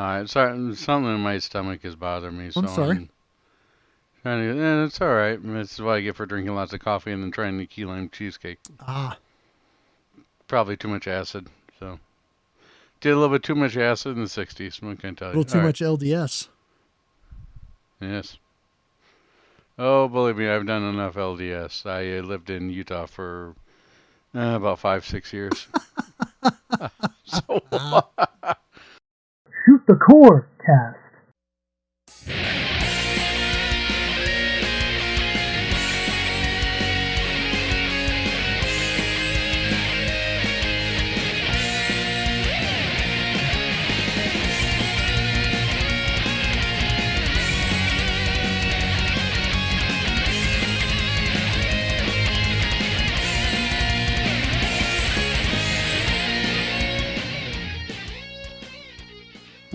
Alright, sorry, something in my stomach is bothering me, so I'm sorry. I'm trying to. It's alright. This is what I get for drinking lots of coffee and then trying the key lime cheesecake. Ah, Probably too much acid. So did a little bit too much acid in the '60s. What can I tell a you? little too All right. much LDS. Yes. Oh, believe me, I've done enough LDS. I lived in Utah for about 5, 6 years. So Shoot the Core Cast.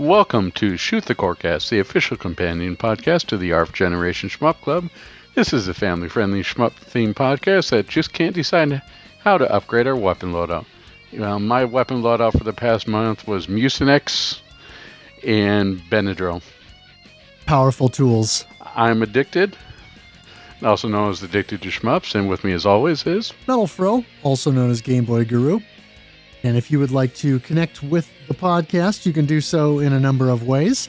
welcome to Shoot the Corecast, the official companion podcast to the ARF Generation Shmup Club. This is a family-friendly shmup-themed podcast that just can't decide how to upgrade our weapon loadout. My weapon loadout for the past month was Mucinex and Benadryl. Powerful tools. I'm addicted, also known as Addicted to Shmups, and with me as always is... MetalFRO, also known as Game Boy Guru. And if you would like to connect with the podcast, you can do so in a number of ways.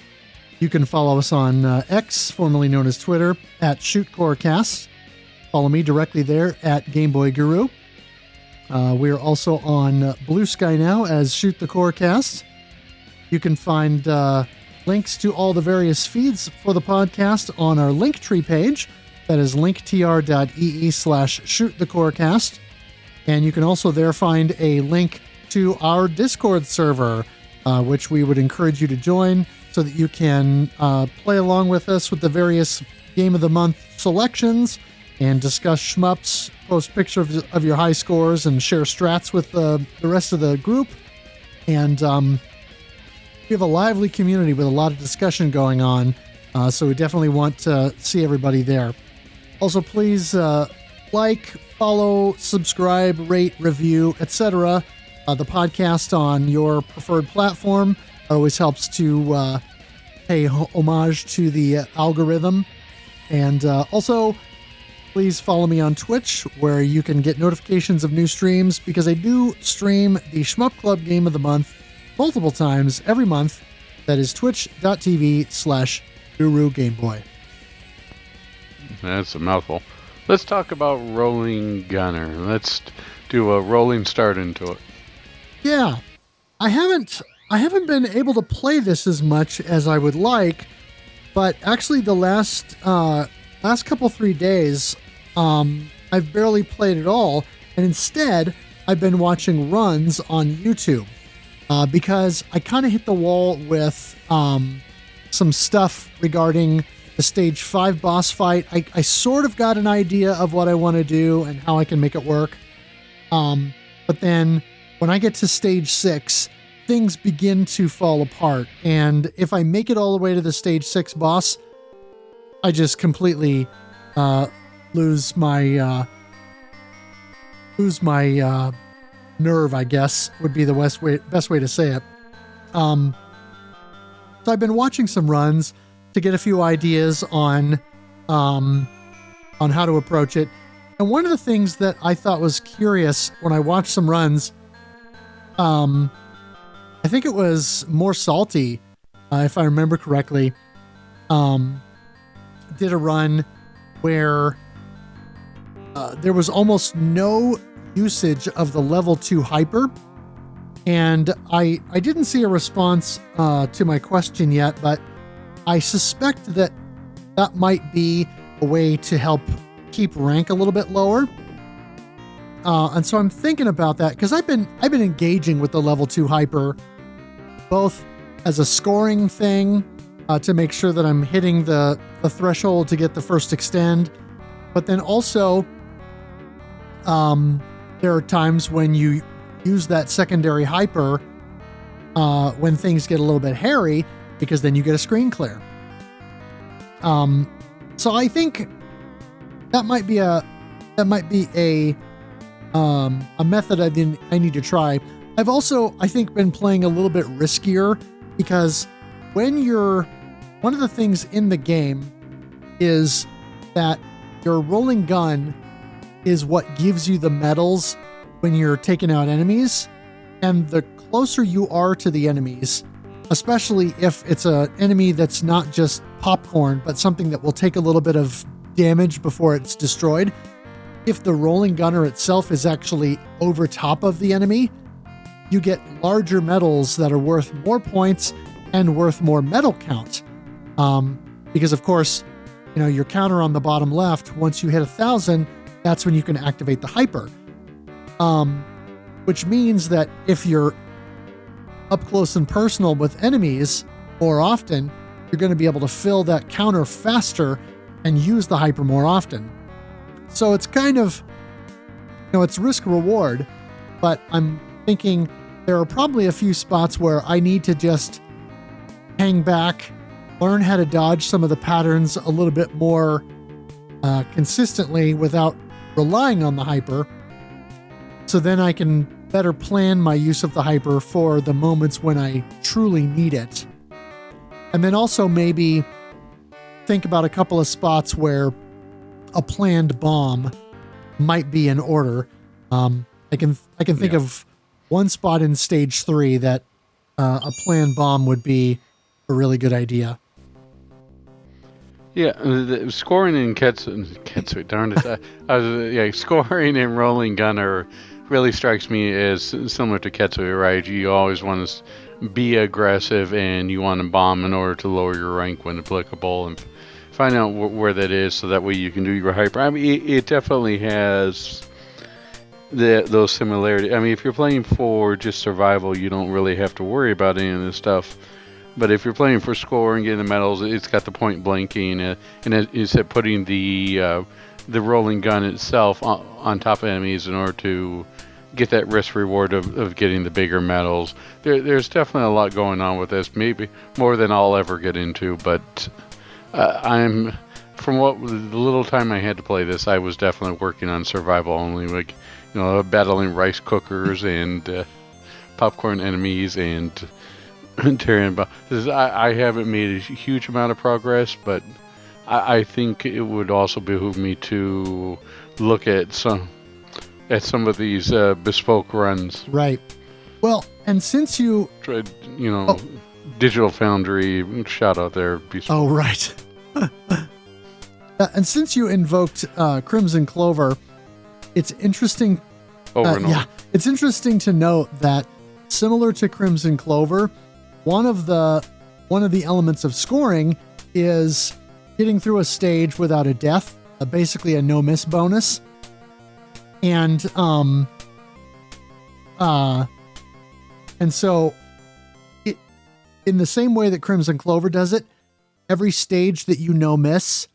You can follow us on X, formerly known as Twitter, at ShootCoreCast. Follow me directly there at Game Boy Guru. We are also on Blue Sky now as Shoot the Corecast. You can find links to all the various feeds for the podcast on our Linktree page. That is linktr.ee/shootthecorecast. And you can also there find a link to our Discord server, which we would encourage you to join so that you can play along with us with the various Game of the Month selections and discuss shmups, post pictures of your high scores, and share strats with the rest of the group. And we have a lively community with a lot of discussion going on, so we definitely want to see everybody there. Also, please like, follow, subscribe, rate, review, etc. The podcast on your preferred platform. It always helps to pay homage to the algorithm. And also, please follow me on Twitch, where you can get notifications of new streams, because I do stream the Shmup Club Game of the Month multiple times every month. That is twitch.tv/GuruGameBoy. That's a mouthful. Let's talk about Rolling Gunner. Let's do a rolling start into it. Yeah, I haven't been able to play this as much as I would like, but actually the last couple 3 days, I've barely played at all, and instead I've been watching runs on YouTube because I kind of hit the wall with some stuff regarding the Stage 5 boss fight. I sort of got an idea of what I want to do and how I can make it work, but then when I get to Stage 6, things begin to fall apart, and if I make it all the way to the Stage 6 boss, I just completely lose my nerve, I guess, would be the best way to say it. So I've been watching some runs to get a few ideas on how to approach it. And one of the things that I thought was curious when I watched some runs, I think it was More Salty, if I remember correctly, did a run where there was almost no usage of the level 2 hyper. And I didn't see a response to my question yet, but I suspect that might be a way to help keep rank a little bit lower. And so I'm thinking about that, because I've been engaging with the level 2 hyper, both as a scoring thing to make sure that I'm hitting the threshold to get the first extend, but then also there are times when you use that secondary hyper when things get a little bit hairy, because then you get a screen clear. So I think that might be a method I need to try. I've also, I think, been playing a little bit riskier, because one of the things in the game is that your rolling gun is what gives you the medals when you're taking out enemies. And the closer you are to the enemies, especially if it's an enemy that's not just popcorn, but something that will take a little bit of damage before it's destroyed, if the rolling gunner itself is actually over top of the enemy, you get larger medals that are worth more points and worth more medal count. Because of course, your counter on the bottom left, once you hit 1,000, that's when you can activate the hyper. Which means that if you're up close and personal with enemies more often, you're going to be able to fill that counter faster and use the hyper more often. So it's kind of, it's risk reward, but I'm thinking there are probably a few spots where I need to just hang back, learn how to dodge some of the patterns a little bit more consistently without relying on the hyper. So then I can better plan my use of the hyper for the moments when I truly need it. And then also maybe think about a couple of spots where a planned bomb might be in order. I can think of one spot in stage 3 that a planned bomb would be a really good idea. Yeah, the scoring in Ketsu, darn it. Scoring in Rolling Gunner really strikes me as similar to Ketsu, right? You always want to be aggressive and you want to bomb in order to lower your rank when applicable and find out where that is so that way you can do your hyper. I mean, it definitely has those similarities. I mean, if you're playing for just survival, you don't really have to worry about any of this stuff. But if you're playing for score and getting the medals, it's got the point blanking, and it's putting the rolling gun itself on top of enemies in order to get that risk reward of getting the bigger medals. There's definitely a lot going on with this, maybe more than I'll ever get into. But from the little time I had to play this, I was definitely working on survival only, like battling rice cookers and popcorn enemies and tearing about. I haven't made a huge amount of progress, but I think it would also behoove me to look at some of these bespoke runs. Right. Well, and since you tried, Digital Foundry, shout out there. Oh, right. And since you invoked Crimson Clover, it's interesting. It's interesting to note that similar to Crimson Clover, one of the elements of scoring is getting through a stage without a death, basically a no miss bonus. And so in the same way that Crimson Clover does it, every stage that you no miss,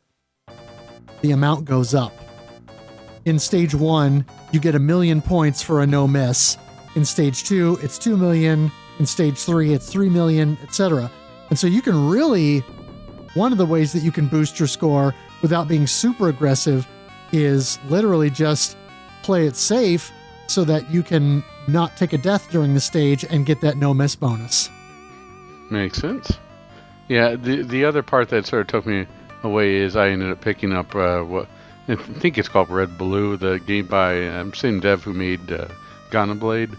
the amount goes up. In stage 1, you get 1,000,000 points for a no miss. In stage 2, it's 2 million. In stage 3, it's 3 million, etc. And so you can really, one of the ways that you can boost your score without being super aggressive is literally just play it safe so that you can not take a death during the stage and get that no miss bonus. Makes sense. Yeah, the other part that sort of took me away is I ended up picking up what I think it's called Red Blue, the game by same dev who made Ghana Blade.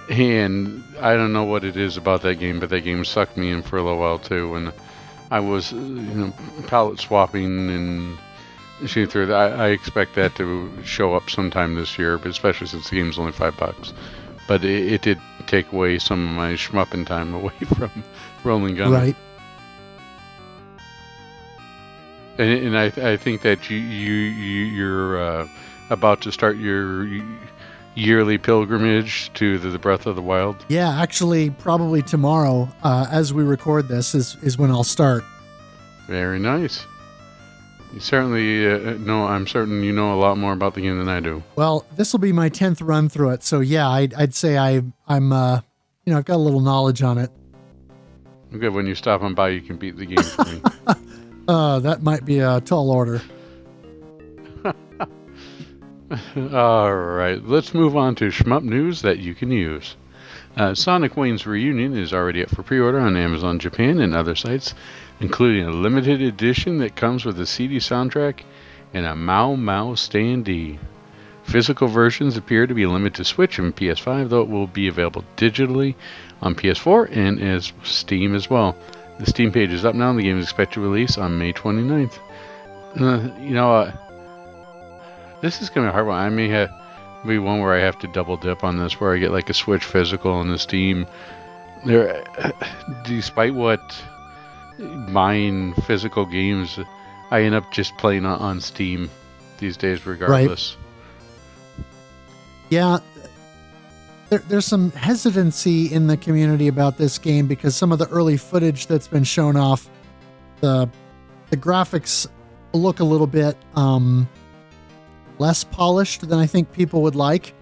And I don't know what it is about that game, but that game sucked me in for a little while too. And I was, palette swapping and shooting through that. I expect that to show up sometime this year, but especially since the game's only $5. But it did take away some of my shmupping time away from Rolling Gun. Right. And I think that you're about to start your yearly pilgrimage to the Breath of the Wild. Yeah, actually, probably tomorrow, as we record this, is when I'll start. Very nice. You certainly I'm certain you know a lot more about the game than I do. Well, this will be my 10th run through it, so yeah, I'd say I'm I've got a little knowledge on it. Okay, when you stop on by, you can beat the game for me. That might be a tall order. All right, let's move on to shmup news that you can use. Sonic Wayne's Reunion is already up for pre-order on Amazon Japan and other sites, including a limited edition that comes with a CD soundtrack and a Mau Mau standee. Physical versions appear to be limited to Switch and PS5, though it will be available digitally on PS4 and as Steam as well. The Steam page is up now, and the game is expected to release on May 29th. This is going to be a hard one. I may have be one where I have to double dip on this, where I get like a Switch physical and the Steam. There, despite what buying physical games, I end up just playing on Steam these days, regardless. Right. Yeah, there's some hesitancy in the community about this game because some of the early footage that's been shown off, the graphics look a little bit less polished than I think people would like.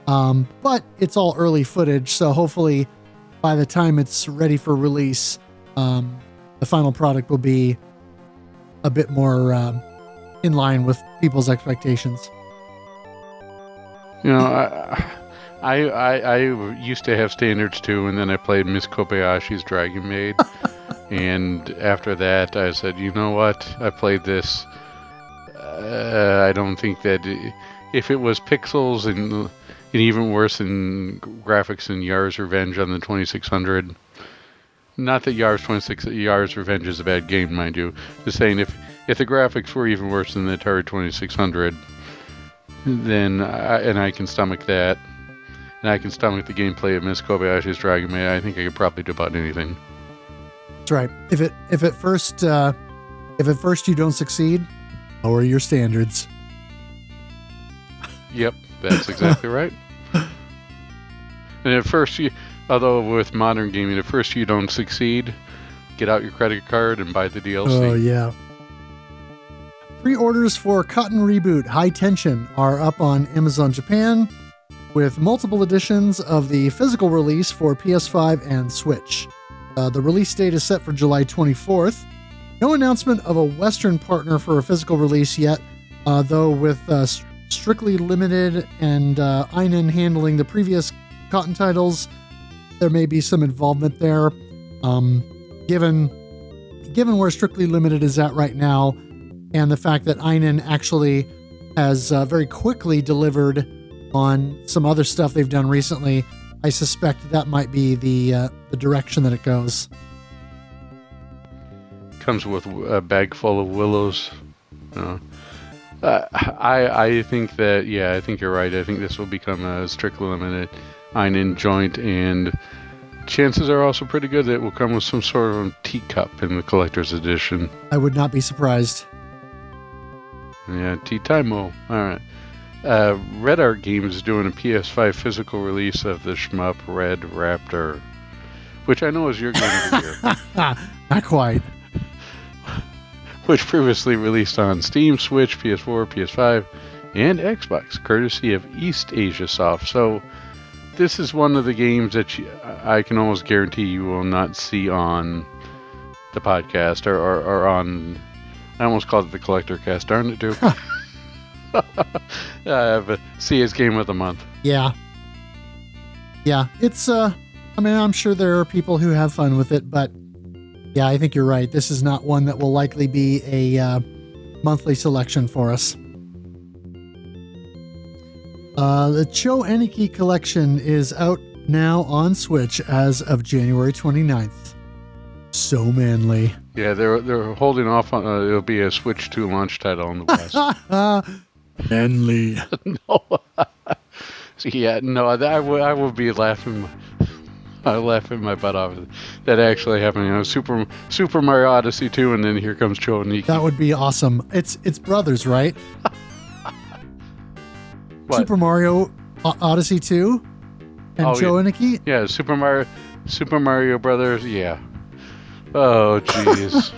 But it's all early footage, so hopefully by the time it's ready for release, the final product will be a bit more in line with people's expectations. I used to have standards too, and then I played Miss Kobayashi's Dragon Maid. And after that, I said, you know what? I played this. I don't think that if it was pixels and even worse than graphics in Yar's Revenge on the 2600, not that Yar's Revenge is a bad game, mind you. Just saying, if the graphics were even worse than the Atari 2600, then I can stomach that, and I can stomach the gameplay of Miss Kobayashi's Dragon Maid, I think I could probably do about anything. That's right. If at first you don't succeed, lower your standards. Yep, that's exactly right. And at first, although with modern gaming, at first you don't succeed, get out your credit card and buy the DLC. Oh yeah. Pre-orders for Cotton Reboot High Tension are up on Amazon Japan, with multiple editions of the physical release for PS5 and Switch. The release date is set for July 24th. No announcement of a Western partner for a physical release yet, though with Strictly Limited and Einen handling the previous Cotton titles, there may be some involvement there. Given where Strictly Limited is at right now, and the fact that Einen actually has very quickly delivered on some other stuff they've done recently, I suspect that might be the direction that it goes. Comes with a bag full of willows. I think that, yeah, I think you're right. I think this will become a Strictly Limited Einen joint, and chances are also pretty good that it will come with some sort of teacup in the collector's edition. I would not be surprised. Yeah, tea time. All right. Red Art Games is doing a PS5 physical release of the shmup Red Raptor, which I know is your game of the year. Not quite. Which previously released on Steam, Switch, PS4, PS5, and Xbox, courtesy of East Asia Soft. So this is one of the games that I can almost guarantee you will not see on the podcast or on... I almost called it the Collector Cast. Darn it, dude. But see his game of the month. Yeah. Yeah, it's... I'm sure there are people who have fun with it, but... Yeah, I think you're right. This is not one that will likely be a monthly selection for us. The Cho Aniki collection is out now on Switch as of January 29th. So manly. Yeah, they're holding off on it'll be a Switch 2 launch title in the West. Manly. No. Yeah, no, I will be laughing. I laugh my butt off. That actually happened. Super Mario Odyssey 2, and then here comes Cho Aniki. That would be awesome. It's brothers, right? What? Super Mario Odyssey 2 and Cho Aniki? Yeah, Super Mario Brothers. Yeah. Oh, jeez.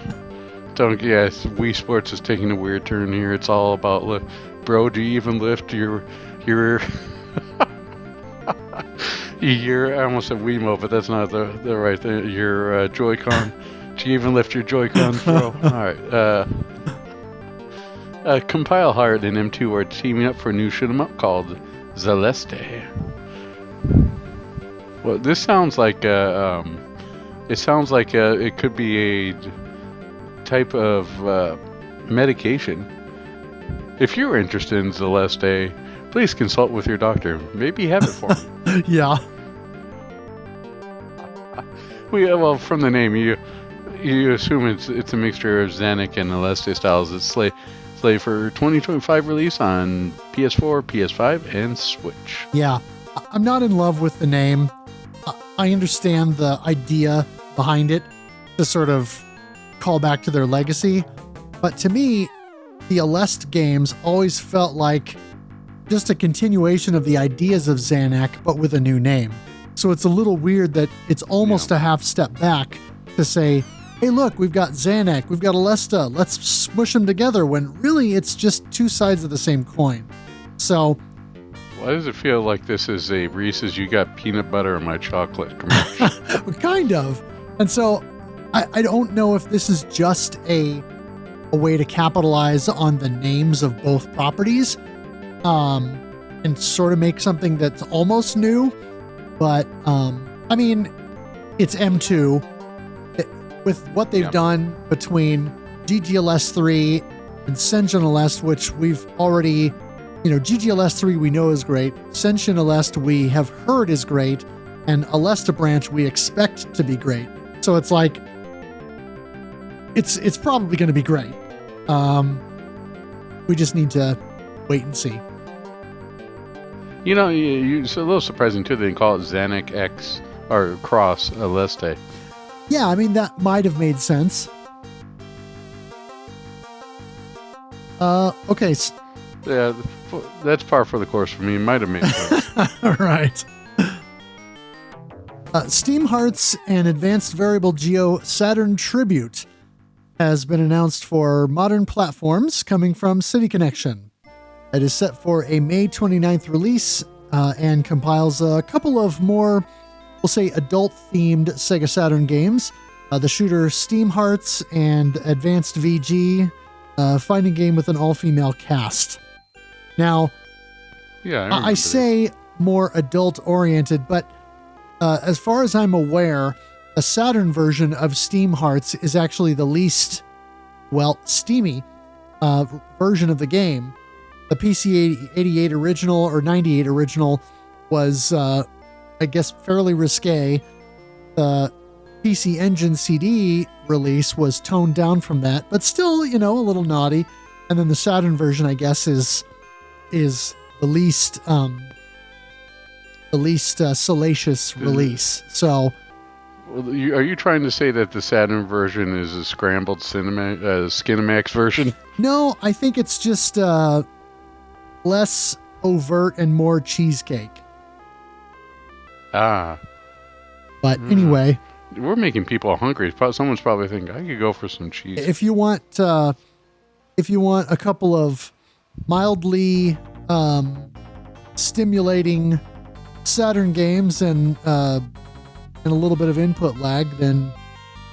Wii Sports is taking a weird turn here. It's all about bro. Do you even lift your I almost said Wiimote, but that's not the right thing. Your Joy-Con. Do you even lift your Joy-Cons, bro? All right. Compile Heart and M2 are teaming up for a new shoot 'em up called Celeste. Well, this sounds like it sounds like it could be a type of medication. If you're interested in Celeste, please consult with your doctor. Maybe have it for me. Yeah. Well, from the name, you assume it's a mixture of Xanac and Celeste styles. It's slated for 2025 release on PS4, PS5, and Switch. Yeah. I'm not in love with the name. I understand the idea behind it to sort of call back to their legacy. But to me, the Celeste games always felt like just a continuation of the ideas of Xanac, but with a new name. So it's a little weird that it's almost a half step back to say, hey, look, we've got Xanac, we've got Alesta, let's smush them together, when really it's just two sides of the same coin. So why does it feel like this is a Reese's You Got Peanut Butter in My Chocolate commercial? Kind of. And so I don't know if this is just a way to capitalize on the names of both properties and sort of make something that's almost new. But, I mean, it's M2. With what they've done between GGLS 3 and Senshin Aleste, which we've already, GGLS 3 we know is great, Senshin Aleste we have heard is great, and Alesta Branch we expect to be great. So it's like, it's probably going to be great. We just need to wait and see. It's a little surprising too. They call it Xanac X or Cross Aleste. Yeah, I mean, that might have made sense. Okay. Yeah, that's par for the course for me. It might have made sense. All right. Steam Hearts and Advanced Variable Geo Saturn Tribute has been announced for modern platforms coming from City Connection. It is set for a May 29th release and compiles a couple of more, we'll say, adult-themed Sega Saturn games. The shooter Steam Hearts and Advanced VG, fighting game with an all-female cast. Now, I say more adult-oriented, but as far as I'm aware, the Saturn version of Steam Hearts is actually the least, steamy version of the game. The PC 88 original or 98 original was, I guess, fairly risque. The PC Engine CD release was toned down from that, but still, a little naughty. And then the Saturn version, I guess, is the least salacious release. So, are you trying to say that the Saturn version is a scrambled Skinamax version? No, I think it's just less overt and more cheesecake. But anyway, we're making people hungry. Someone's probably thinking I could go for some cheese. If you want a couple of mildly stimulating Saturn games and a little bit of input lag, then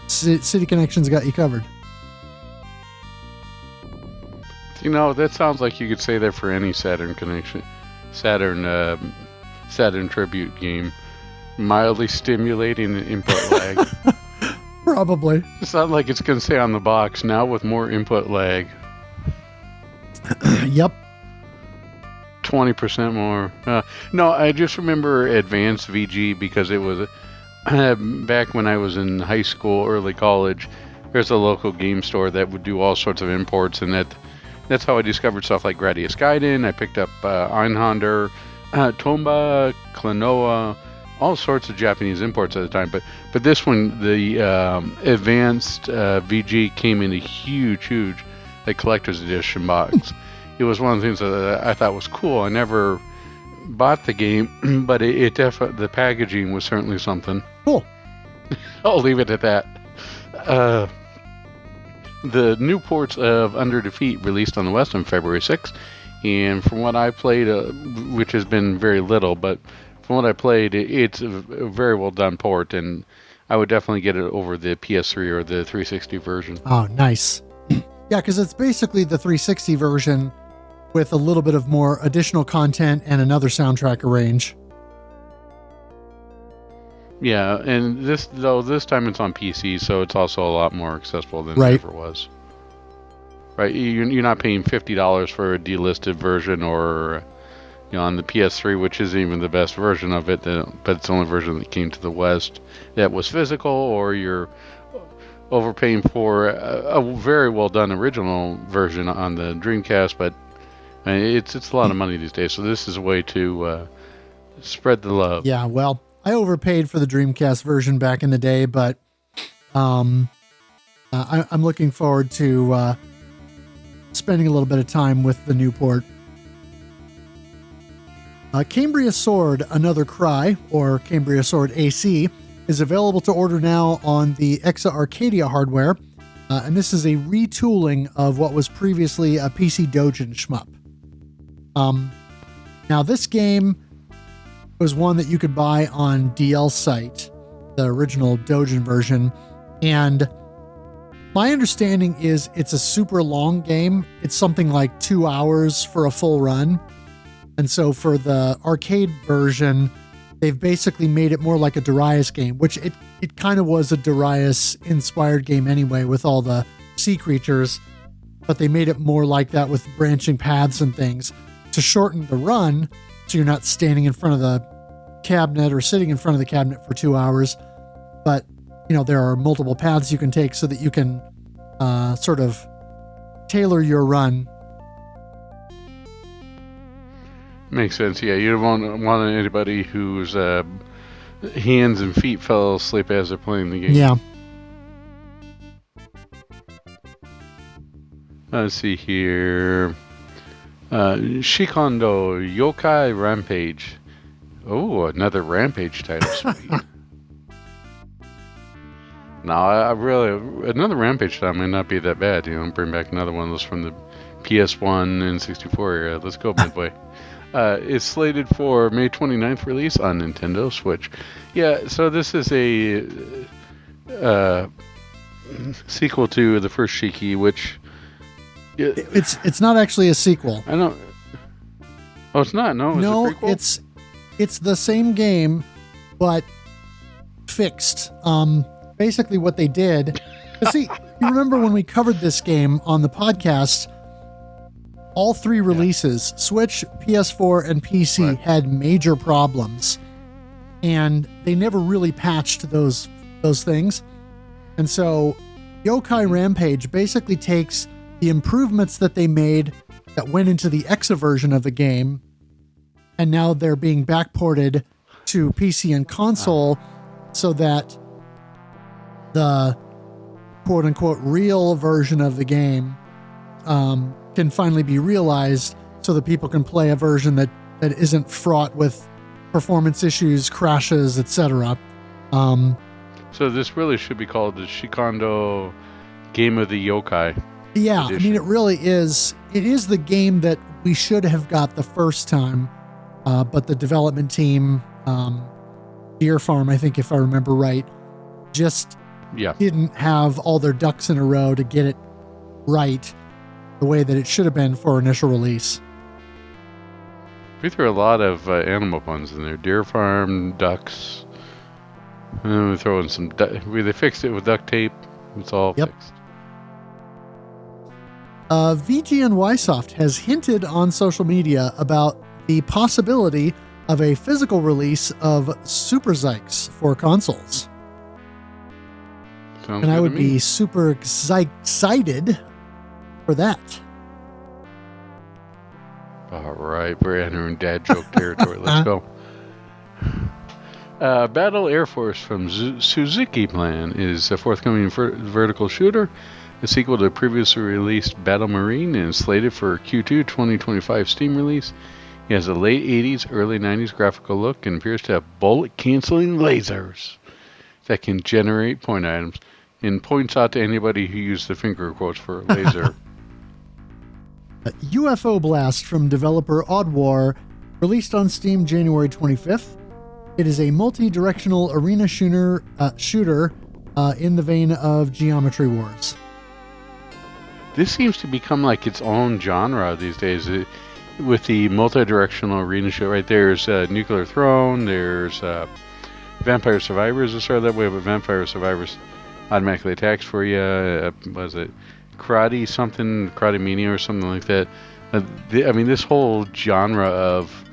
City Connection's got you covered. That sounds like you could say that for any Saturn Tribute game. Mildly stimulating input lag. Probably. It's not like it's going to say on the box, now with more input lag. Yep. 20% more. No, I just remember Advanced VG because it was back when I was in high school, early college. There's a local game store that would do all sorts of imports, and that's how I discovered stuff like Gradius Gaiden. I picked up Einhander, Tomba, Klonoa, all sorts of Japanese imports at the time. But this one, the Advanced VG came in a huge like collector's edition box. It was one of the things that I thought was cool. I never bought the game, but it definitely, the packaging was certainly something. Cool. I'll leave it at that. The new ports of Under Defeat released on the West on February 6th, and from what I played, which has been very little, but from what I played, it's a very well done port, and I would definitely get it over the PS3 or the 360 version. Oh, nice. Yeah, because it's basically the 360 version with a little bit of more additional content and another soundtrack arrange. Yeah, and this time it's on PC, so it's also a lot more accessible than Right. it ever was. Right, you're not paying $50 for a delisted version, or on the PS3, which isn't even the best version of it, but it's the only version that came to the West that was physical, or you're overpaying for a very well done original version on the Dreamcast. But it's a lot of money these days, so this is a way to spread the love. Yeah, well, I overpaid for the Dreamcast version back in the day, but I'm looking forward to spending a little bit of time with the new port. Cambria Sword, Another Cry, or Cambria Sword AC, is available to order now on the Exa Arcadia hardware, and this is a retooling of what was previously a PC Dojin shmup. Now, this game was one that you could buy on DL Site, the original Dojin version, and my understanding is it's a super long game. It's something like 2 hours for a full run. And so for the arcade version, they've basically made it more like a Darius game, which it kind of was a Darius-inspired game anyway with all the sea creatures, but they made it more like that with branching paths and things to shorten the run, so you're not standing in front of the cabinet or sitting in front of the cabinet for 2 hours. But, there are multiple paths you can take so that you can sort of tailor your run. Makes sense. Yeah, you don't want anybody whose hands and feet fell asleep as they're playing the game. Yeah. Let's see here. Shikondo Yokai Rampage. Oh, another Rampage title. Sweet. No, another Rampage title might not be that bad. Bring back another one of those from the PS1 and 64 era. Let's go, Midway. It's slated for May 29th release on Nintendo Switch. Yeah, so this is a sequel to the first Shiki, which... It's not actually a sequel. I don't... Oh, it's not? No, no, a prequel? It's the same game, but fixed. Basically what they did... See, you remember when we covered this game on the podcast... All three releases, Switch, PS4, and PC, had major problems, and they never really patched those things. And so Yokai Rampage basically takes the improvements that they made that went into the Exa version of the game, and now they're being backported to PC and console so that the quote-unquote real version of the game can finally be realized, so that people can play a version that isn't fraught with performance issues, crashes, etc. So this really should be called the Shikondo Game of the Yokai. Yeah, edition. I mean, it really is. It is the game that we should have got the first time, but the development team, Deer Farm, I think if I remember right, just didn't have all their ducks in a row to get it right the way that it should have been for initial release. We threw a lot of animal puns in there. Deer Farm, ducks. And then we throw in some... They fixed it with duct tape. It's all fixed. VGNYsoft has hinted on social media about the possibility of a physical release of Super Zykes for consoles. Sounds and I good would to me. be super excited for that. All right, we're entering dad joke territory. Let's go. Battle Air Force from Suzuki Plan is a forthcoming vertical shooter, a sequel to previously released Battle Marine, and is slated for Q2 2025 Steam release. It has a late 80s, early 90s graphical look and appears to have bullet-canceling lasers that can generate point items, and points out to anybody who used the finger quotes for a laser. UFO Blast from developer Odd War, released on Steam January 25th. It is a multi-directional arena shooter in the vein of Geometry Wars. This seems to become like its own genre these days. With the multi-directional arena shooter, right? There's Nuclear Throne, there's Vampire Survivors is sort of that way, but Vampire Survivors automatically attacks for you. Was it Karate something, Karate Mania or something like that? This whole genre of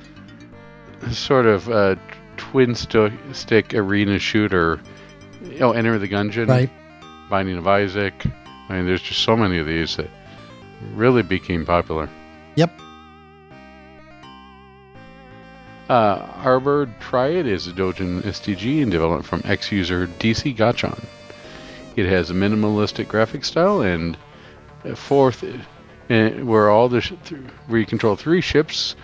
sort of twin stick arena shooter. Enter the Gungeon, right? Binding of Isaac. There's just so many of these that really became popular. Yep. Arbor Triad is a Dojin STG and developed from ex-user DC Gachon. It has a minimalistic graphic style and where you control 3 ships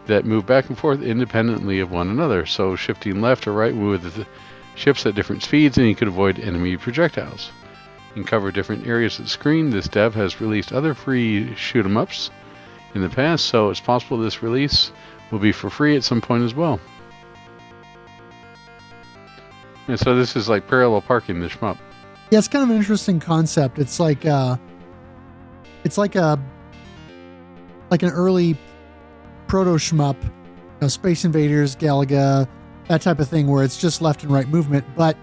that move back and forth independently of one another. So shifting left or right with the ships at different speeds, and you can avoid enemy projectiles. You can cover different areas of the screen. This dev has released other free shoot-'em-ups in the past, so it's possible this release will be for free at some point as well. And so this is like parallel parking the shmup. Yeah, it's kind of an interesting concept. It's like an early proto shmup, Space Invaders, Galaga, that type of thing, where it's just left and right movement. But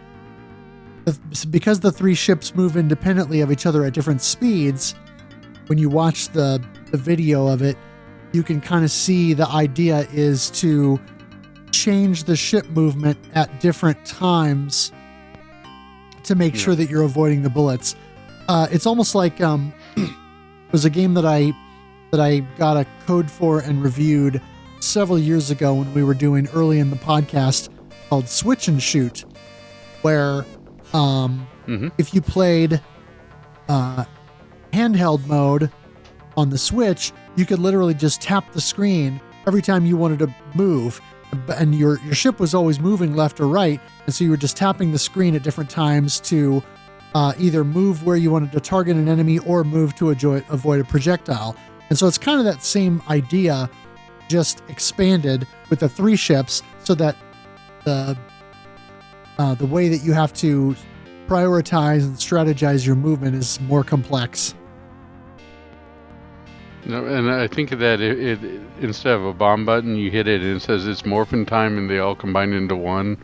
because the 3 ships move independently of each other at different speeds, when you watch the video of it, you can kind of see the idea is to change the ship movement at different times to make sure that you're avoiding the bullets. It's almost like there's a game that I got a code for and reviewed several years ago when we were doing early in the podcast, called Switch and Shoot, where if you played handheld mode on the Switch, you could literally just tap the screen every time you wanted to move, and your ship was always moving left or right, and so you were just tapping the screen at different times to either move where you wanted to target an enemy or move to avoid a projectile. And so it's kind of that same idea, just expanded with the 3 ships, so that the way that you have to prioritize and strategize your movement is more complex. No, and I think that it instead of a bomb button, you hit it and it says it's morphin time, and they all combine into one.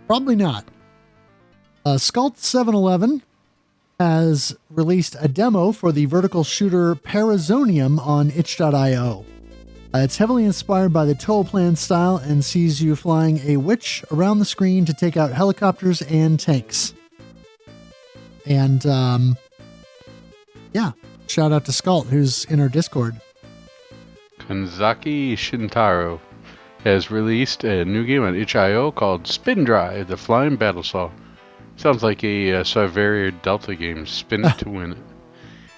Probably not. Sculpt 711 has released a demo for the vertical shooter Parazonium on itch.io. It's heavily inspired by the Toll Plan style and sees you flying a witch around the screen to take out helicopters and tanks. And, shout out to Sculpt, who's in our Discord. Kanzaki Shintaro has released a new game on itch.io called Spin Drive, the Flying Battle Saw. Sounds like a Cyvera Delta game, Spin It to Win It.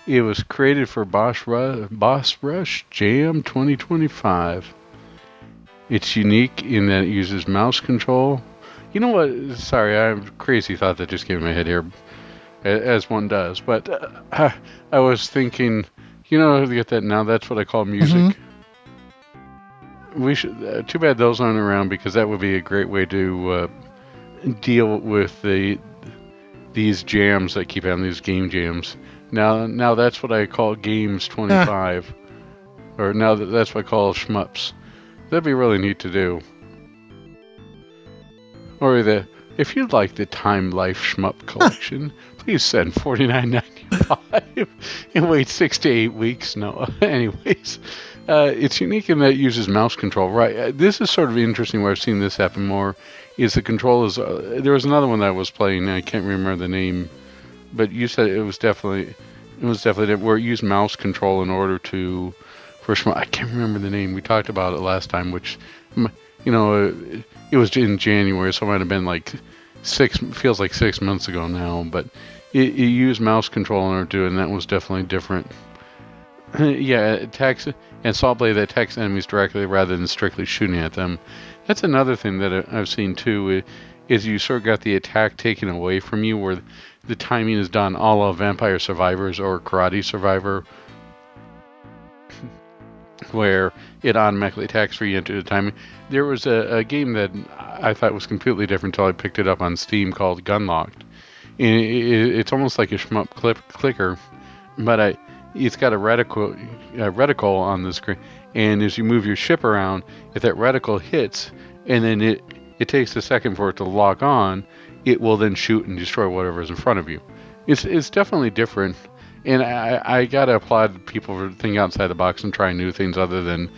It was created for Boss Rush Jam 2025. It's unique in that it uses mouse control. You know what? Sorry, I have a crazy thought that just came in my head here, as one does. But I was thinking, to get that now, that's what I call music. Mm-hmm. We should. Too bad those aren't around, because that would be a great way to deal with these jams that keep having these game jams. Now that's what I call Games 25, or that's what I call shmups. That'd be really neat to do. Or if you'd like the Time Life Shmup Collection, please send $49.95 and wait 6 to 8 weeks. No, anyways, it's unique in that it uses mouse control. Right, this is sort of interesting where I've seen this happen more. Is the control is there was another one that I was playing, I can't remember the name, but you said it was definitely where it used mouse control in order to I can't remember the name. We talked about it last time, which it was in January, so it might have been like feels like 6 months ago now, but it used mouse control in order to do it, and that was definitely different. Yeah, it attacks and Saw Blade that attacks enemies directly rather than strictly shooting at them. That's another thing that I've seen too, is you sort of got the attack taken away from you, where the timing is done a la Vampire Survivors or Karate Survivor, where it automatically attacks for you into the timing. There was a game that I thought was completely different until I picked it up on Steam called Gunlocked. And it's almost like a shmup clicker, but it's got a reticle on the screen, and as you move your ship around, if that reticle hits, and then it takes a second for it to lock on, it will then shoot and destroy whatever's in front of you. It's definitely different, and I gotta applaud people for thinking outside the box and trying new things other than,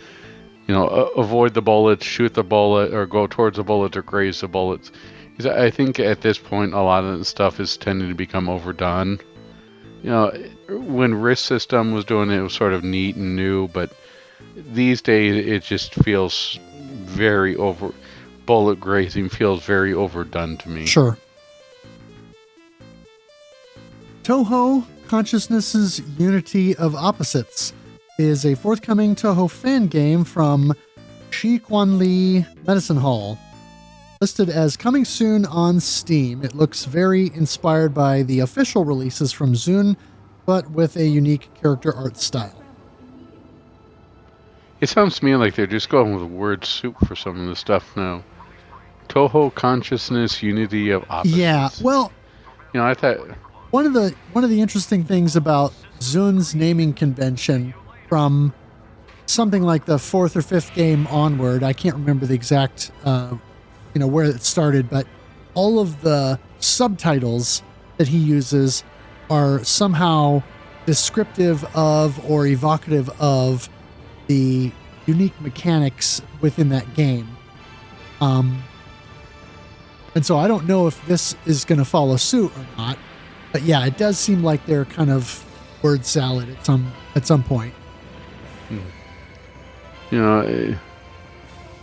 avoid the bullets, shoot the bullet, or go towards the bullet or graze the bullets. Because I think at this point a lot of the stuff is tending to become overdone. When Risk System was doing it, it was sort of neat and new, but these days it just feels very over. Bullet grazing feels very overdone to me. Sure. Touhou Consciousness's Unity of Opposites is a forthcoming Touhou fan game from Shi Li Medicine Hall. Listed as coming soon on Steam, it looks very inspired by the official releases from Zune, but with a unique character art style. It sounds to me like they're just going with word soup for some of the stuff now. Touhou Consciousness Unity of Opposites. Yeah, well, I thought one of the interesting things about Zune's naming convention from something like the fourth or fifth game onward, I can't remember the exact where it started, but all of the subtitles that he uses are somehow descriptive of or evocative of the unique mechanics within that game. And so I don't know if this is going to follow suit or not, but yeah, it does seem like they're kind of word salad at some point.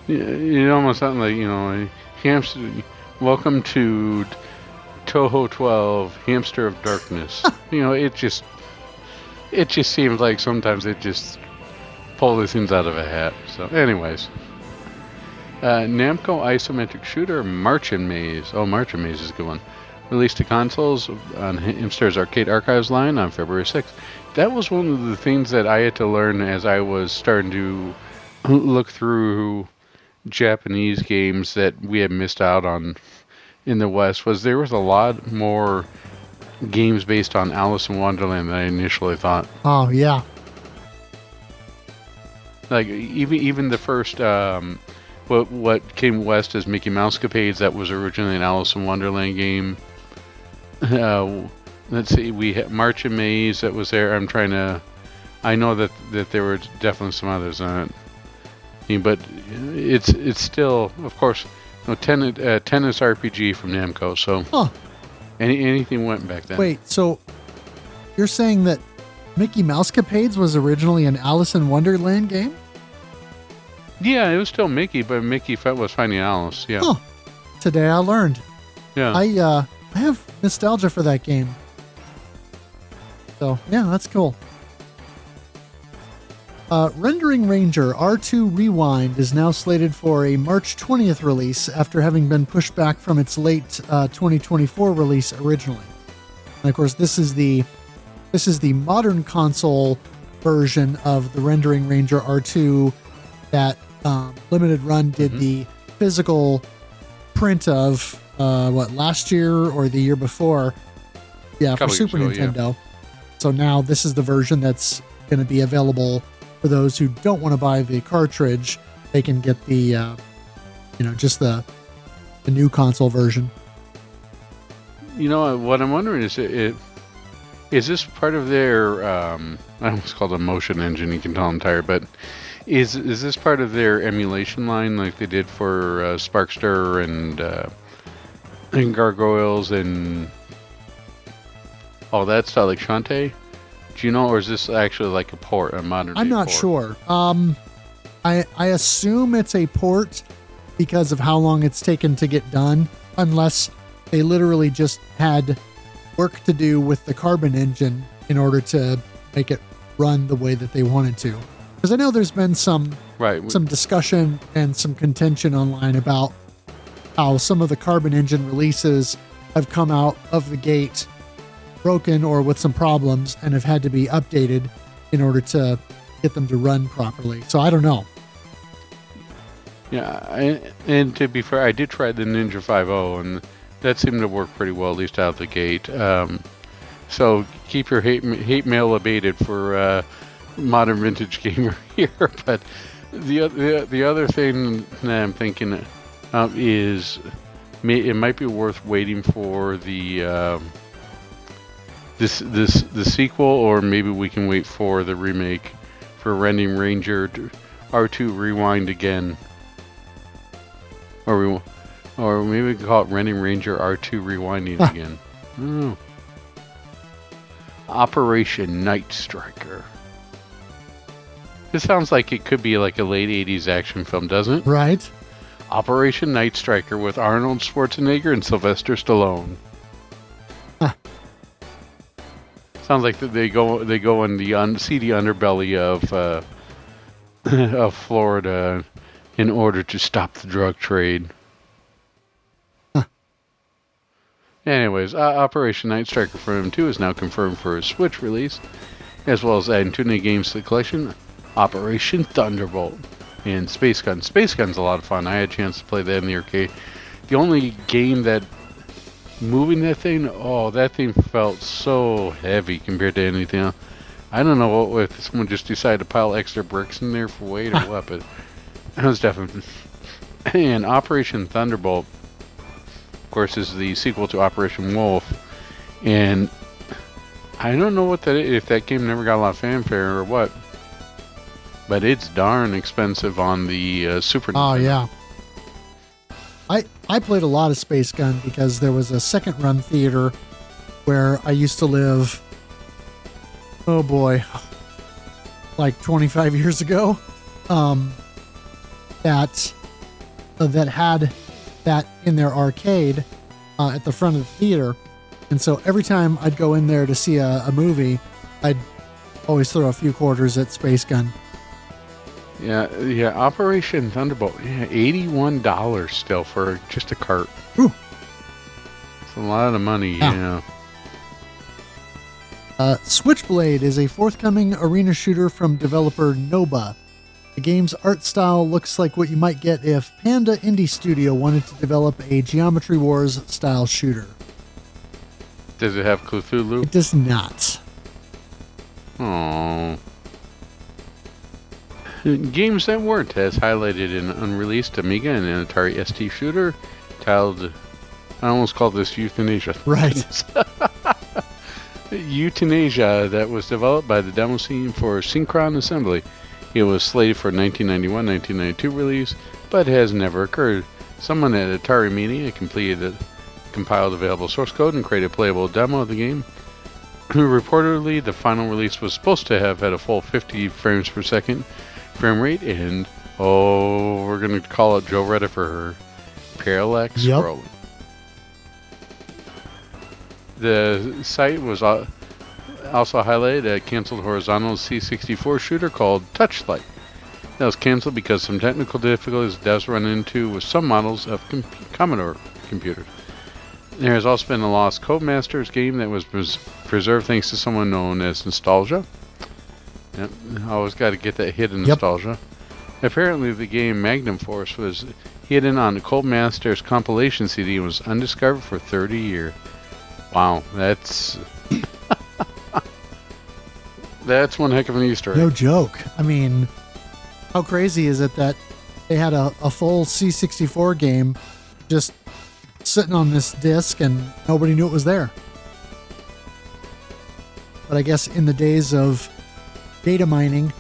It almost sounds like, hamster. Welcome to Touhou 12, Hamster of Darkness. It just seems like sometimes it just pull these things out of a hat. So, anyways, Namco isometric shooter Marching Maze. Oh, Marching Maze is a good one. Released to consoles on Hamster's Arcade Archives line on February 6th. That was one of the things that I had to learn as I was starting to look through Japanese games that we had missed out on in the West. Was there was a lot more games based on Alice in Wonderland than I initially thought. Oh, yeah. Like, even the first, what came west as Mickey Mousecapades, that was originally an Alice in Wonderland game. Let's see, we had Marching Maze that was there. I know that there were definitely some others on it. But it's still, of course, tennis RPG from Namco, so anything went back then. Wait, so you're saying that Mickey Mousecapades was originally an Alice in Wonderland game? Yeah, it was still Mickey, but Mickey was finding Alice. Yeah. Oh, today I learned. Yeah. I have nostalgia for that game. So yeah, that's cool. Rendering Ranger R2 Rewind is now slated for a March 20th release after having been pushed back from its late 2024 release originally. And of course, this is the modern console version of the Rendering Ranger R2 that Limited Run did the physical print of last year or the year before. Yeah, for Super Nintendo. Yeah. So now this is the version that's going to be available for those who don't want to buy the cartridge. They can get the, just the new console version. What I'm wondering is, is this part of their, I almost called it a motion engine, you can tell I'm tired, but is this part of their emulation line like they did for Sparkster and Gargoyles and all that stuff, like Shantae? Do you know, or is this actually like a port, a modern? I'm not sure. I assume it's a port because of how long it's taken to get done, unless they literally just had work to do with the Carbon engine in order to make it run the way that they wanted to. Because I know there's been some discussion and some contention online about how some of the Carbon engine releases have come out of the gate broken or with some problems and have had to be updated in order to get them to run properly. So I don't know. Yeah, and to be fair, I did try the Ninja 5.0 and that seemed to work pretty well, at least out of the gate. So keep your hate mail abated for modern vintage gamer here. But the other thing that I'm thinking, it might be worth waiting for the the sequel, or maybe we can wait for the remake for Rending Ranger R2 Rewind again, or maybe we can call it Rending Ranger R2 Rewinding again. Oh. Operation Night Striker. This sounds like it could be like a late 80s action film, doesn't it? Right. Operation Night Striker with Arnold Schwarzenegger and Sylvester Stallone. Huh. Sounds like they go in the seedy underbelly of of Florida in order to stop the drug trade. Huh. Anyways, Operation Night Striker for M2 is now confirmed for a Switch release, as well as adding 2 new games to the collection: Operation Thunderbolt and Space Gun. Space Gun's a lot of fun. I had a chance to play that in the arcade. The only game that moving that thing felt so heavy compared to anything else. I don't know if someone just decided to pile extra bricks in there for weight or what, but that was definitely. And Operation Thunderbolt, of course, is the sequel to Operation Wolf, and I don't know what that is, if that game never got a lot of fanfare or what, but it's darn expensive on the Super Nintendo. Oh yeah. I played a lot of Space Gun because there was a second run theater where I used to live, oh boy, like 25 years ago, that had that in their arcade at the front of the theater. And so every time I'd go in there to see a movie, I'd always throw a few quarters at Space Gun. Yeah, Operation Thunderbolt. Yeah, $81 still for just a cart. Ooh. It's a lot of money, yeah. Switchblade is a forthcoming arena shooter from developer Noba. The game's art style looks like what you might get if Panda Indie Studio wanted to develop a Geometry Wars style shooter. Does it have Cthulhu? It does not. Aww. Games that weren't as highlighted in unreleased Amiga and Atari ST shooter titled, I almost called this Euthanasia. Right. Euthanasia, that was developed by the demo scene for Synchron Assembly. It was slated for 1991-1992 release, but has never occurred. Someone at Atari Media compiled available source code and created a playable demo of the game. Reportedly, the final release was supposed to have had a full 50 frames per second frame rate, and we're going to call it Joe Retta for her parallax scrolling. The site was also highlighted a canceled horizontal C64 shooter called Touchlight. That was canceled because some technical difficulties devs run into with some models of Commodore computers. There has also been a Lost Codemasters game that was preserved thanks to someone known as Nostalgia. Yep, always got to get that hidden nostalgia. Apparently, the game Magnum Force was hidden on the Codemasters compilation CD and was undiscovered for 30 years. Wow, that's that's one heck of an Easter egg. No joke. I mean, how crazy is it that they had a full C64 game just sitting on this disc and nobody knew it was there? But I guess in the days of data mining,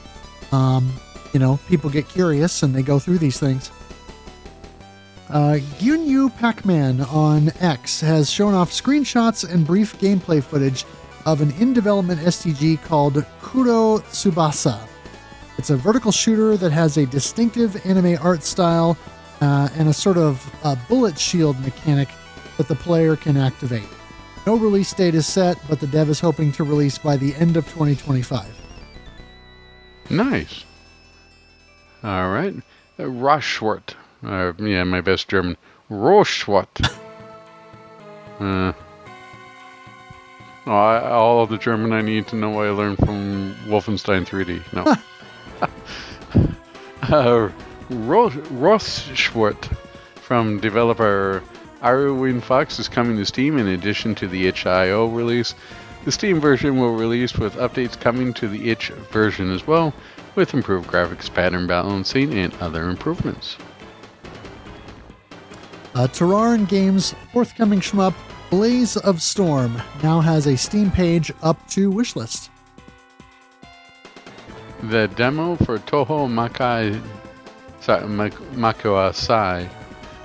people get curious and they go through these things. Gyunyu Pac-Man on X has shown off screenshots and brief gameplay footage of an in-development STG called Kuro Tsubasa. It's a vertical shooter that has a distinctive anime art style and a sort of bullet shield mechanic that the player can activate. No release date is set, but the dev is hoping to release by the end of 2025. Nice. All right. Roschwart. My best German. Roschwart. All of the German I need to know I learned from Wolfenstein 3D. No. Roschwart from developer Irwin Fox is coming to Steam in addition to the itch.io release. The Steam version will release with updates coming to the itch version as well, with improved graphics, pattern balancing, and other improvements. Terrarin Games' forthcoming shmup, Blaze of Storm, now has a Steam page up to wishlist. The demo for Toho Makua Sai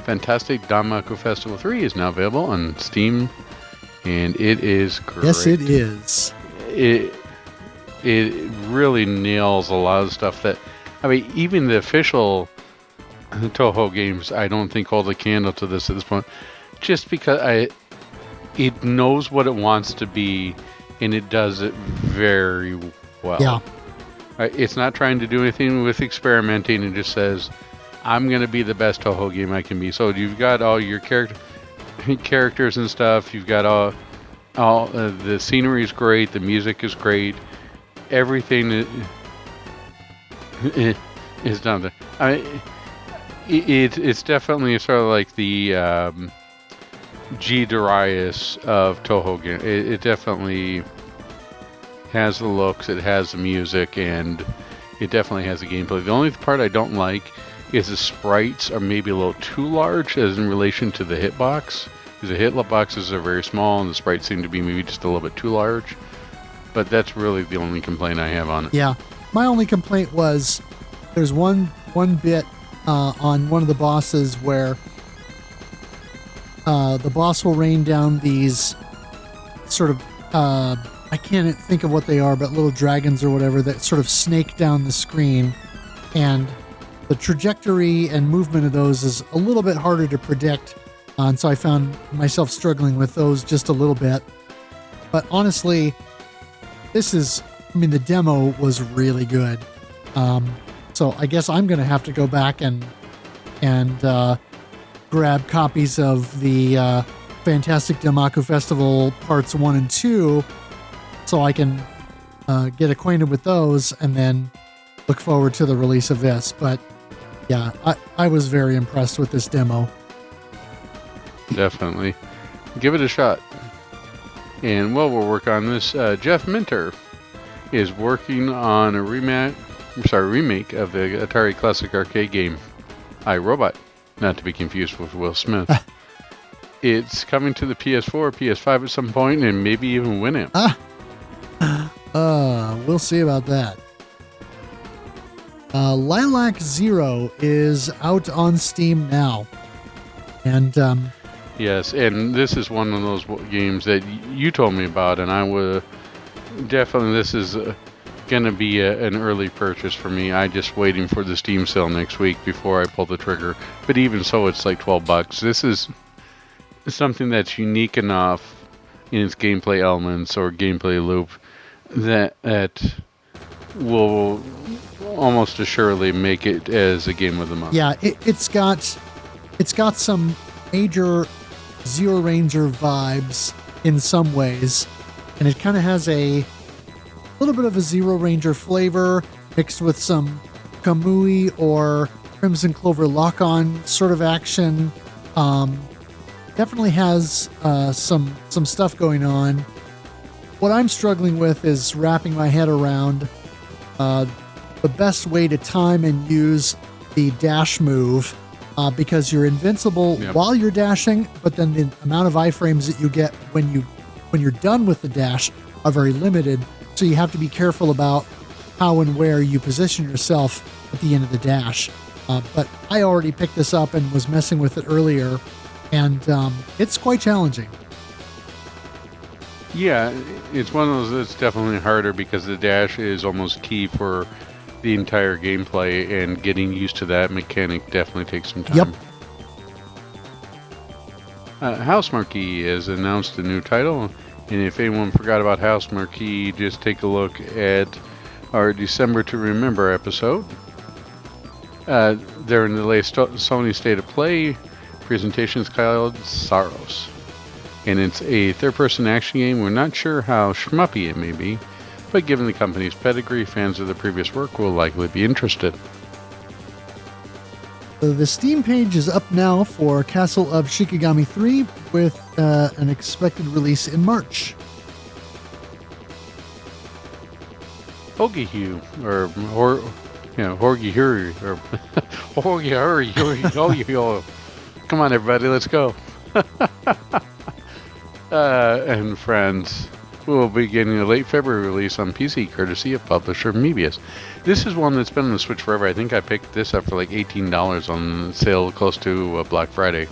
Fantastic Danmaku Festival 3 is now available on Steam, and it is great. Yes, it is. It really nails a lot of stuff that, I mean, even the official Toho games, I don't think hold a candle to this at this point, just because it knows what it wants to be, and it does it very well. Yeah. It's not trying to do anything with experimenting. It just says, I'm going to be the best Toho game I can be. So you've got all your characters and stuff. You've got all the scenery is great. The music is great. Everything is done there. It's definitely sort of like the G. Darius of Toho game. It definitely has the looks, it has the music, and it definitely has the gameplay. The only part I don't like is the sprites are maybe a little too large as in relation to the hitbox. Because the hitboxes are very small and the sprites seem to be maybe just a little bit too large. But that's really the only complaint I have on it. Yeah. My only complaint was there's one bit on one of the bosses where the boss will rain down these sort of I can't think of what they are, but little dragons or whatever that sort of snake down the screen, and the trajectory and movement of those is a little bit harder to predict, and so I found myself struggling with those just a little bit. But honestly, the demo was really good. So I guess I'm going to have to go back and grab copies of the Fantastic Danmaku Festival Parts 1 and 2 so I can get acquainted with those and then look forward to the release of this. But yeah, I was very impressed with this demo. Definitely. Give it a shot. And while we'll work on this, Jeff Minter is working on a remake of the Atari Classic Arcade game, iRobot, not to be confused with Will Smith. It's coming to the PS4, PS5 at some point, and maybe even Winamp. We'll see about that. Lilac Zero is out on Steam now. And yes, and this is one of those games that you told me about, and I would definitely, this is going to be an early purchase for me. I'm just waiting for the Steam sale next week before I pull the trigger. But even so, it's like $12. This is something that's unique enough in its gameplay elements or gameplay loop that will almost assuredly make it as a game of the month. Yeah, it's got some major Zero Ranger vibes in some ways, and it kind of has a little bit of a Zero Ranger flavor mixed with some Kamui or Crimson Clover lock-on sort of action. Definitely has some stuff going on. What I'm struggling with is wrapping my head around the best way to time and use the dash move, because you're invincible while you're dashing, but then the amount of iframes that you get when you're done with the dash are very limited. So you have to be careful about how and where you position yourself at the end of the dash. But I already picked this up and was messing with it earlier, and it's quite challenging. Yeah, it's one of those that's definitely harder because the dash is almost key for the entire gameplay, and getting used to that mechanic definitely takes some time. Yep. House Marquee has announced a new title, and if anyone forgot about House Marquee, just take a look at our December to Remember episode. They're in the latest Sony State of Play presentation. Is called Saros, and it's a third-person action game. We're not sure how shmuppy it may be, but given the company's pedigree, fans of the previous work will likely be interested. The Steam page is up now for Castle of Shikigami 3 with an expected release in March. Hogihu, or Horgihuri, or Horgihuri, Come on, everybody, let's go. And friends, we will be getting a late February release on PC, courtesy of publisher Mebius. This is one that's been on the Switch forever. I think I picked this up for like $18 on sale close to Black Friday.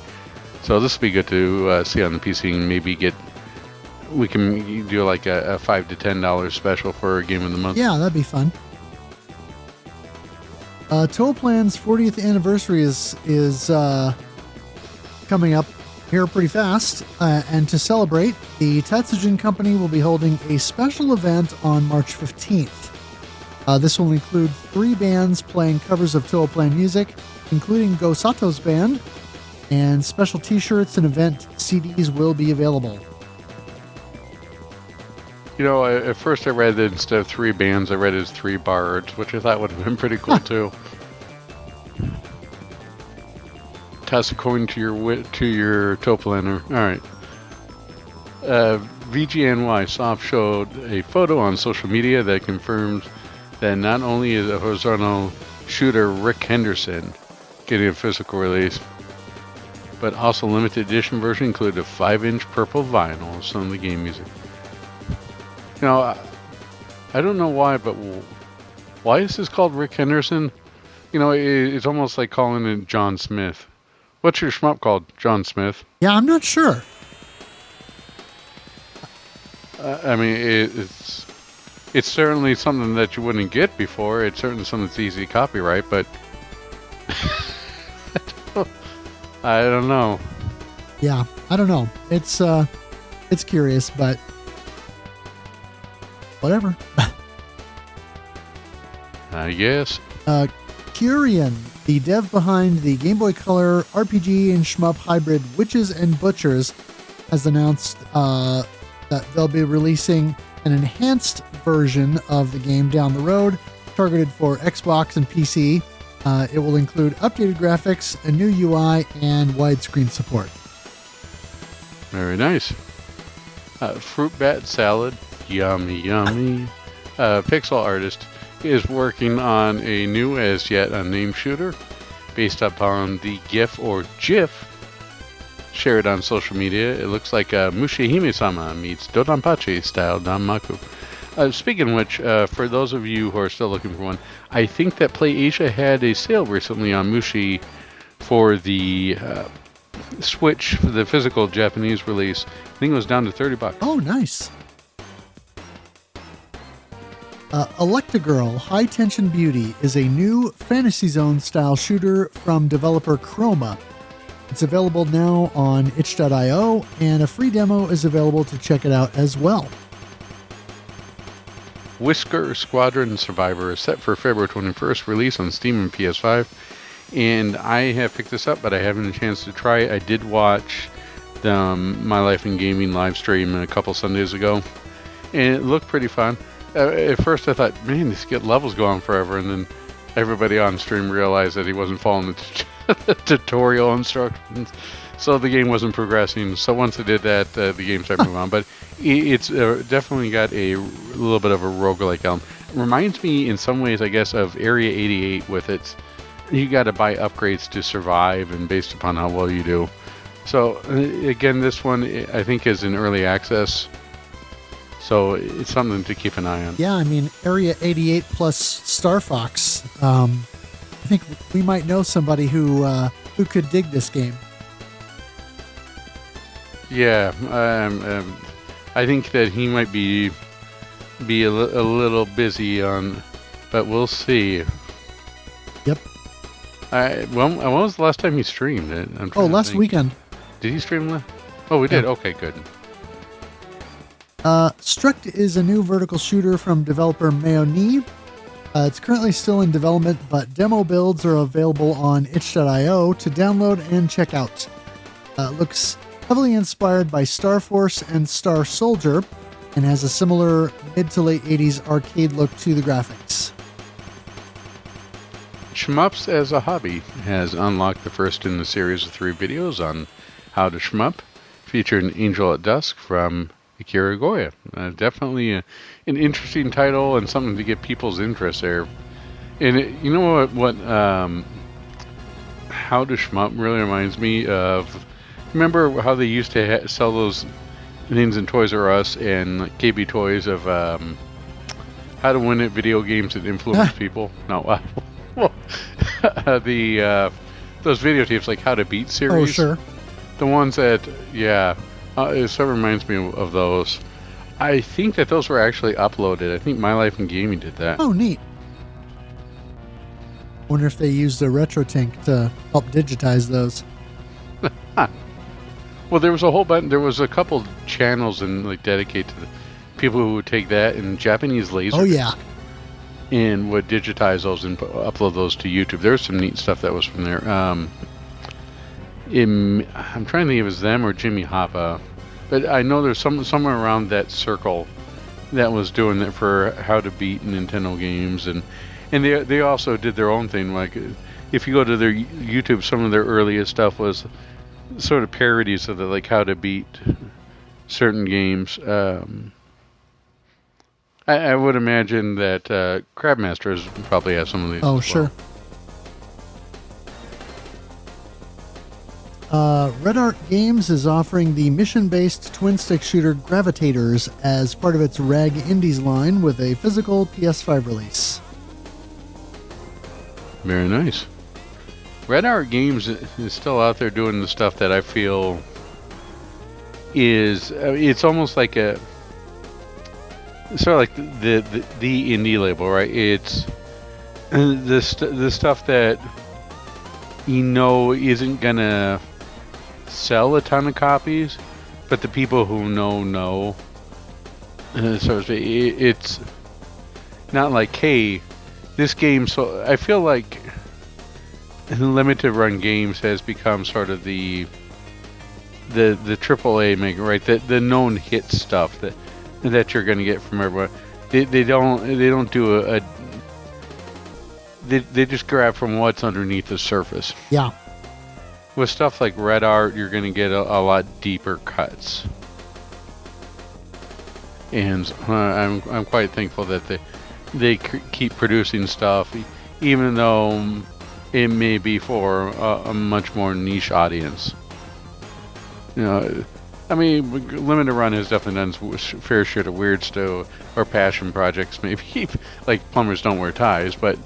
So this will be good to see on the PC and maybe we can do like a $5 to $10 special for Game of the Month. Yeah, that'd be fun. Toaplan's 40th anniversary is coming up here pretty fast, and to celebrate, the Tatsujin Company will be holding a special event on March 15th. This will include 3 bands playing covers of Toaplan music, including Go Sato's band, and special t-shirts and event CDs will be available. You know, at first I read that instead of 3 bands, I read it as 3 bards, which I thought would have been pretty cool too. Toss a coin to your Toplaner. All right. VGNY Soft showed a photo on social media that confirms that not only is a horizontal shooter Rick Henderson getting a physical release, but also limited edition version included a 5-inch purple vinyl of some of the game music. You know, I don't know why, but why is this called Rick Henderson? You know, it's almost like calling it John Smith. What's your shmup called? John Smith? Yeah, I'm not sure. I mean, it's certainly something that you wouldn't get before. It's certainly something that's easy to copyright, but I don't know. Yeah, I don't know. It's curious, but whatever. I guess. Curian, the dev behind the Game Boy Color RPG and shmup hybrid Witches and Butchers, has announced that they'll be releasing an enhanced version of the game down the road, targeted for Xbox and PC. It will include updated graphics, a new UI, and widescreen support. Very nice. Fruit bat salad, yummy, yummy. Pixel artist is working on a new, as yet unnamed shooter based upon the GIF or GIF shared on social media. It looks like Mushihime-sama meets Dodonpachi style Danmaku. Speaking of which, for those of you who are still looking for one, I think that PlayAsia had a sale recently on Mushi for the Switch, for the physical Japanese release. I think it was down to $30. Oh, nice. Electagirl High Tension Beauty is a new Fantasy Zone style shooter from developer Chroma. It's available now on itch.io, and a free demo is available to check it out as well. Whisker Squadron Survivor is set for February 21st release on Steam and PS5, and I have picked this up, but I haven't had a chance to try it. I did watch the My Life in Gaming live stream a couple Sundays ago, and it looked pretty fun. At first I thought, man, these get levels going forever, and then everybody on stream realized that he wasn't following the tutorial instructions, so the game wasn't progressing. So once I did that, the game started moving on. But it's definitely got a little bit of a roguelike element. It reminds me in some ways, I guess, of Area 88 with its, you got to buy upgrades to survive, and based upon how well you do. So again, this one I think is in early access, so it's something to keep an eye on. Yeah, I mean, Area 88 plus Star Fox. I think we might know somebody who could dig this game. Yeah, I think that he might be a little busy on, but we'll see. Yep. When was the last time he streamed it? Last weekend. Did he stream last? Oh, we did. Okay, good. Struct is a new vertical shooter from developer Mayoni. It's currently still in development, but demo builds are available on itch.io to download and check out. It looks heavily inspired by Star Force and Star Soldier, and has a similar mid to late 80s arcade look to the graphics. Shmups as a Hobby has unlocked the first in the series of 3 videos on how to shmup, featuring Angel at Dusk from Akira Goya. Definitely an interesting title and something to get people's interest there. And you know what How to Shmup really reminds me of, remember how they used to sell those things in Toys R Us and like, KB Toys of how to win at video games that influence people? No, those videotapes like How to Beat series. Oh, sure. The ones that, it sort of reminds me of those. I think that those were actually uploaded. I think My Life in Gaming did that. Oh, neat. Wonder if they used a RetroTink to help digitize those. Well, there was a whole bunch. There was a couple channels and like dedicated to the people who would take that and Japanese laser. Oh yeah. And would digitize those and upload those to YouTube. There was some neat stuff that was from there. I'm trying to think if it was them or Jimmy Hoppa, but I know there's somewhere around that circle that was doing it for how to beat Nintendo games, and they also did their own thing. Like if you go to their YouTube, some of their earliest stuff was sort of parodies of the like how to beat certain games. I would imagine that Crabmasters probably has some of these. Oh, sure. Red Art Games is offering the mission-based twin-stick shooter Gravitators as part of its RAG Indies line with a physical PS5 release. Very nice. Red Art Games is still out there doing the stuff that I feel is... it's almost like a... sort of like the indie label, right? It's the stuff that isn't gonna sell a ton of copies, but the people who know. So it's not like, hey, this game. So I feel like limited run games has become sort of the AAA maker, right? The known hit stuff that you're going to get from everyone. They don't do they just grab from what's underneath the surface. Yeah. With stuff like Red Art, you're going to get a lot deeper cuts. And I'm quite thankful that they keep producing stuff, even though it may be for a much more niche audience. I mean, Limited Run has definitely done fair share of weird stuff or passion projects, maybe like Plumbers Don't Wear Ties, but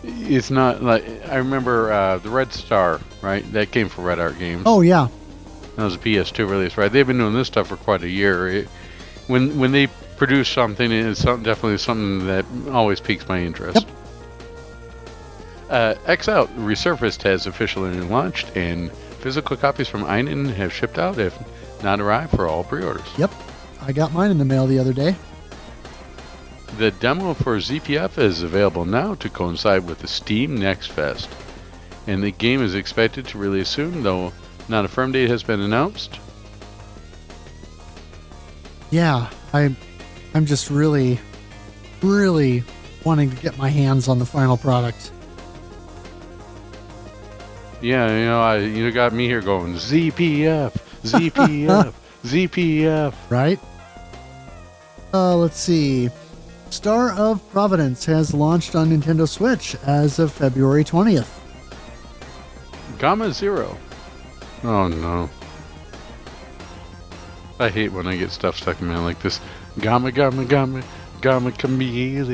it's not like, I remember the Red Star, right? That came from Red Art Games. Oh yeah, that was a PS2 release, right? They've been doing this stuff for quite a year. When they produce something, it's definitely something that always piques my interest. Yep. X Out Resurfaced has officially launched, and physical copies from Einen have shipped out, if not arrived, for all pre-orders. Yep, I got mine in the mail the other day. The demo for ZPF is available now to coincide with the Steam Next Fest, and the game is expected to release soon, though not a firm date has been announced. Yeah, I'm just really, really wanting to get my hands on the final product. Yeah, you got me here going ZPF, ZPF, ZPF. Right? Let's see. Star of Providence has launched on Nintendo Switch as of February 20th. Gamma Zero. Oh no. I hate when I get stuff stuck in my like this. Gamma Chameleon.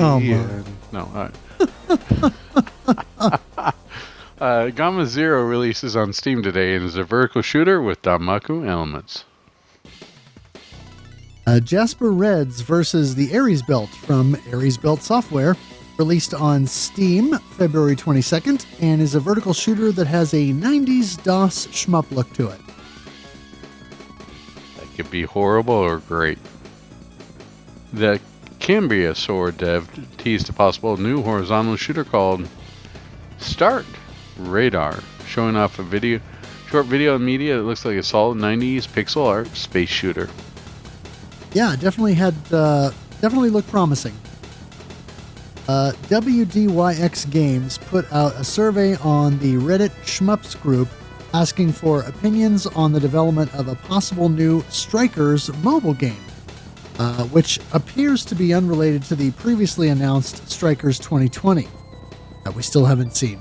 Oh, no, Gamma Zero releases on Steam today and is a vertical shooter with Danmaku elements. Jasper Reds versus the Ares Belt from Ares Belt Software, released on Steam February 22nd, and is a vertical shooter that has a 90s DOS shmup look to it. That could be horrible or great. The Cambria Sword dev teased a possible new horizontal shooter called Start Radar, showing off a short video and media that looks like a solid 90s pixel art space shooter. Yeah, definitely looked promising. WDYX Games put out a survey on the Reddit Shmups group asking for opinions on the development of a possible new Strikers mobile game, which appears to be unrelated to the previously announced Strikers 2020 that we still haven't seen.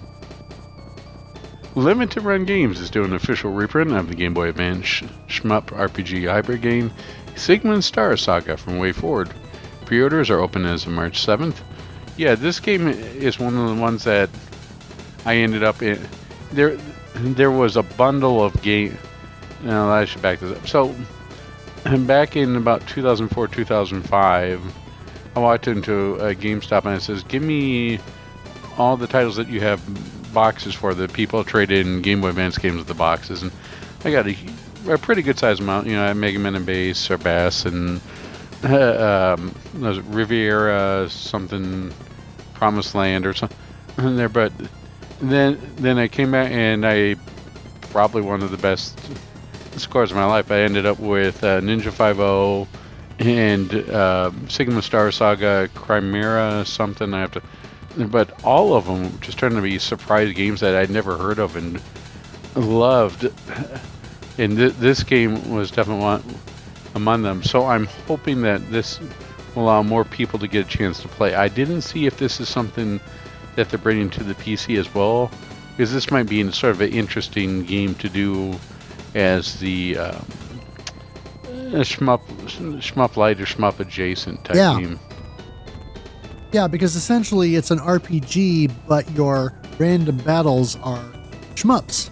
Limited Run Games is doing an official reprint of the Game Boy Advance shmup RPG hybrid game Sigmund Star Saga from Way Forward. Pre-orders are open as of March 7th. Yeah, this game is one of the ones that I ended up in. There was a bundle of game. No, I should back this up. So, back in about 2004, 2005, I walked into a GameStop and it says, "Give me all the titles that you have boxes for." The people trade in Game Boy Advance games with the boxes, and I got a pretty good size amount. You know, I had Mega Man and Bass or Bass and Riviera, something, Promised Land or something in there. But then I came back and I probably one of the best scores of my life. I ended up with Ninja 5-0 and Sigma Star Saga, Chimera, something. But all of them just turned to be surprise games that I'd never heard of and loved. And this game was definitely one among them. So I'm hoping that this will allow more people to get a chance to play. I didn't see if this is something that they're bringing to the PC as well, because this might be sort of an interesting game to do as the shmup light or shmup adjacent type game. Yeah, because essentially it's an RPG, but your random battles are shmups.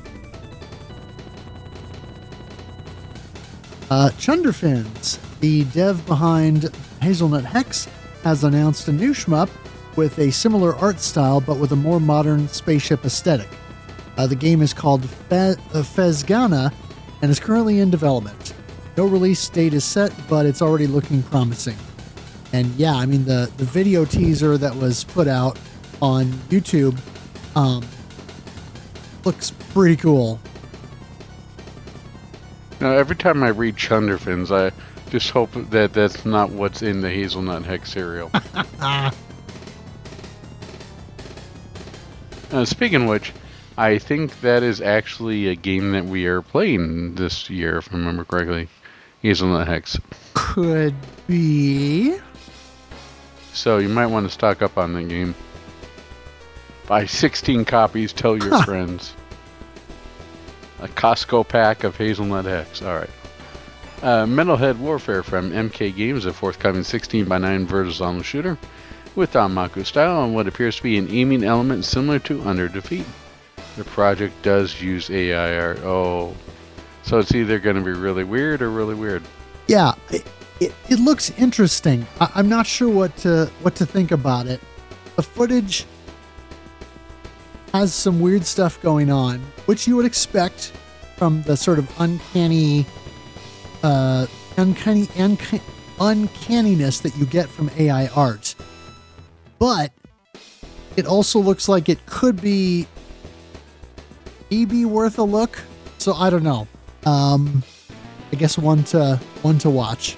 Chunderfins, the dev behind Hazelnut Hex, has announced a new shmup with a similar art style, but with a more modern spaceship aesthetic. The game is called Fezgana and is currently in development. No release date is set, but it's already looking promising. And yeah, I mean, the video teaser that was put out on YouTube looks pretty cool. Now, every time I read Chunderfins, I just hope that that's not what's in the Hazelnut Hex cereal. Speaking of which, I think that is actually a game that we are playing this year, if I remember correctly. Hazelnut Hex. Could be. So you might want to stock up on the game. Buy 16 copies, tell your friends. A Costco pack of Hazelnut Hex. Alright. Metalhead Warfare from MK Games, a forthcoming 16x9 vertical shooter with Danmaku style and what appears to be an aiming element similar to Under Defeat. The project does use AI art. Oh, so it's either going to be really weird or really weird. Yeah, it looks interesting. I'm not sure what to think about it. The footage has some weird stuff going on, which you would expect from the sort of uncanniness that you get from AI art. But it also looks like it could be maybe worth a look. So I don't know. I guess one to watch.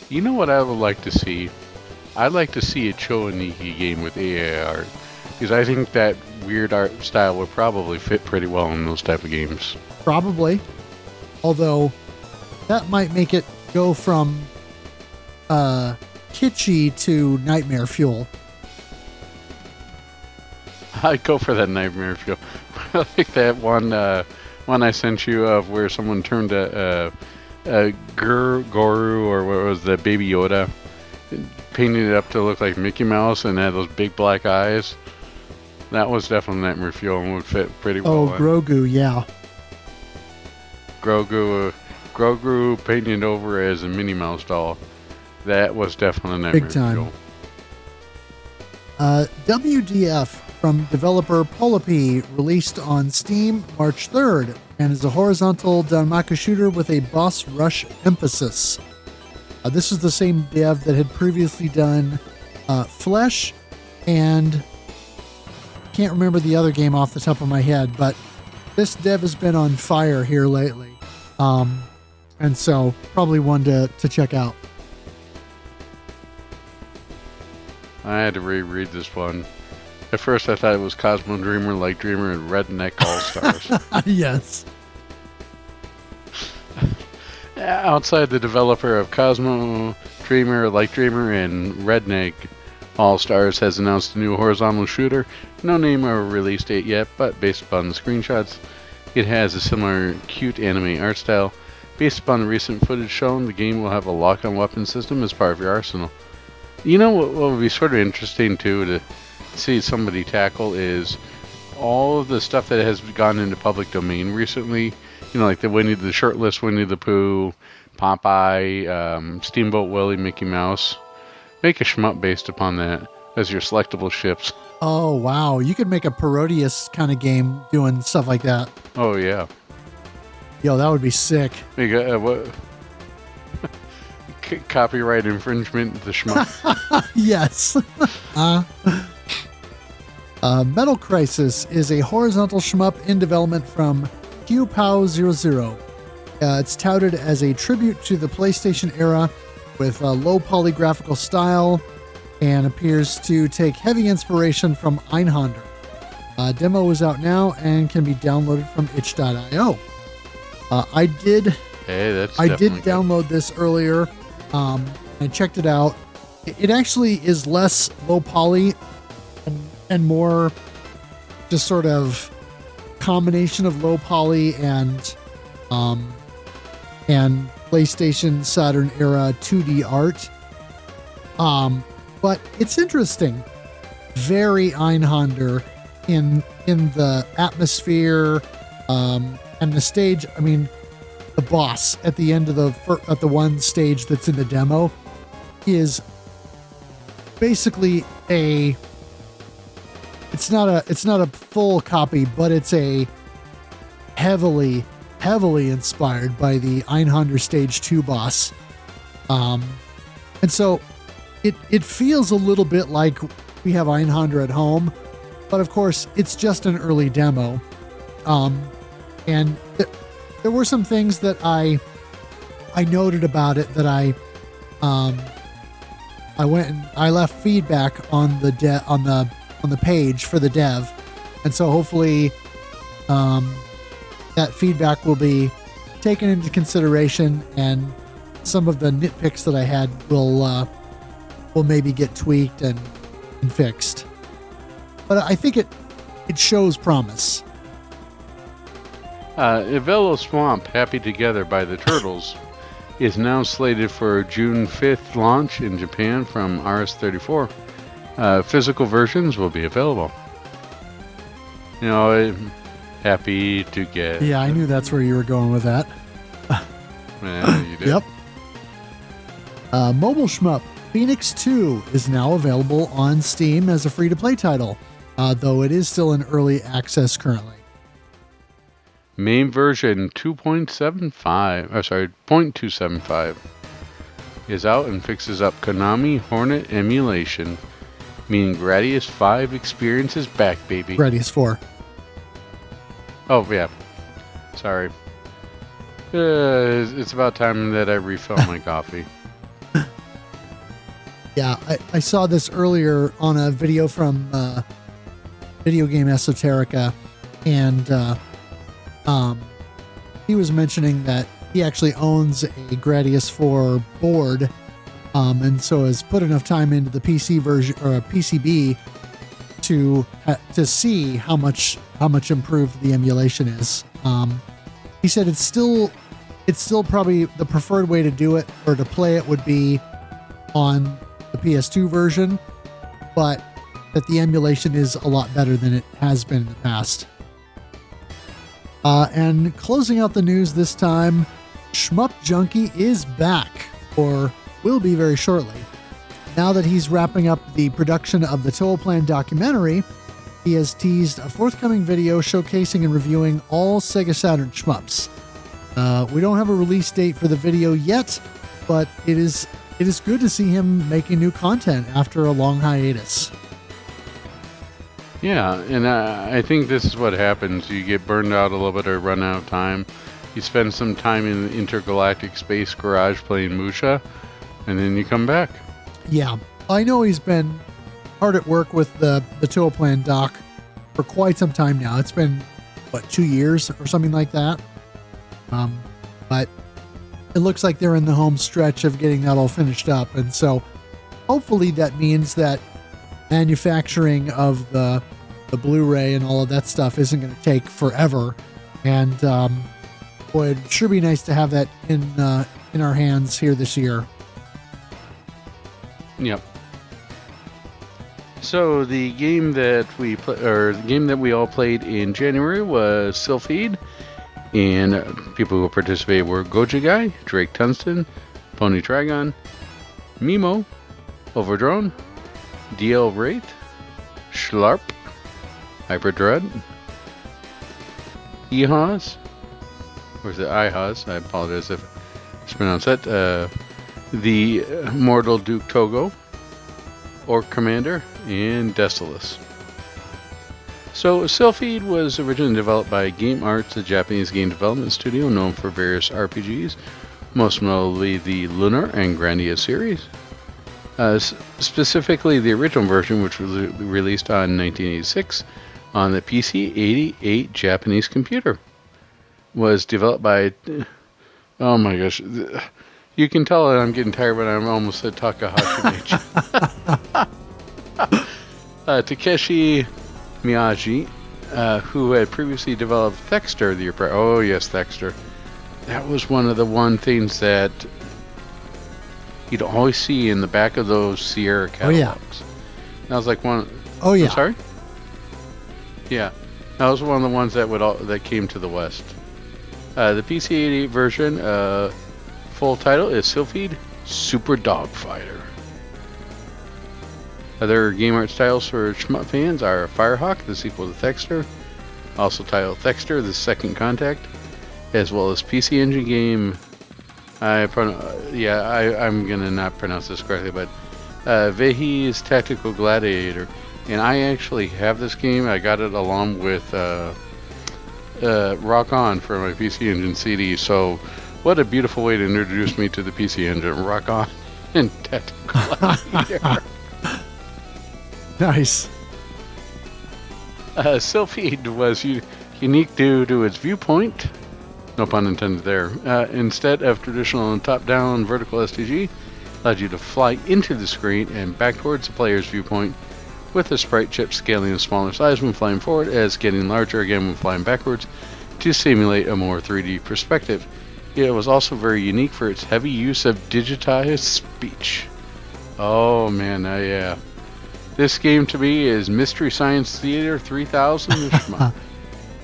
You know what I would like to see? I'd like to see a Choaniki game with AI art, because I think that weird art style would probably fit pretty well in those type of games. Probably. Although that might make it go from kitschy to nightmare fuel. I'd go for that nightmare fuel. I like that one I sent you of where someone turned a Goru, or what was that, Baby Yoda, painted it up to look like Mickey Mouse and had those big black eyes. That was definitely nightmare fuel and would fit pretty well. Oh, Grogu, yeah. Grogu painted over as a Minnie Mouse doll. That was definitely nightmare big time. fuel. WDF from developer Polyp released on Steam March 3rd and is a horizontal Danmaku shooter with a boss rush emphasis. This is the same dev that had previously done Flesh, and can't remember the other game off the top of my head, but this dev has been on fire here lately. And so probably one to check out. I had to reread this one. At first I thought it was Cosmo Dreamer, Light Dreamer, and Redneck All-Stars. Yes. Outside the developer of Cosmo Dreamer, Light Dreamer, and Redneck All Stars has announced a new horizontal shooter. No name or release date yet, but based upon the screenshots, it has a similar cute anime art style. Based upon the recent footage shown, the game will have a lock-on weapon system as part of your arsenal. You know what would be sort of interesting too to see somebody tackle is all of the stuff that has gone into public domain recently. You know, like the shirtless Winnie the Pooh, Popeye, Steamboat Willie, Mickey Mouse. Make a shmup based upon that as your selectable ships. Oh, wow. You could make a Parodius kind of game doing stuff like that. Oh, yeah. Yo, that would be sick. Make a, what? Copyright infringement, the shmup. Yes. Metal Crisis is a horizontal shmup in development from QPOW00. It's touted as a tribute to the PlayStation era with a low poly graphical style and appears to take heavy inspiration from Einhander. Demo is out now and can be downloaded from itch.io. I did download this earlier. I checked it out. It actually is less low poly and more just sort of combination of low poly and PlayStation Saturn era 2D art. But it's interesting. Very Einhander in the atmosphere and the stage. I mean, the boss at the end of the one stage that's in the demo is basically it's not a full copy, but it's a heavily inspired by the Einhander Stage 2 boss. And so it feels a little bit like we have Einhander at home, but of course it's just an early demo. And there were some things that I noted about it that I went and I left feedback on the page for the dev, and so hopefully that feedback will be taken into consideration, and some of the nitpicks that I had will maybe get tweaked and fixed. But I think it shows promise. Ivelo Swamp, Happy Together by the Turtles, is now slated for June 5th launch in Japan from RS34. Physical versions will be available. You know, Happy Together. Yeah, I knew that's where you were going with that. Yeah, you did. Yep. Mobile shmup Phoenix 2 is now available on Steam as a free-to-play title, though it is still in early access currently. Main version 0.275 is out and fixes up Konami Hornet emulation, meaning Gradius 5 experience is back, baby. Gradius 4. Oh, yeah. Sorry. It's about time that I refill my coffee. Yeah, I saw this earlier on a video from Video Game Esoterica, and he was mentioning that he actually owns a Gradius 4 board, and so has put enough time into the PC version or a PCB to see how much improved the emulation is. He said it's still probably the preferred way to do it or to play it would be on the PS2 version, but that the emulation is a lot better than it has been in the past. And closing out the news this time, Shmup Junkie is back, or will be very shortly. Now that he's wrapping up the production of the Toaplan documentary, he has teased a forthcoming video showcasing and reviewing all Sega Saturn shmups. We don't have a release date for the video yet, but it is good to see him making new content after a long hiatus. Yeah, and I think this is what happens. You get burned out a little bit or run out of time. You spend some time in the intergalactic space garage playing Musha, and then you come back. Yeah, I know he's been hard at work with the Toaplan doc for quite some time now. It's been, 2 years or something like that? But it looks like they're in the home stretch of getting that all finished up, and so hopefully that means that manufacturing of the Blu-ray and all of that stuff isn't going to take forever. And boy, it'd sure be nice to have that in our hands here this year. Yep. So the game that we all played in January was Silpheed, and people who participated were Goja Guy, Drake Tunston, Pony Trigon, Mimo, Overdrone, DL Wraith, Schlarp, Hyperdread, Ehaz, or is it Ihaz? I apologize if it's pronounced that. The Mortal Duke Togo, Orc Commander, and Destilus. So, Silpheed was originally developed by Game Arts, a Japanese game development studio known for various RPGs, most notably the Lunar and Grandia series. Specifically, the original version, which was released on 1986 on the PC-88 Japanese computer, was developed by... Oh my gosh. You can tell that I'm getting tired, but I'm almost at Takahashi. Takeshi Miyagi, who had previously developed Thexter the year prior. Oh yes, Thexter. That was one of the things that you'd always see in the back of those Sierra catalogs. Oh, yeah. That was like one. Oh yeah. I'm sorry. Yeah, that was one of the ones that came to the West. The PC-88 version, full title is Silpheed Super Dogfighter. Other Game Arts titles for shmup fans are Firehawk, the sequel to Thexter, also titled Thexter: The Second Contact, as well as PC Engine game. I'm gonna not pronounce this correctly, but Vehi's Tactical Gladiator. And I actually have this game. I got it along with Rock On for my PC Engine CD. So, what a beautiful way to introduce me to the PC Engine. Rock On and Tactical Gladiator. Nice. Silpheed was unique due to its viewpoint. No pun intended there. Instead of traditional top-down vertical STG, allowed you to fly into the screen and back towards the player's viewpoint, with the sprite chip scaling a smaller size when flying forward as getting larger again when flying backwards to simulate a more 3D perspective. It was also very unique for its heavy use of digitized speech. Oh man, yeah. This game to me is Mystery Science Theater 3000.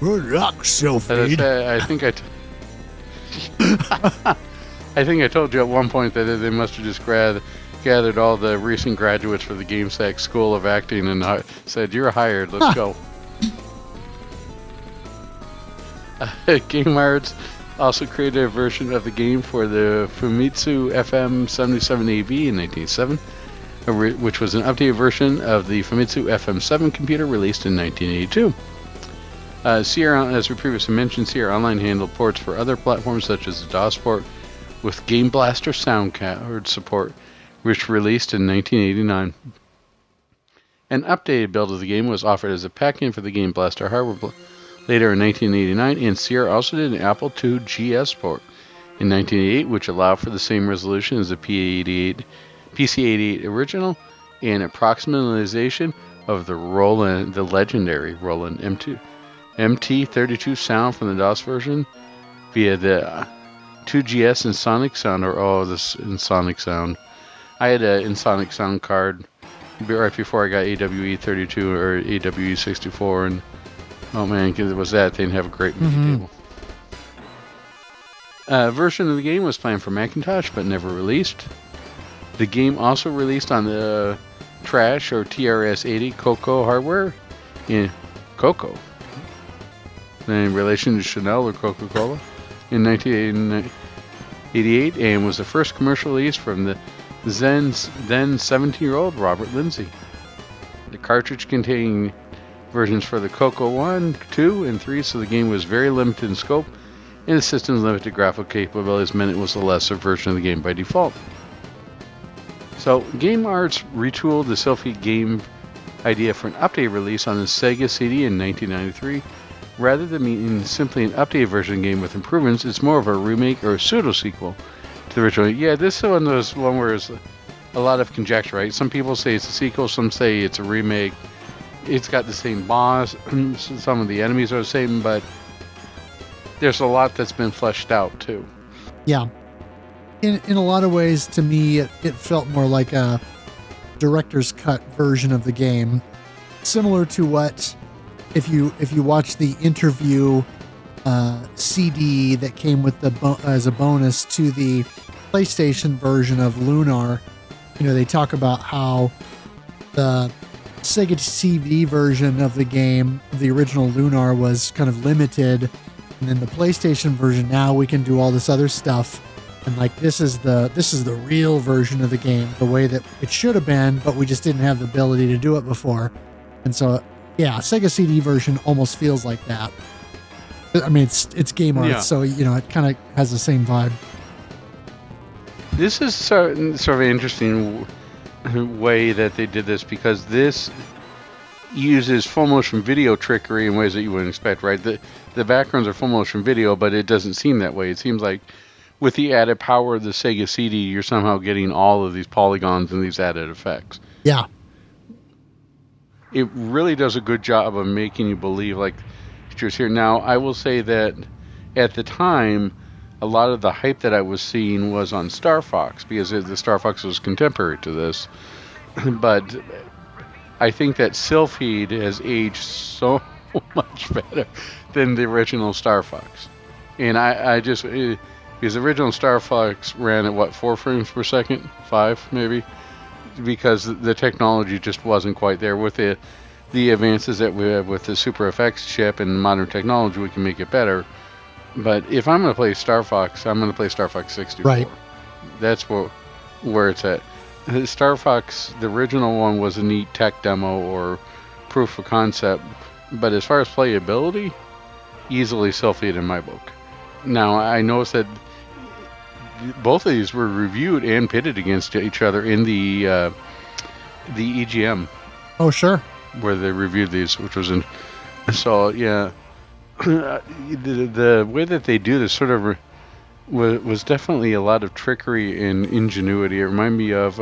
Good luck, Silpheed. I think I told you at one point that they must have just gathered all the recent graduates for the GameSack School of Acting and said, "You're hired, let's go." Game Arts also created a version of the game for the Famitsu FM77AV in 1987, which was an updated version of the Famitsu FM7 computer released in 1982. Sierra, as we previously mentioned, Sierra Online handled ports for other platforms such as the DOS port with Game Blaster sound card support, which released in 1989. An updated build of the game was offered as a pack-in for the Game Blaster hardware later in 1989, and Sierra also did an Apple II GS port in 1988, which allowed for the same resolution as the PC-88 original and approximatization of the legendary Roland MT32 sound from the DOS version via the 2GS Insonic Sound, this Insonic Sound. I had an Insonic Sound card right before I got AWE32 or AWE64, and oh man, because it was that, they didn't have a great MIDI table. Version of the game was planned for Macintosh, but never released. The game also released on the Trash or TRS-80 Coco hardware in Coco, in relation to Chanel or Coca-Cola, in 1988, and was the first commercial release from the then 17-year-old Robert Lindsay. The cartridge contained versions for the Coco 1, 2, and 3, so the game was very limited in scope, and the system's limited graphical capabilities meant it was a lesser version of the game by default. So, Game Arts retooled the Silpheed game idea for an update release on the Sega CD in 1993. Rather than being simply an updated version of the game with improvements, it's more of a remake or a pseudo-sequel to the original. Yeah, this is one of those where a lot of conjecture, right? Some people say it's a sequel, some say it's a remake. It's got the same boss, some of the enemies are the same, but there's a lot that's been fleshed out too. Yeah. In a lot of ways, to me, it felt more like a director's cut version of the game, similar to what, if you watch the interview CD that came with as a bonus to the PlayStation version of Lunar, they talk about how the Sega TV version of the game, the original Lunar, was kind of limited, and then the PlayStation version, now we can do all this other stuff. And like this is the real version of the game, the way that it should have been, but we just didn't have the ability to do it before. And so, yeah, Sega CD version almost feels like that. I mean, it's game art, so it kind of has the same vibe. This is sort of an interesting way that they did this, because this uses full motion video trickery in ways that you wouldn't expect, right? The backgrounds are full motion video, but it doesn't seem that way. It seems like with the added power of the Sega CD, you're somehow getting all of these polygons and these added effects. Yeah. It really does a good job of making you believe like pictures here. Now, I will say that at the time, a lot of the hype that I was seeing was on Star Fox, because the Star Fox was contemporary to this. But I think that Silpheed has aged so much better than the original Star Fox. And I just... because the original Star Fox ran at 4 frames per second? 5, maybe? Because the technology just wasn't quite there. With the advances that we have with the Super FX chip and modern technology, we can make it better. But if I'm going to play Star Fox, I'm going to play Star Fox 64. Right. That's where it's at. Star Fox, the original one, was a neat tech demo or proof of concept. But as far as playability, easily Silpheed in my book. Now, I noticed that both of these were reviewed and pitted against each other in the EGM. Oh, sure. Where they reviewed these, which was so yeah. The way that they do this sort of was definitely a lot of trickery and ingenuity. It reminded me of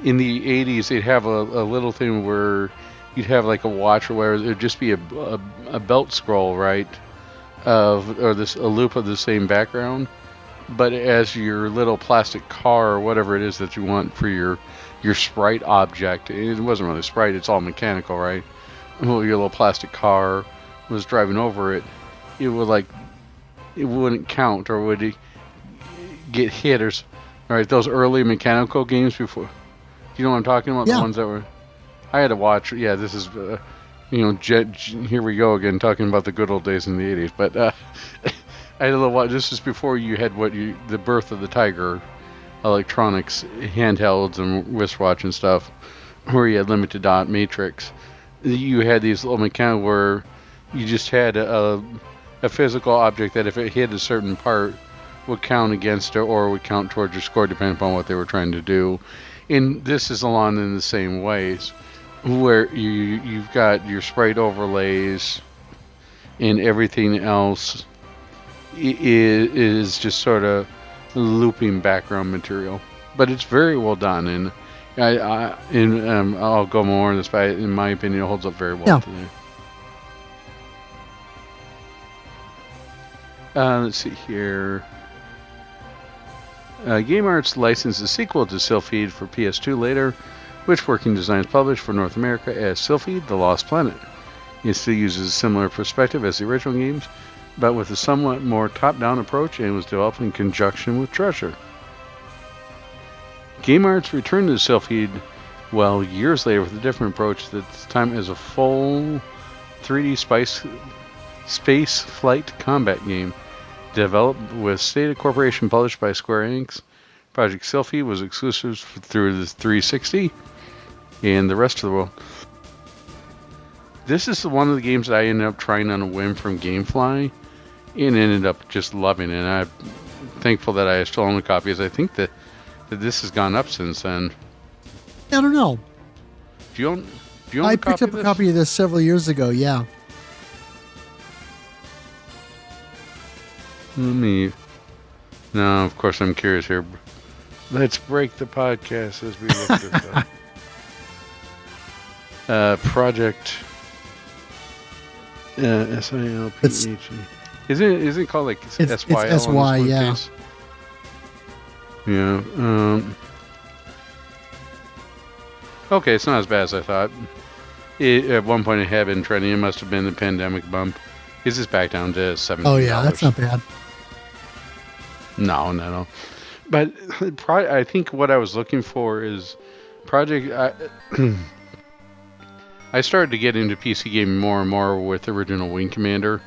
in the 80s, they'd have a little thing where you'd have like a watch or whatever. It'd just be a belt scroll, right? A loop of the same background, but as your little plastic car or whatever it is that you want for your sprite object, it wasn't really sprite, it's all mechanical, right? Well, your little plastic car was driving over it, it wouldn't count, or would get hit, or right, those early mechanical games before, you know what I'm talking about? Yeah. The ones that were, I had to watch, yeah, this is here we go again, talking about the good old days in the 80s. But I had a little while. This is before you had the birth of the Tiger electronics, handhelds and wristwatch and stuff, where you had limited dot matrix. You had these little mechanical where you just had a physical object that if it hit a certain part would count against it or would count towards your score depending upon what they were trying to do. And this is along in the same ways, where you've got your sprite overlays and everything else is just sort of looping background material, but it's very well done, and I'll go more on this, but in my opinion, it holds up very well today. Let's see here. Game Arts licensed a sequel to Silpheed for PS2 later, which Working Designs published for North America as Silpheed: The Lost Planet. It still uses a similar perspective as the original games, but with a somewhat more top-down approach, and was developed in conjunction with Treasure. Game Arts returned to Silpheed, years later with a different approach, this time as a full 3D space flight combat game, developed with Stadia Corporation, published by Square Enix. Project Silpheed was exclusive through the 360 and the rest of the world. This is one of the games that I ended up trying on a whim from GameFly and ended up just loving it. And I'm thankful that I still own a copy, as I think that this has gone up since then. I don't know. Do you own I picked up a copy of this several years ago, yeah. No, of course I'm curious here. Let's break the podcast as we look this up. Project SILPHE. Isn't it called like SYL? It's SY, yeah. Case? Yeah. Okay, it's not as bad as I thought. At one point it had been trending. It must have been the pandemic bump. Is this back down to $17? Oh yeah, that's not bad. No. But I think what I was looking for is Project. I started to get into PC gaming more and more with original Wing Commander,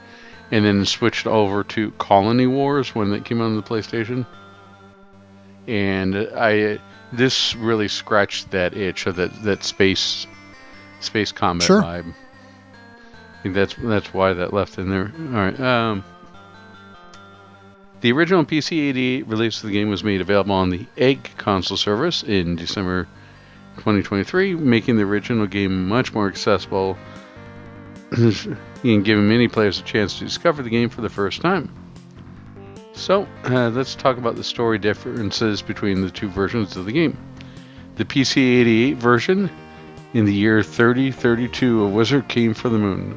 and then switched over to Colony Wars when it came out on the PlayStation. And this really scratched that itch of that space combat vibe. I think that's why that left in there. All right. The original PC 88 release of the game was made available on the Egg console service in December 2023, making the original game much more accessible and giving many players a chance to discover the game for the first time. So, let's talk about the story differences between the two versions of the game. The PC 88 version, in the year 3032, a wizard came for the moon.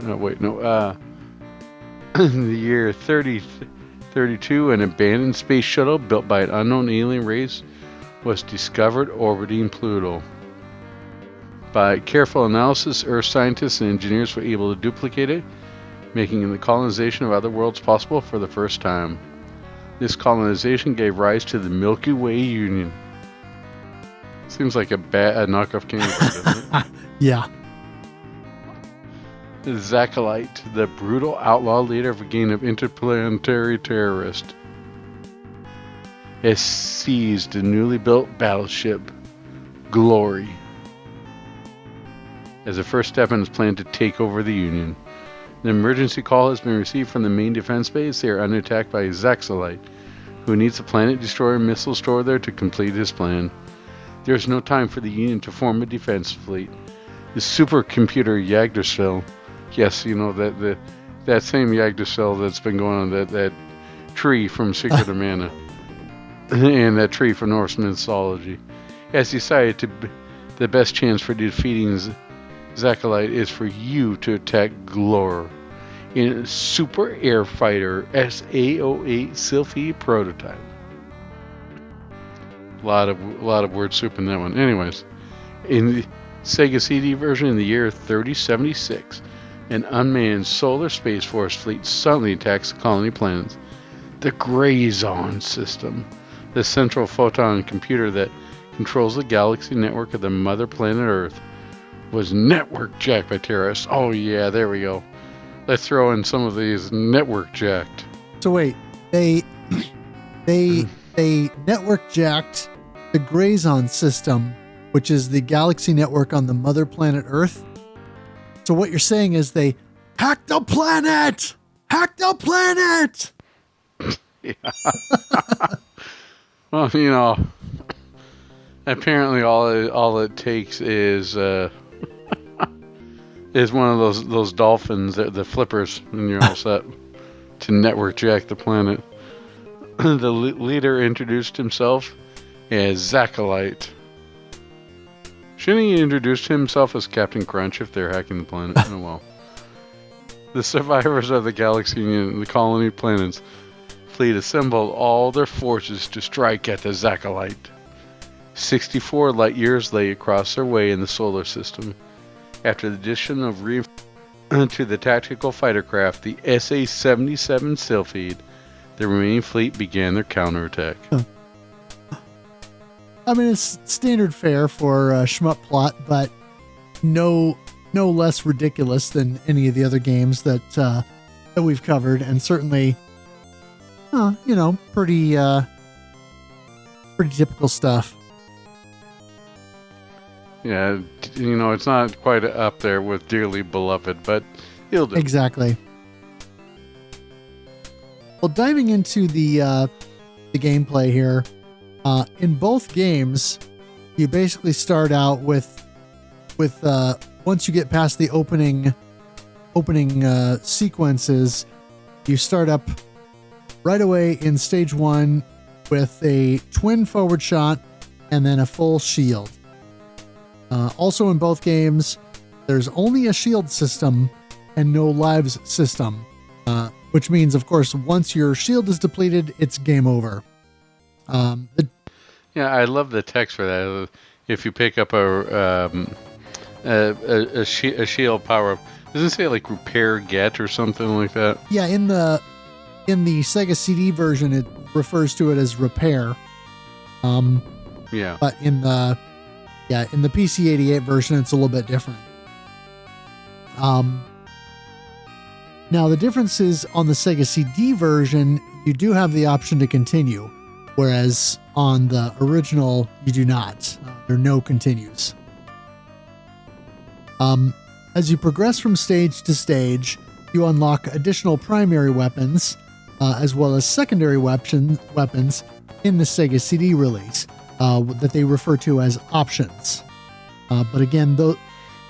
In the year 3032, an abandoned space shuttle built by an unknown alien race was discovered orbiting Pluto. By careful analysis, Earth scientists and engineers were able to duplicate it, making the colonization of other worlds possible for the first time. This colonization gave rise to the Milky Way Union. Seems like a knockoff candy bar, doesn't it? Yeah. The Zakalite, the brutal outlaw leader of a gang of interplanetary terrorists, has seized a newly built battleship, Glory, as a first step in his plan to take over the Union. An emergency call has been received from the main defense base. They are under attack by Zaxalite, who needs a planet destroyer missile stored there to complete his plan. There is no time for the Union to form a defense fleet. The supercomputer Yggdrasil, yes, you know, that same Yggdrasil that's been going on, that tree from Secret of Mana, and that tree from Norse mythology, has decided the best chance for defeating Zakalite is for you to attack Glor in a Super Air Fighter SA-08 Silpheed prototype. A lot of word soup in that one. Anyways, in the Sega CD version in the year 3076, an unmanned solar space force fleet suddenly attacks the colony planets. The Grazon system, the central photon computer that controls the galaxy network of the mother planet Earth, was network jacked by terrorists. Oh yeah, there we go. Let's throw in some of these network jacked. So wait, they network jacked the Grazon system, which is the galaxy network on the mother planet Earth. So what you're saying is they hacked the planet! Hacked the planet! Yeah. Well, you know, apparently all it takes is one of those dolphins, the flippers, and you're all set to network jack the planet. The leader introduced himself as Zakalite. Shouldn't he introduce himself as Captain Crunch if they're hacking the planet? Oh well. The survivors of the Galaxy Union, the colony planets fleet assembled all their forces to strike at the Zakalite. 64 light years lay across their way in the solar system. After the addition of to the tactical fighter craft, the SA-77 Silpheed, the remaining fleet began their counterattack. I mean, it's standard fare for shmup plot, but no less ridiculous than any of the other games that we've covered, and certainly, pretty typical stuff. Yeah, it's not quite up there with Dearly Beloved, but it'll do. Exactly. Well, diving into the gameplay here, in both games, you basically start out with once you get past the opening sequences, you start up right away in stage 1 with a twin forward shot and then a full shield. Also in both games, there's only a shield system and no lives system, which means, of course, once your shield is depleted, it's game over. Yeah, I love the text for that. If you pick up a shield power-up, doesn't it say like repair get or something like that? Yeah, in the Sega CD version, it refers to it as repair. Yeah. But in the PC-88 version, it's a little bit different. Now, the difference is on the Sega CD version, you do have the option to continue, whereas on the original, you do not. There are no continues. As you progress from stage to stage, you unlock additional primary weapons, as well as secondary weapons in the Sega CD release, that they refer to as options. But again,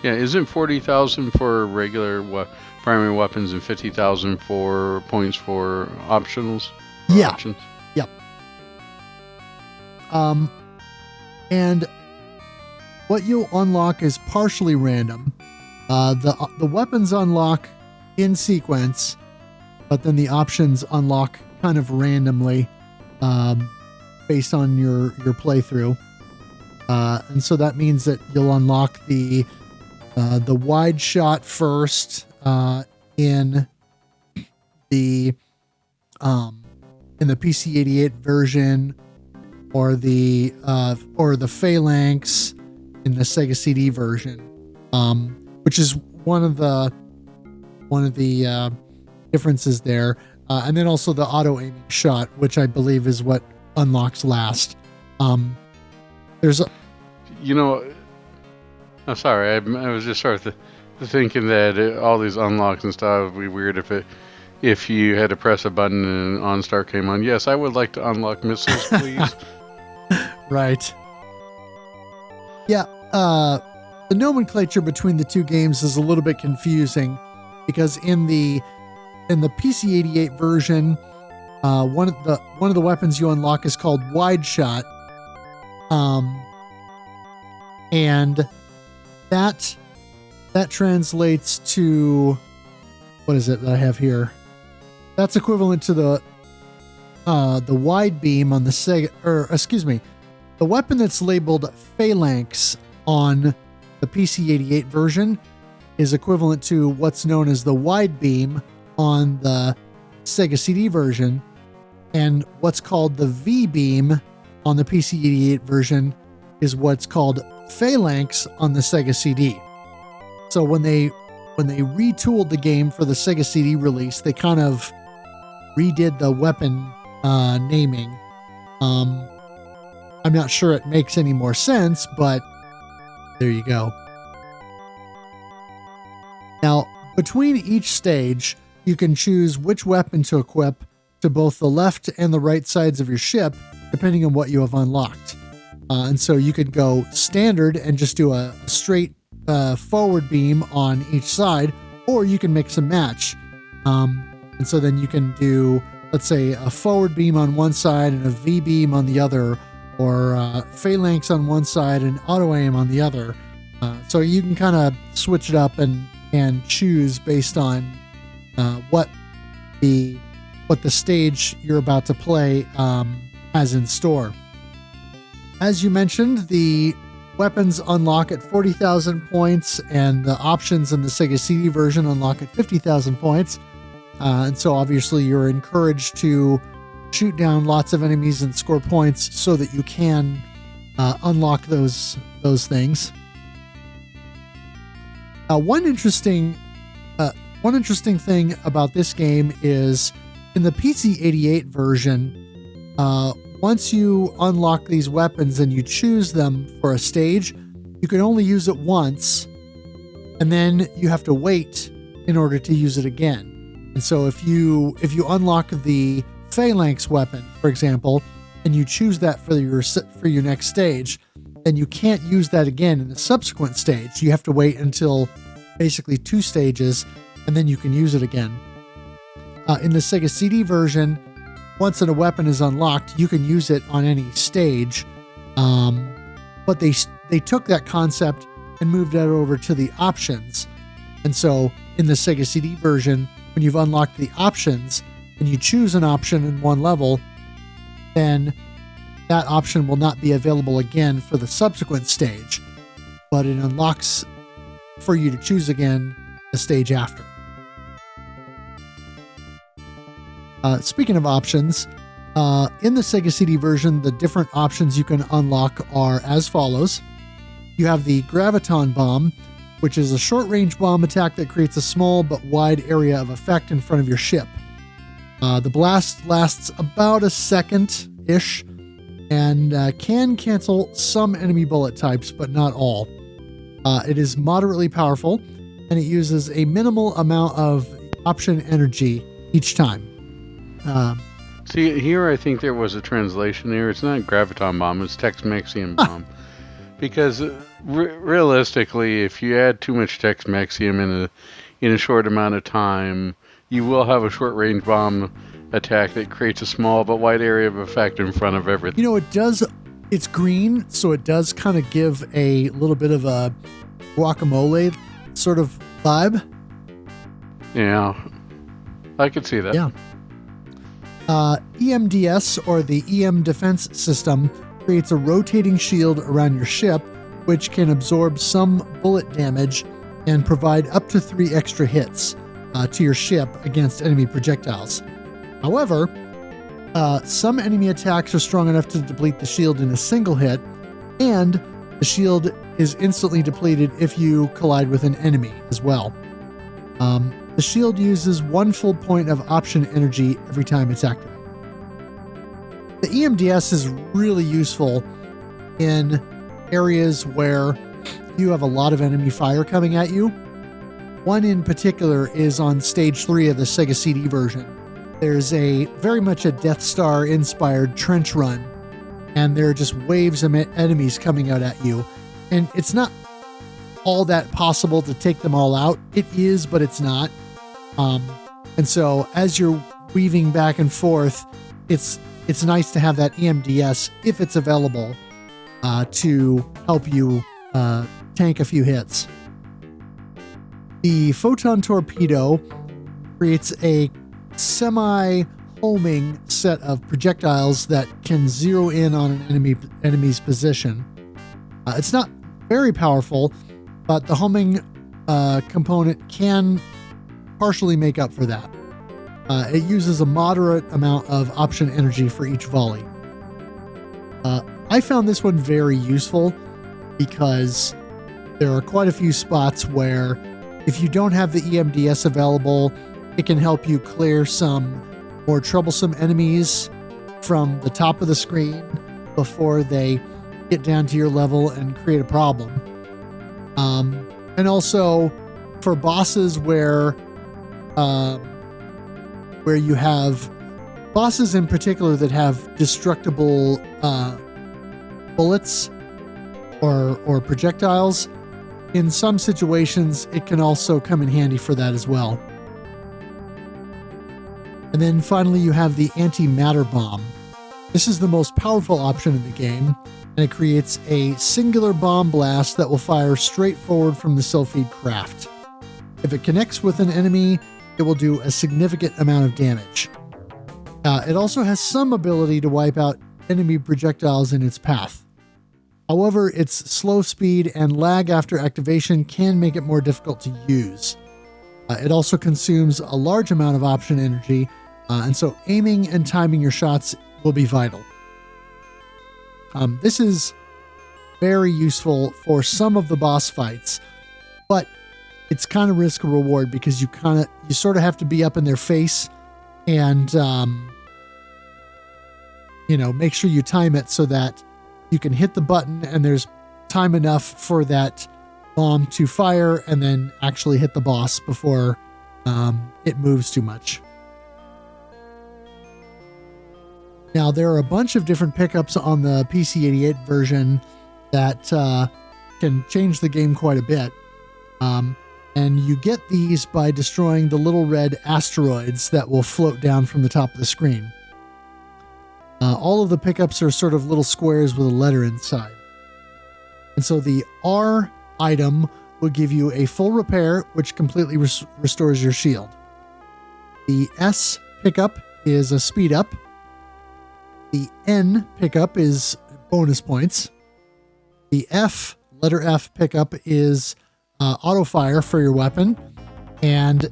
yeah, isn't 40,000 for regular primary weapons and 50,000 for points for optionals? Yeah. Options? Yep. And what you'll unlock is partially random. The weapons unlock in sequence, but then the options unlock kind of randomly, based on your playthrough. And so that means that you'll unlock the wide shot first, in the PC-88 version, or the Phalanx in the Sega CD version, which is one of the differences there, and then also the auto aiming shot, which I believe is what unlocks last. There's a, I'm sorry, I was just sort of thinking that all these unlocks and stuff would be weird if you had to press a button and OnStar came on. Yes, I would like to unlock missiles, please. Right. Yeah, the nomenclature between the two games is a little bit confusing, because in the PC-88 version, one of the weapons you unlock is called Wide Shot, and that translates to, what is it that I have here? That's equivalent to the wide beam on the Sega, the weapon that's labeled Phalanx on the PC-88 version is equivalent to what's known as the wide beam on the Sega CD version, and what's called the V-beam on the PC-88 version is what's called Phalanx on the Sega CD. So when they retooled the game for the Sega CD release, they kind of redid the weapon naming. I'm not sure it makes any more sense, but there you go. Now, between each stage, you can choose which weapon to equip to both the left and the right sides of your ship, depending on what you have unlocked. And so you could go standard and just do a straight forward beam on each side, or you can mix and match. And so then you can do, let's say, a forward beam on one side and a V beam on the other, or Phalanx on one side and auto aim on the other. So you can kind of switch it up and choose based on what the stage you're about to play has in store. As you mentioned, the weapons unlock at 40,000 points, and the options in the Sega CD version unlock at 50,000 points. And so obviously you're encouraged to shoot down lots of enemies and score points so that you can unlock those things. One interesting thing about this game is in the PC-88 version, once you unlock these weapons and you choose them for a stage, you can only use it once, and then you have to wait in order to use it again. And so if you unlock the Phalanx weapon, for example, and you choose that for your next stage, then you can't use that again in the subsequent stage. You have to wait until basically 2 stages, and then you can use it again. In the Sega CD version, once a weapon is unlocked, you can use it on any stage, But they took that concept and moved that over to the options. And so in the Sega CD version, when you've unlocked the options and you choose an option in one level, then that option will not be available again for the subsequent stage, but it unlocks for you to choose again the stage after. Speaking of options, in the Sega CD version, the different options you can unlock are as follows. You have the Graviton Bomb, which is a short-range bomb attack that creates a small but wide area of effect in front of your ship. The blast lasts about a second-ish and can cancel some enemy bullet types, but not all. It is moderately powerful, and it uses a minimal amount of option energy each time. See, here I think there was a translation error. It's not Graviton Bomb, it's Tex-Mexian Bomb. Because realistically, if you add too much Tex-Mexium in a short amount of time, you will have a short-range bomb attack that creates a small but wide area of effect in front of everything. You know, it does. It's green, so it does kind of give a little bit of a guacamole sort of vibe. Yeah, I could see that. Yeah. EMDS, or the EM Defense System, creates a rotating shield around your ship, which can absorb some bullet damage and provide up to 3 extra hits to your ship against enemy projectiles. However, some enemy attacks are strong enough to deplete the shield in a single hit, and the shield is instantly depleted if you collide with an enemy as well. The shield uses 1 full point of option energy every time it's activated. The EMDS is really useful in areas where you have a lot of enemy fire coming at you. One in particular is on stage 3 of the Sega CD version. There's very much a Death Star inspired trench run, and there are just waves of enemies coming out at you. And it's not all that possible to take them all out. It is, but it's not. And so as you're weaving back and forth, it's nice to have that EMDS, if it's available, to help you tank a few hits. The Photon Torpedo creates a semi-homing set of projectiles that can zero in on an enemy's position. It's not very powerful, but the homing component can partially make up for that. It uses a moderate amount of option energy for each volley. I found this one very useful because there are quite a few spots where if you don't have the EMDS available, it can help you clear some more troublesome enemies from the top of the screen before they get down to your level and create a problem. And also for bosses where you have bosses in particular that have destructible bullets or projectiles, in some situations it can also come in handy for that as well. And then finally you have the anti-matter bomb. This is the most powerful option in the game, and it creates a singular bomb blast that will fire straight forward from the Silpheed craft. If it connects with an enemy, it will do a significant amount of damage. It also has some ability to wipe out enemy projectiles in its path. However, its slow speed and lag after activation can make it more difficult to use. It also consumes a large amount of option energy, and so aiming and timing your shots will be vital. This is very useful for some of the boss fights, but it's kind of risk and reward because you sort of have to be up in their face and make sure you time it so that you can hit the button and there's time enough for that bomb to fire and then actually hit the boss before it moves too much. Now, there are a bunch of different pickups on the PC-88 version that can change the game quite a bit. And you get these by destroying the little red asteroids that will float down from the top of the screen. All of the pickups are sort of little squares with a letter inside. And so the R item will give you a full repair, which completely restores your shield. The S pickup is a speed up. The N pickup is bonus points. The letter F pickup is auto fire for your weapon. And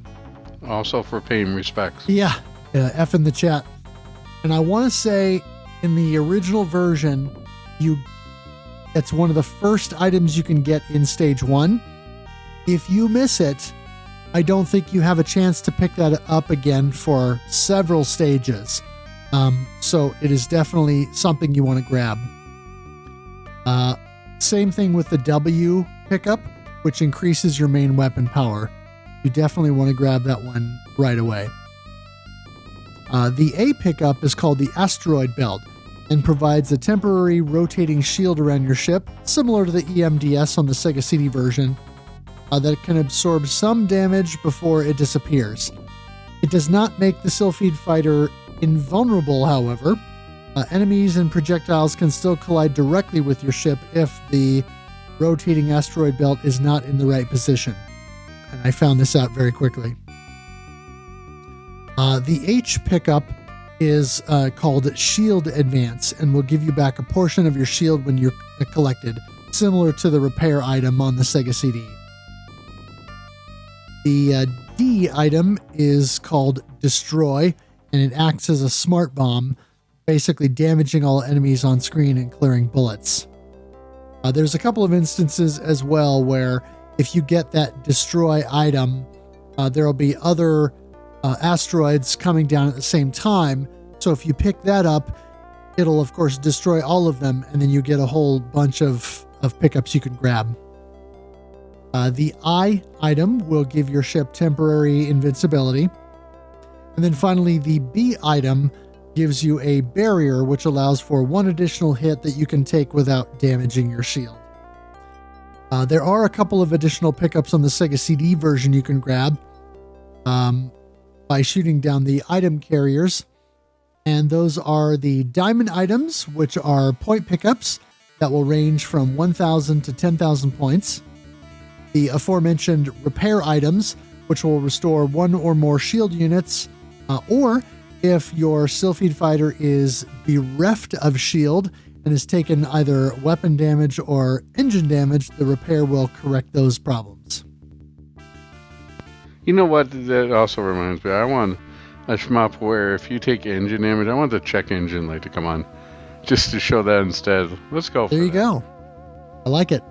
also for paying respects. Yeah, F in the chat. And I want to say in the original version, that's one of the first items you can get in stage 1. If you miss it, I don't think you have a chance to pick that up again for several stages. So it is definitely something you want to grab. Same thing with the W pickup, which increases your main weapon power. You definitely want to grab that one right away. The A pickup is called the Asteroid Belt and provides a temporary rotating shield around your ship, similar to the EMDS on the Sega CD version, that can absorb some damage before it disappears. It does not make the Silpheed fighter invulnerable, however. Enemies and projectiles can still collide directly with your ship if the rotating asteroid belt is not in the right position. And I found this out very quickly. The H pickup is called Shield Advance and will give you back a portion of your shield when you're collected, similar to the repair item on the Sega CD. The D item is called Destroy, and it acts as a smart bomb, basically damaging all enemies on screen and clearing bullets. There's a couple of instances as well where if you get that Destroy item, there will be other asteroids coming down at the same time. So if you pick that up, it'll of course destroy all of them, and then you get a whole bunch of pickups you can grab. The I item will give your ship temporary invincibility. And then finally, the B item gives you a barrier, which allows for one additional hit that you can take without damaging your shield. There are a couple of additional pickups on the Sega CD version you can grab by shooting down the item carriers. And those are the diamond items, which are point pickups that will range from 1,000 to 10,000 points. The aforementioned repair items, which will restore one or more shield units, or if your Silpheed fighter is bereft of shield and has taken either weapon damage or engine damage, the repair will correct those problems. You know what? That also reminds me. I want a shmup where if you take engine damage, I want the check engine light to come on, just to show that instead. Let's go. There you go. I like it.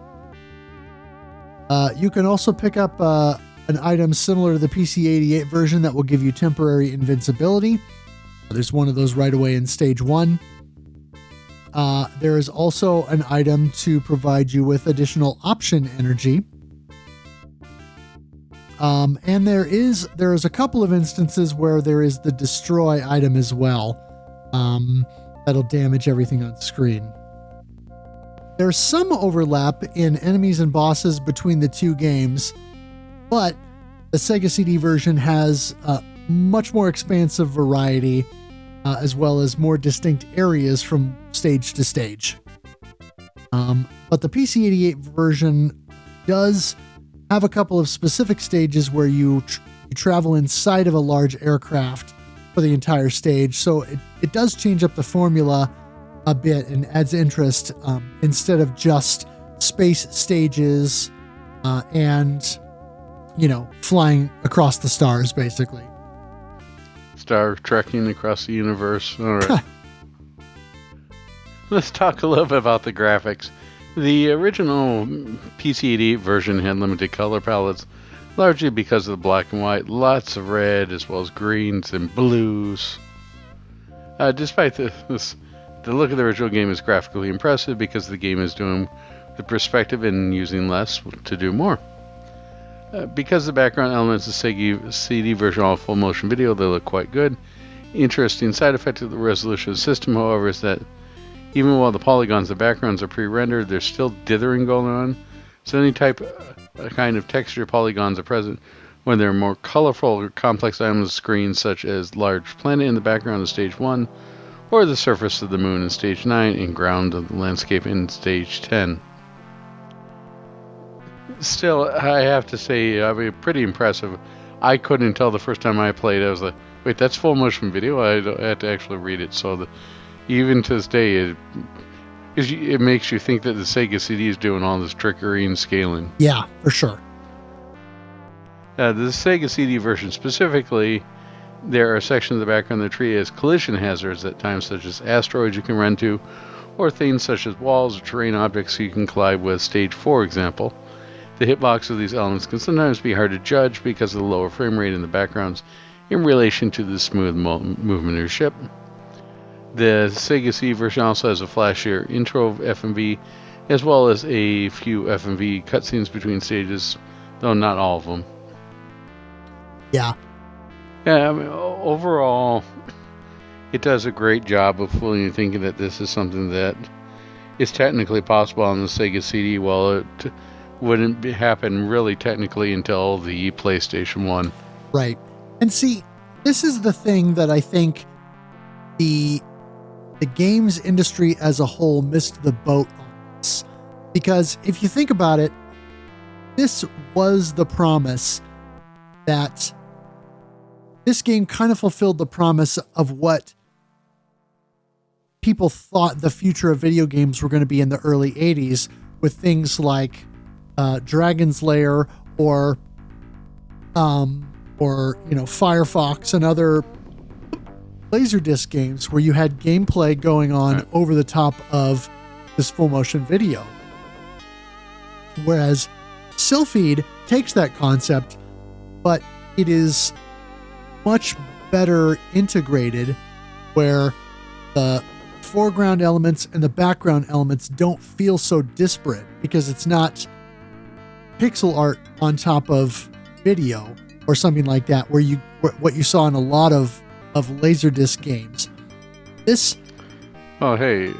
You can also pick up an item similar to the PC-88 version that will give you temporary invincibility. There's one of those right away in stage 1. There is also an item to provide you with additional option energy. And there is a couple of instances where there is the destroy item as well. That'll damage everything on screen. There's some overlap in enemies and bosses between the two games, but the Sega CD version has a much more expansive variety, as well as more distinct areas from stage to stage. But the PC-88 version does have a couple of specific stages where you travel inside of a large aircraft for the entire stage, so it does change up the formula a bit and adds interest, instead of just space stages and flying across the stars, basically. Star trekking across the universe. All right. Let's talk a little bit about the graphics. The original PC-88 version had limited color palettes, largely because of the black and white, lots of red as well as greens and blues. Despite this, the look of the original game is graphically impressive because the game is doing the perspective and using less to do more. Because the background elements of Sega CD version are all full motion video, they look quite good. Interesting side effect of the resolution of the system, however, is that even while the polygons and backgrounds are pre-rendered, there's still dithering going on. So any kind of texture polygons are present when there are more colorful or complex items on the screen, such as large planet in the background of stage 1, or the surface of the moon in Stage 9 and ground of the landscape in Stage 10. Still, I have to say, pretty impressive. I couldn't tell the first time I played. I was like, wait, that's full motion video? I had to actually read it. So even to this day, it makes you think that the Sega CD is doing all this trickery and scaling. Yeah, for sure. The Sega CD version specifically, there are sections of the background that treat as collision hazards at times, such as asteroids you can run to, or things such as walls or terrain objects you can collide with. Stage 4 example. The hitbox of these elements can sometimes be hard to judge because of the lower frame rate in the backgrounds in relation to the smooth movement of your ship. The Sega CD version also has a flashier intro of FMV, as well as a few FMV cutscenes between stages, though not all of them. Yeah. Yeah, overall, it does a great job of fooling you thinking that this is something that is technically possible on the Sega CD, while it wouldn't happen really technically until the PlayStation 1. Right. And see, this is the thing that I think the games industry as a whole missed the boat on this. Because if you think about it, this was the promise that this game kind of fulfilled the promise of what people thought the future of video games were going to be in the early 80s, with things like Dragon's Lair or Firefox and other Laserdisc games where you had gameplay going on over the top of this full motion video. Whereas Silpheed takes that concept, but it is much better integrated, where the foreground elements and the background elements don't feel so disparate, because it's not pixel art on top of video or something like that, where what you saw in a lot of Laserdisc games. This... Oh, hey,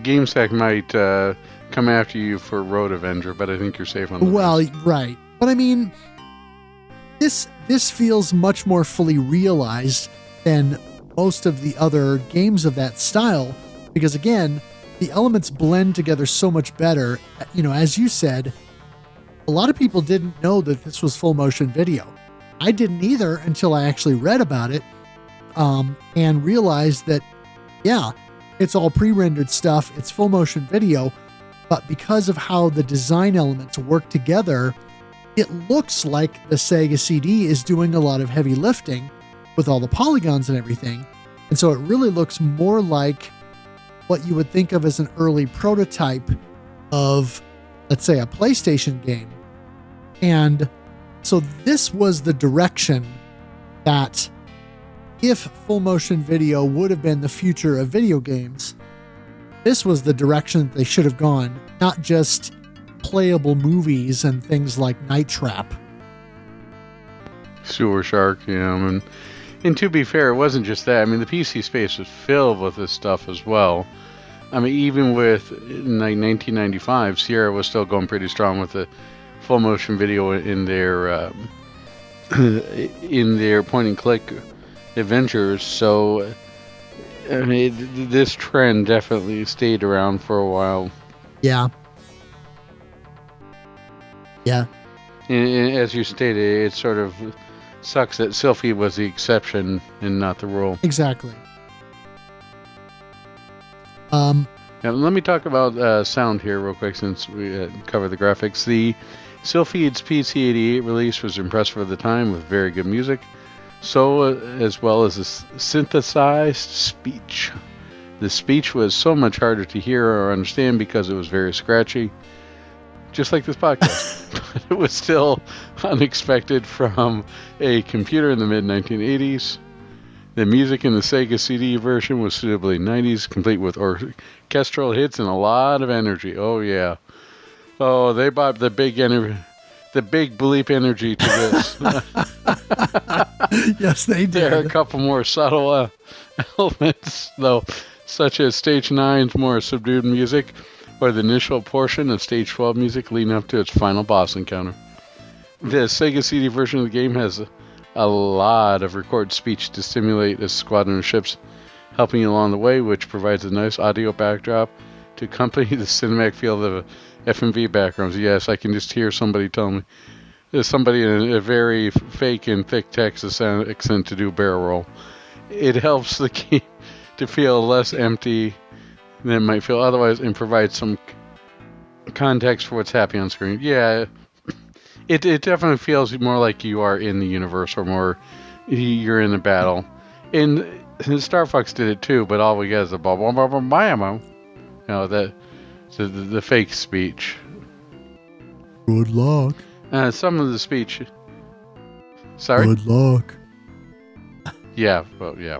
GameStack might come after you for Road Avenger, but I think you're safe on the Well, right. But I mean, this feels much more fully realized than most of the other games of that style, because again, the elements blend together so much better. You know, as you said, a lot of people didn't know that this was full motion video. I didn't either until I actually read about it, and realized that, yeah, it's all pre-rendered stuff, it's full motion video, but because of how the design elements work together, it looks like the Sega CD is doing a lot of heavy lifting with all the polygons and everything. And so it really looks more like what you would think of as an early prototype of, let's say, a PlayStation game. And so this was the direction that, if full motion video would have been the future of video games, this was the direction that they should have gone, not just playable movies and things like Night Trap. Sewer Shark, and to be fair, it wasn't just that. I mean, the PC space was filled with this stuff as well. I mean, even with like 1995, Sierra was still going pretty strong with the full motion video in their point and click adventures. So I mean, this trend definitely stayed around for a while. Yeah. Yeah. And as you stated, it sort of sucks that Silpheed was the exception and not the rule. Exactly. Now, let me talk about sound here real quick, since we covered the graphics. The Silpheed's PC-88 release was impressive at the time, with very good music, as well as a synthesized speech. The speech was so much harder to hear or understand because it was very scratchy, just like this podcast. But it was still unexpected from a computer in the mid-1980s. The music in the Sega CD version was suitably 90s, complete with orchestral hits and a lot of energy. Oh, yeah. Oh, they brought the big bleep energy to this. Yes, they did. There are a couple more subtle elements, though, such as Stage 9's more subdued music, or the initial portion of Stage 12 music leading up to its final boss encounter. The Sega CD version of the game has a lot of recorded speech to stimulate a squadron of ships helping you along the way, which provides a nice audio backdrop to accompany the cinematic feel of the FMV backgrounds. Yes, I can just hear somebody tell me. There's somebody in a very fake and thick Texas accent to do barrel roll. It helps the game to feel less empty than it might feel otherwise and provides some context for what's happening on screen. Yeah, it definitely feels more like you are in the universe or more you're in the battle. And Star Fox did it too, but all we get is the blah blah blah blah blah. The fake speech. Good luck. Some of the speech. Sorry? Good luck. Yeah, well, yeah.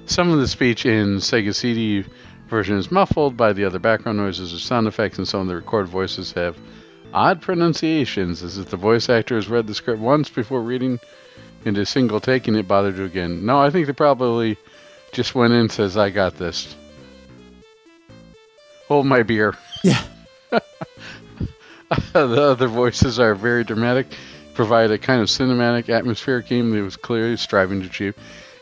Some of the speech in Sega CD version is muffled by the other background noises or sound effects, and some of the recorded voices have odd pronunciations, as if the voice actor has read the script once before reading into a single take and it bothered to again. No, I think they probably just went in and says, I got this. Hold my beer. Yeah. The other voices are very dramatic, provide a kind of cinematic atmospheric game that was clearly striving to achieve.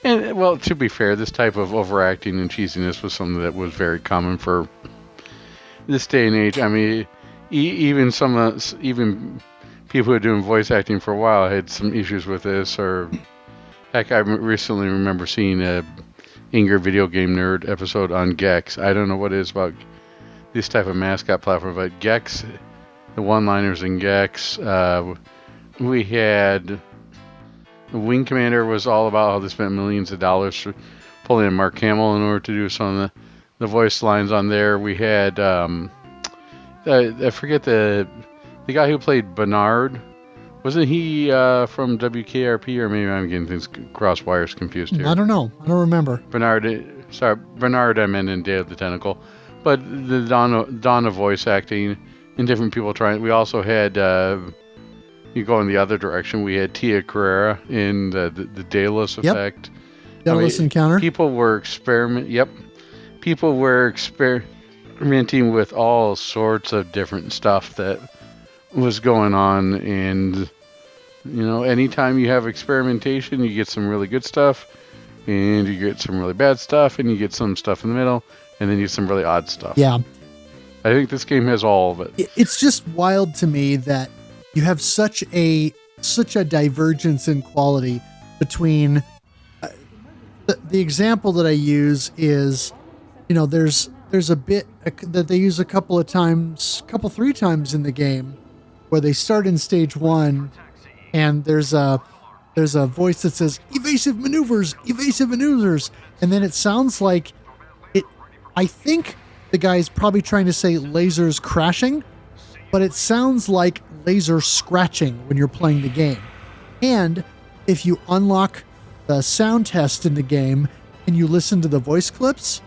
And, well, to be fair, this type of overacting and cheesiness was something that was very common for this day and age. I mean, even people who are doing voice acting for a while had some issues with this. Or, heck, I recently remember seeing a Angry Video Game Nerd episode on Gex. I don't know what it is about this type of mascot platform, but Gex, the one-liners in Gex, we had Wing Commander was all about how they spent millions of dollars for pulling in Mark Hamill in order to do some of the voice lines on there. We had I forget the guy who played Bernard. Wasn't he from WKRP, or maybe I'm getting things cross wires confused here? I don't know. I don't remember. Bernard I meant in Day of the Tentacle. But the dawn of voice acting and different people trying. We also had, you go in the other direction, we had Tia Carrera in the Daedalus effect. Daedalus Encounter. People were experimenting with all sorts of different stuff that was going on. And, anytime you have experimentation, you get some really good stuff, and you get some really bad stuff, and you get some stuff in the middle. And then you get some really odd stuff. Yeah. I think this game has all of it. It's just wild to me that you have such a divergence in quality between the example that I use is, there's a bit that they use a couple three times in the game where they start in stage 1 and there's a voice that says evasive maneuvers, and then it sounds like I think the guy's probably trying to say lasers crashing, but it sounds like laser scratching when you're playing the game. And if you unlock the sound test in the game and you listen to the voice clips,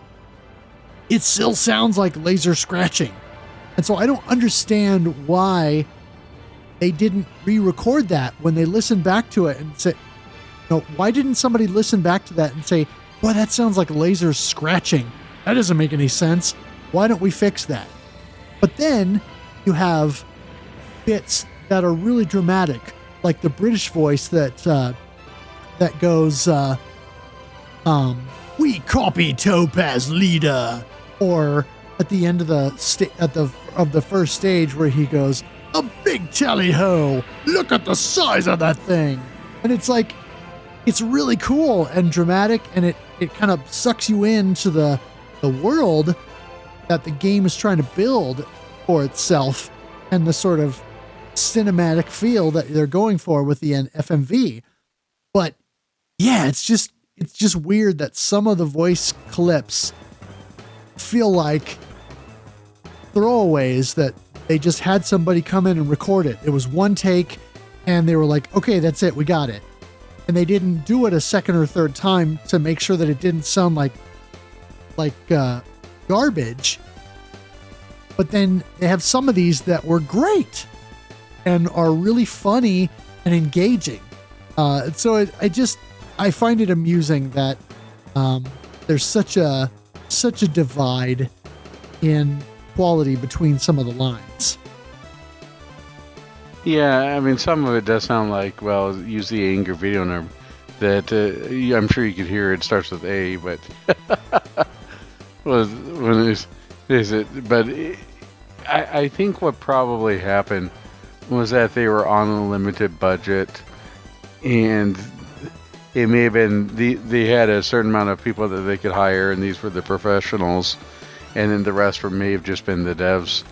it still sounds like laser scratching. And so I don't understand why they didn't re-record that when they listened back to it and said, why didn't somebody listen back to that and say, boy, that sounds like laser scratching. That doesn't make any sense. Why don't we fix that? But then you have bits that are really dramatic, like the British voice that goes, "We copy Topaz leader," or at the end of the first stage where he goes, "A big tally ho! Look at the size of that thing!" And it's like, it's really cool and dramatic, and it kind of sucks you into the world that the game is trying to build for itself and the sort of cinematic feel that they're going for with the FMV. But yeah, it's just weird that some of the voice clips feel like throwaways, that they just had somebody come in and record it. It was one take and they were like, okay, that's it, we got it. And they didn't do it a second or third time to make sure that it didn't sound like garbage. But then they have some of these that were great and are really funny and engaging. So I find it amusing that there's such a divide in quality between some of the lines. Yeah, I mean, some of it does sound like, well, use the Angry Video Nerd that I'm sure you could hear it starts with A, but was when is it? But I think what probably happened was that they were on a limited budget, and it may have been they had a certain amount of people that they could hire, and these were the professionals, and then the rest may have just been the devs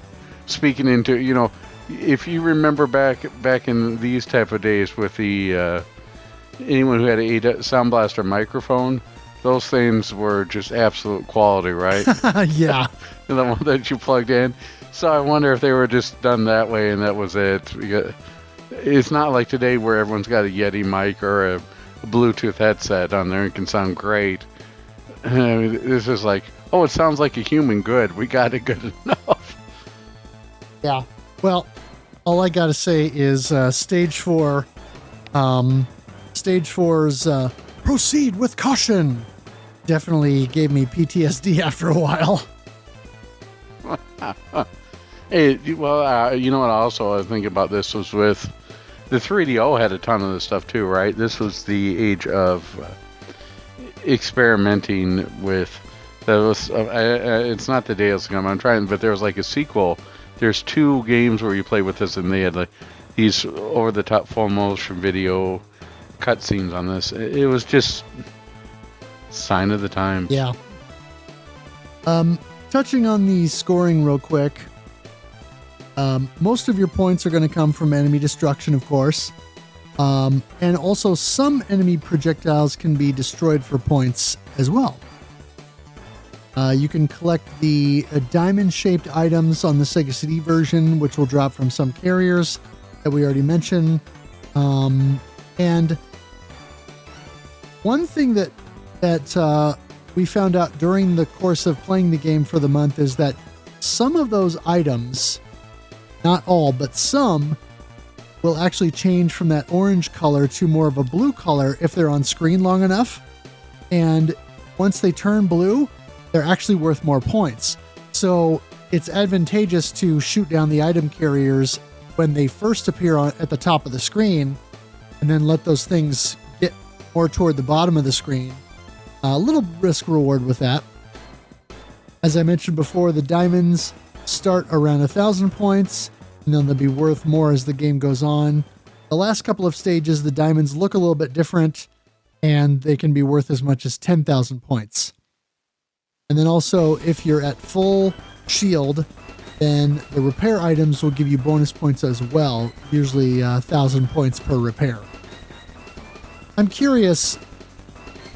speaking into, if you remember back in these type of days with the anyone who had a Sound Blaster microphone, those things were just absolute quality, right? Yeah. The one that you plugged in. So I wonder if they were just done that way and that was it. It's not like today where everyone's got a Yeti mic or a Bluetooth headset on there and can sound great. This is like, oh, it sounds like a human. Good. We got it good enough. Yeah. Well, all I got to say is Stage 4. Stage 4's proceed with caution definitely gave me PTSD after a while. Hey, well, you know what? Also, I was thinking about this was with the 3DO had a ton of this stuff too, right? This was the age of experimenting with. That was it's not the Deus Gum. I'm trying, but there was like a sequel. There's 2 games where you play with this, and they had like these over-the-top full motion video cutscenes on this. It was just sign of the times. Yeah. Touching on the scoring real quick. Most of your points are going to come from enemy destruction, of course. And also some enemy projectiles can be destroyed for points as well. You can collect the diamond-shaped items on the Sega CD version, which will drop from some carriers that we already mentioned. And one thing that we found out during the course of playing the game for the month is that some of those items, not all, but some, will actually change from that orange color to more of a blue color if they're on screen long enough. And once they turn blue, they're actually worth more points. So it's advantageous to shoot down the item carriers when they first appear at the top of the screen, and then let those things get more toward the bottom of the screen. A little risk reward with that. As I mentioned before, the diamonds start around 1,000 points, and then they'll be worth more as the game goes on. The last couple of stages, the diamonds look a little bit different, and they can be worth as much as 10,000 points. And then also, if you're at full shield, then the repair items will give you bonus points as well, usually 1,000 points per repair. I'm curious,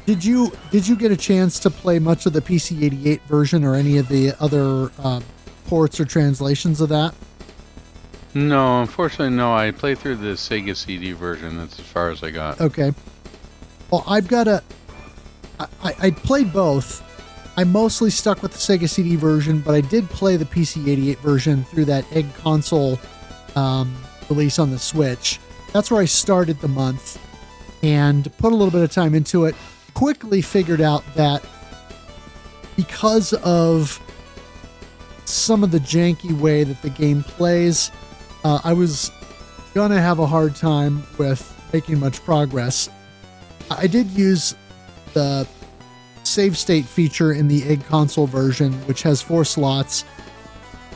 did you get a chance to play much of the PC-88 version or any of the other ports or translations of that? No, unfortunately, no. I played through the Sega CD version. That's as far as I got. Okay. Well, I played both. I mostly stuck with the Sega CD version, but I did play the PC-88 version through that Egg console release on the Switch. That's where I started the month and put a little bit of time into it. Quickly figured out that because of some of the janky way that the game plays, I was gonna have a hard time with making much progress. I did use the save state feature in the Egg console version, which has 4 slots,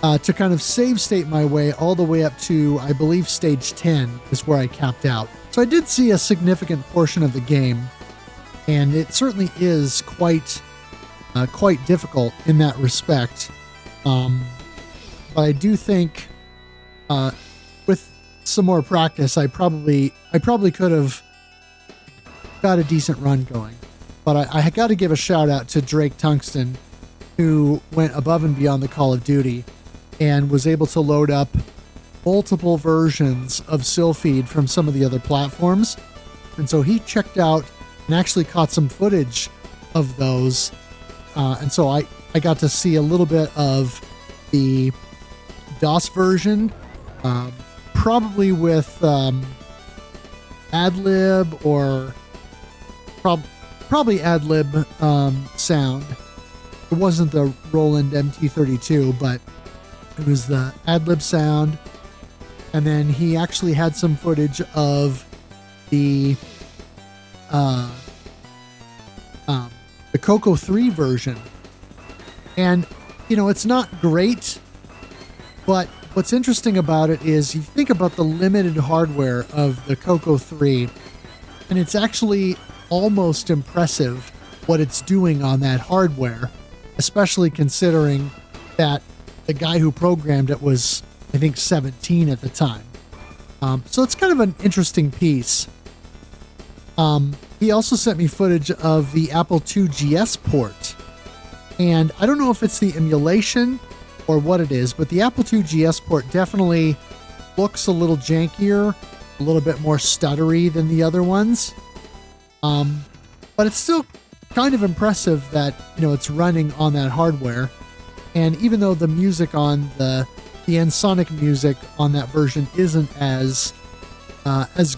to kind of save state my way all the way up to, I believe, stage 10 is where I capped out. So I did see a significant portion of the game, and it certainly is quite difficult in that respect. But I do think with some more practice, I probably could have got a decent run going. But I got to give a shout out to Drake Tungsten, who went above and beyond the Call of Duty and was able to load up multiple versions of Silpheed from some of the other platforms. And so he checked out and actually caught some footage of those. And so I got to see a little bit of the DOS version, probably with ad-lib or probably ad-lib sound. It wasn't the Roland MT32, but it was the ad-lib sound. And then he actually had some footage of the the Coco 3 version. And, it's not great, but what's interesting about it is you think about the limited hardware of the Coco 3, and it's actually almost impressive what it's doing on that hardware, especially considering that the guy who programmed it was, I think, 17 at the time. So it's kind of an interesting piece. He also sent me footage of the Apple II GS port. And I don't know if it's the emulation or what it is, but the Apple II GS port definitely looks a little jankier, a little bit more stuttery than the other ones. But it's still kind of impressive that, it's running on that hardware. And even though the music on the Ensoniq music on that version isn't as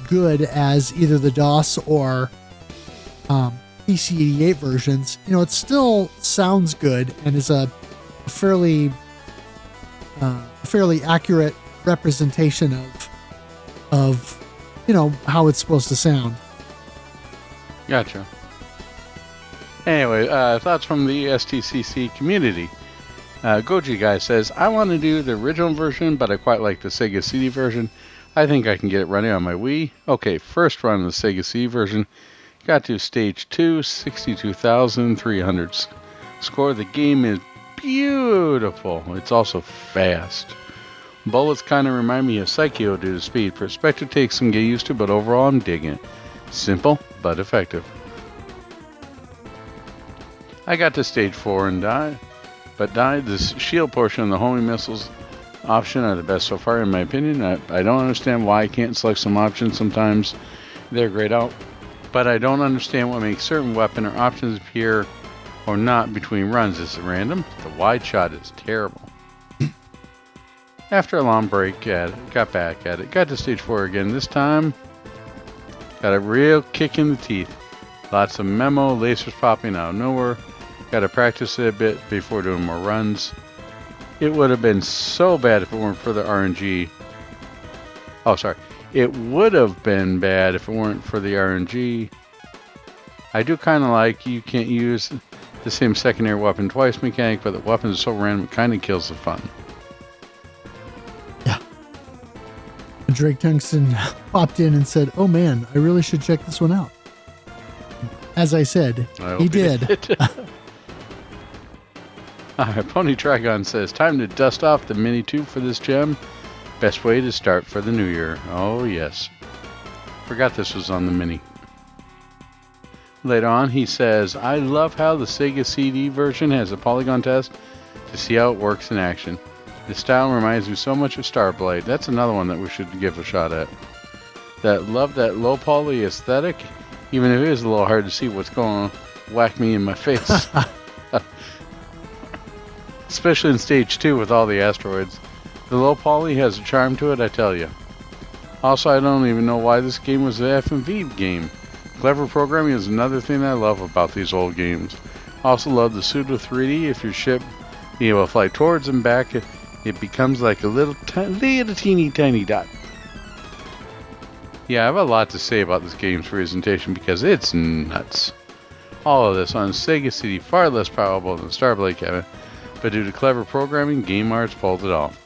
good as either the DOS or PC-88 versions, it still sounds good and is a fairly accurate representation of how it's supposed to sound. Gotcha. Anyway, thoughts from the STCC community. Goji Guy says, I want to do the original version, but I quite like the Sega CD version. I think I can get it running on my Wii. Okay, first run of the Sega CD version. Got to stage 2, 62,300 score. The game is beautiful. It's also fast. Bullets kind of remind me of Psycho due to speed. Perspective takes some get used to, but overall I'm digging it. Simple, but effective. I got to stage 4 and died. The shield portion and the homing missiles option are the best so far, in my opinion. I don't understand why I can't select some options. Sometimes they're grayed out. But I don't understand what makes certain weapon or options appear or not between runs. Is it random? The wide shot is terrible. After a long break, got back at it. Got to stage 4 again. This time, got a real kick in the teeth. Lots of memo, lasers popping out of nowhere. Got to practice it a bit before doing more runs. It would have been so bad if it weren't for the RNG. Oh, sorry. It would have been bad if it weren't for the RNG. I do kind of like you can't use the same secondary weapon twice mechanic, but the weapons are so random it kind of kills the fun. Yeah. Drake Tungsten popped in and said, oh man, I really should check this one out. As I said, he did. Pony Trigon says, time to dust off the mini tube for this gem. Best way to start for the new year. Oh, yes. Forgot this was on the mini. Later on, he says, I love how the Sega CD version has a polygon test to see how it works in action. The style reminds me so much of Starblade. That's another one that we should give a shot at. Love that low poly aesthetic, even if it is a little hard to see what's going on. Whack me in my face. Especially in stage 2 with all the asteroids. The low poly has a charm to it, I tell you. Also, I don't even know why this game was an FMV game. Clever programming is another thing I love about these old games. Also love the pseudo 3D. If your ship being able to fly towards and back, it becomes like a little teeny tiny dot. Yeah, I have a lot to say about this game's presentation because it's nuts. All of this on Sega CD, far less powerful than Starblade Kevin, but due to clever programming, Game Arts pulled it off.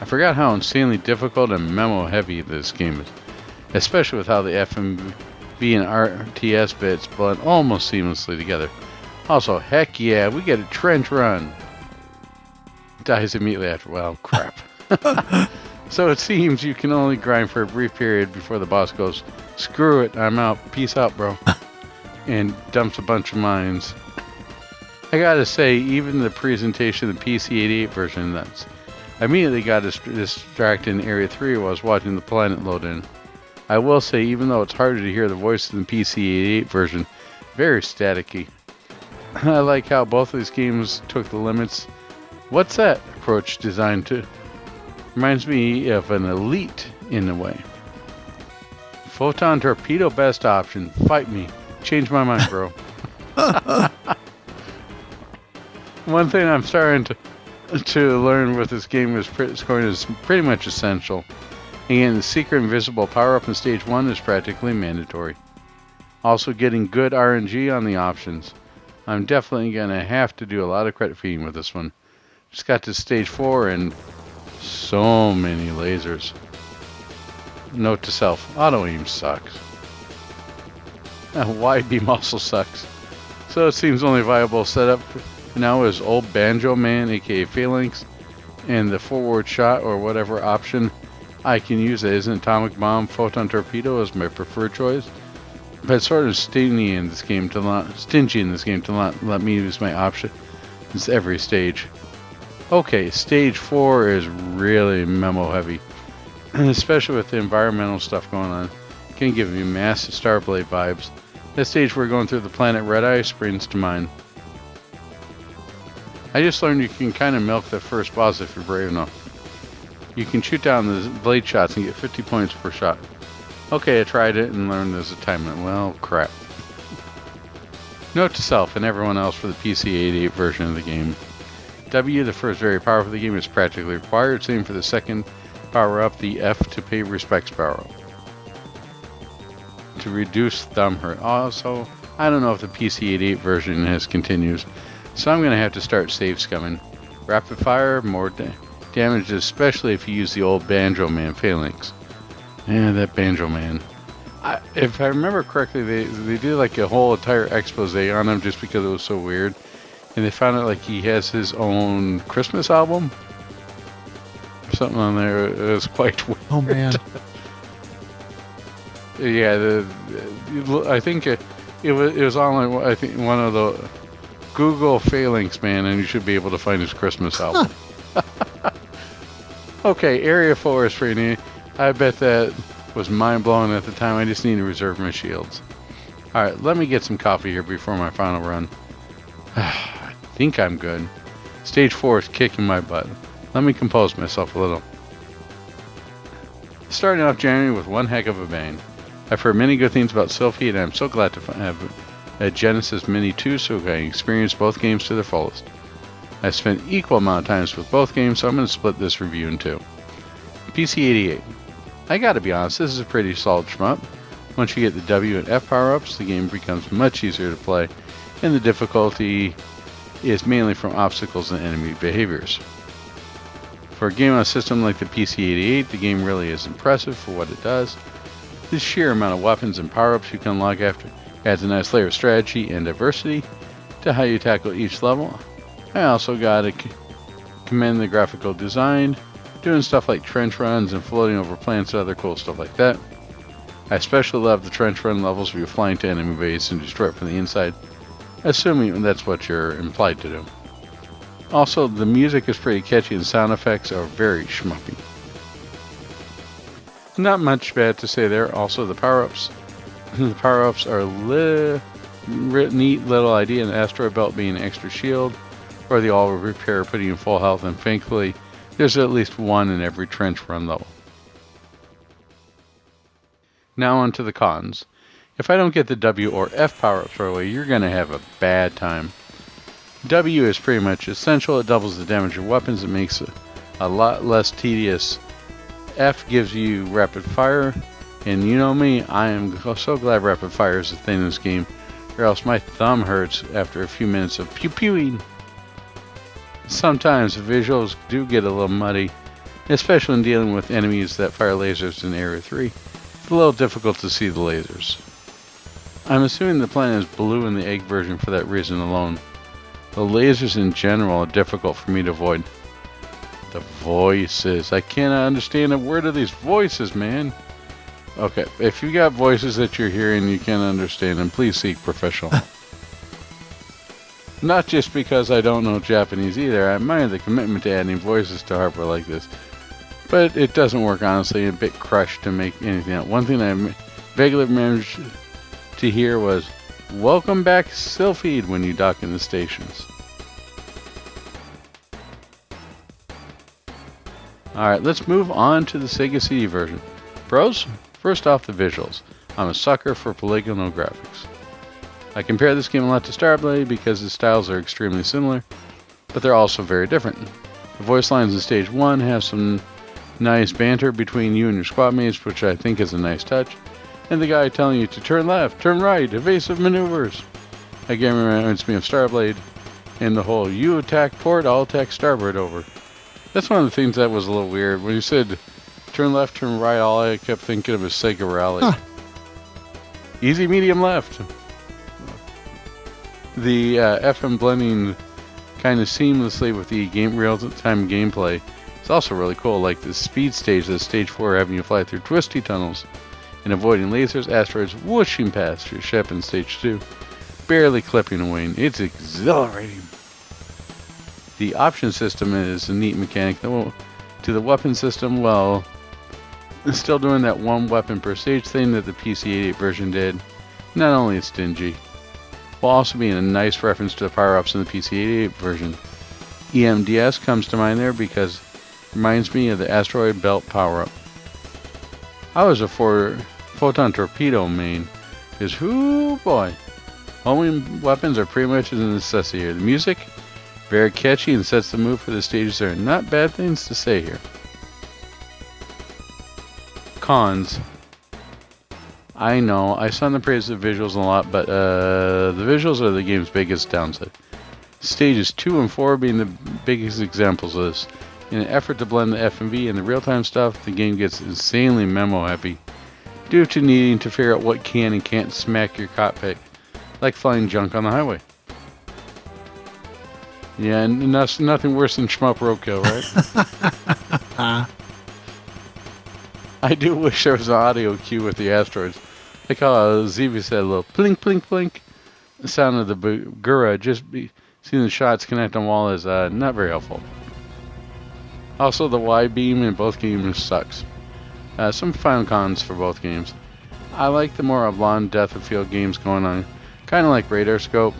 I forgot how insanely difficult and memo heavy this game is, especially with how the FMV and RTS bits blend almost seamlessly together. Also, heck yeah, we get a trench run. Dies immediately after. Well, crap. So it seems you can only grind for a brief period before the boss goes, screw it, I'm out, peace out, bro, and dumps a bunch of mines. I gotta say, even the presentation of the PC-88 version, nuts. I immediately got distracted in Area 3 while I was watching the planet load in. I will say, even though it's harder to hear the voice in the PC-88 version, very staticky. I like how both of these games took the limits. What's that approach designed to? Reminds me of an Elite in a way. Photon Torpedo best option. Fight me. Change my mind, bro. One thing I'm starting to learn with this game is scoring is pretty much essential. Again, the secret invisible power-up in Stage 1 is practically mandatory. Also getting good RNG on the options. I'm definitely going to have to do a lot of credit feeding with this one. Just got to Stage 4 and so many lasers. Note to self, auto aim sucks. Wide beam also sucks. So it seems only viable setup now is old Banjo Man, aka Phalanx, and the forward shot or whatever option I can use that isn't atomic bomb. Photon torpedo is my preferred choice, but it's sort of stingy in this game to not let me use my option. It's every stage. Okay, Stage 4 is really memo heavy, especially with the environmental stuff going on. It can give you massive Starblade vibes. That stage we're going through the planet Red Eye springs to mind. I just learned you can kind of milk the first boss if you're brave enough. You can shoot down the blade shots and get 50 points per shot. Okay, I tried it and learned there's a time limit. Well, crap. Note to self and everyone else for the PC-88 version of the game. W, the first very powerful of the game, is practically required. Same for the second power-up, the F to pay respects power-up. To reduce thumb hurt. Also, I don't know if the PC-88 version has continues, so I'm going to have to start save scumming. Rapid fire, more damage, especially if you use the old Banjo Man Phalanx. Yeah, that Banjo Man. If I remember correctly, they did like a whole entire expose on him just because it was so weird. And they found out like he has his own Christmas album. Something on there. It was quite weird. Oh, man. Yeah, I think it was on like, I think one of the Google Phalanx Man, and you should be able to find his Christmas album. Okay, Area 4 is pretty neat. I bet that was mind-blowing at the time. I just need to reserve my shields. Alright, let me get some coffee here before my final run. I think I'm good. Stage 4 is kicking my butt. Let me compose myself a little. Starting off January with one heck of a bang. I've heard many good things about Silpheed, and I'm so glad to have a Genesis Mini 2 so I can experience both games to their fullest. I've spent equal amount of times with both games, so I'm going to split this review in two. PC-88. I gotta be honest, this is a pretty solid shmup. Once you get the W and F power-ups, the game becomes much easier to play, and the difficulty is mainly from obstacles and enemy behaviors. For a game on a system like the PC-88, the game really is impressive for what it does. The sheer amount of weapons and power-ups you can unlock after adds a nice layer of strategy and diversity to how you tackle each level. I also gotta commend the graphical design, doing stuff like trench runs and floating over plants and other cool stuff like that. I especially love the trench run levels where you fly into enemy base and destroy it from the inside, assuming that's what you're implied to do. Also, the music is pretty catchy and sound effects are very schmuppy. Not much bad to say there. Also, the power-ups. The power-ups are a neat little idea, an asteroid belt being an extra shield, or the all repair putting you in full health, and thankfully, there's at least one in every trench run level. Now on to the cons. If I don't get the W or F power-ups right away, you're going to have a bad time. W is pretty much essential. It doubles the damage of weapons. It makes it a lot less tedious. F gives you rapid fire, and you know me, I am so glad rapid fire is a thing in this game, or else my thumb hurts after a few minutes of pew-pewing. Sometimes the visuals do get a little muddy, especially when dealing with enemies that fire lasers in Area 3. It's a little difficult to see the lasers. I'm assuming the planet is blue in the egg version for that reason alone. The lasers in general are difficult for me to avoid. The voices. I cannot understand a word of these voices, man. Okay, if you got voices that you're hearing you can't understand them, please seek professional. Not just because I don't know Japanese either. I admire the commitment to adding voices to hardware like this. But it doesn't work, honestly. A bit crushed to make anything out. One thing I vaguely managed to hear was, "Welcome back, Silpheed," when you dock in the stations. Alright, let's move on to the Sega CD version. Pros? First off, the visuals. I'm a sucker for polygonal graphics. I compare this game a lot to Starblade because the styles are extremely similar, but they're also very different. The voice lines in Stage 1 have some Nice banter between you and your squad mates, which I think is a nice touch. And the guy telling you to turn left, turn right, evasive maneuvers. Again, reminds me of Starblade and the whole you attack port, I'll attack starboard over. That's one of the things that was a little weird. When you said turn left, turn right, all I kept thinking of was Sega Rally. Huh. Easy, medium, left. The FM blending kind of seamlessly with the real-time gameplay. It's also really cool, like the speed stage, the stage 4 having you fly through twisty tunnels and avoiding lasers, asteroids whooshing past your ship in stage 2, barely clipping away, and it's exhilarating. The option system is a neat mechanic. To the weapon system, well, it's still doing that one weapon per stage thing that the PC-88 version did. Not only is stingy, while also being a nice reference to the power-ups in the PC-88 version. EMDS comes to mind there because it reminds me of the asteroid belt power-up. I was a photon torpedo main, because whoo boy, homing weapons are pretty much a necessity here. The music, very catchy and sets the mood for the stages. There are not bad things to say here. Cons. I know, I sung the praise of the visuals a lot, but the visuals are the game's biggest downside. Stages 2 and 4 being the biggest examples of this. In an effort to blend the FMV and the real-time stuff, the game gets insanely memo-heavy, due to needing to figure out what can and can't smack your cockpit, like flying junk on the highway. Yeah, and that's nothing worse than shmup roadkill, right? I do wish there was an audio cue with the asteroids. Like how Zevi said, a little plink, plink, plink. The sound of the Gura, seeing the shots connect on wall is not very helpful. Also, the Y-beam in both games sucks. Some final cons for both games. I like the more Oblong depth of field games going on, kind of like Radar Scope,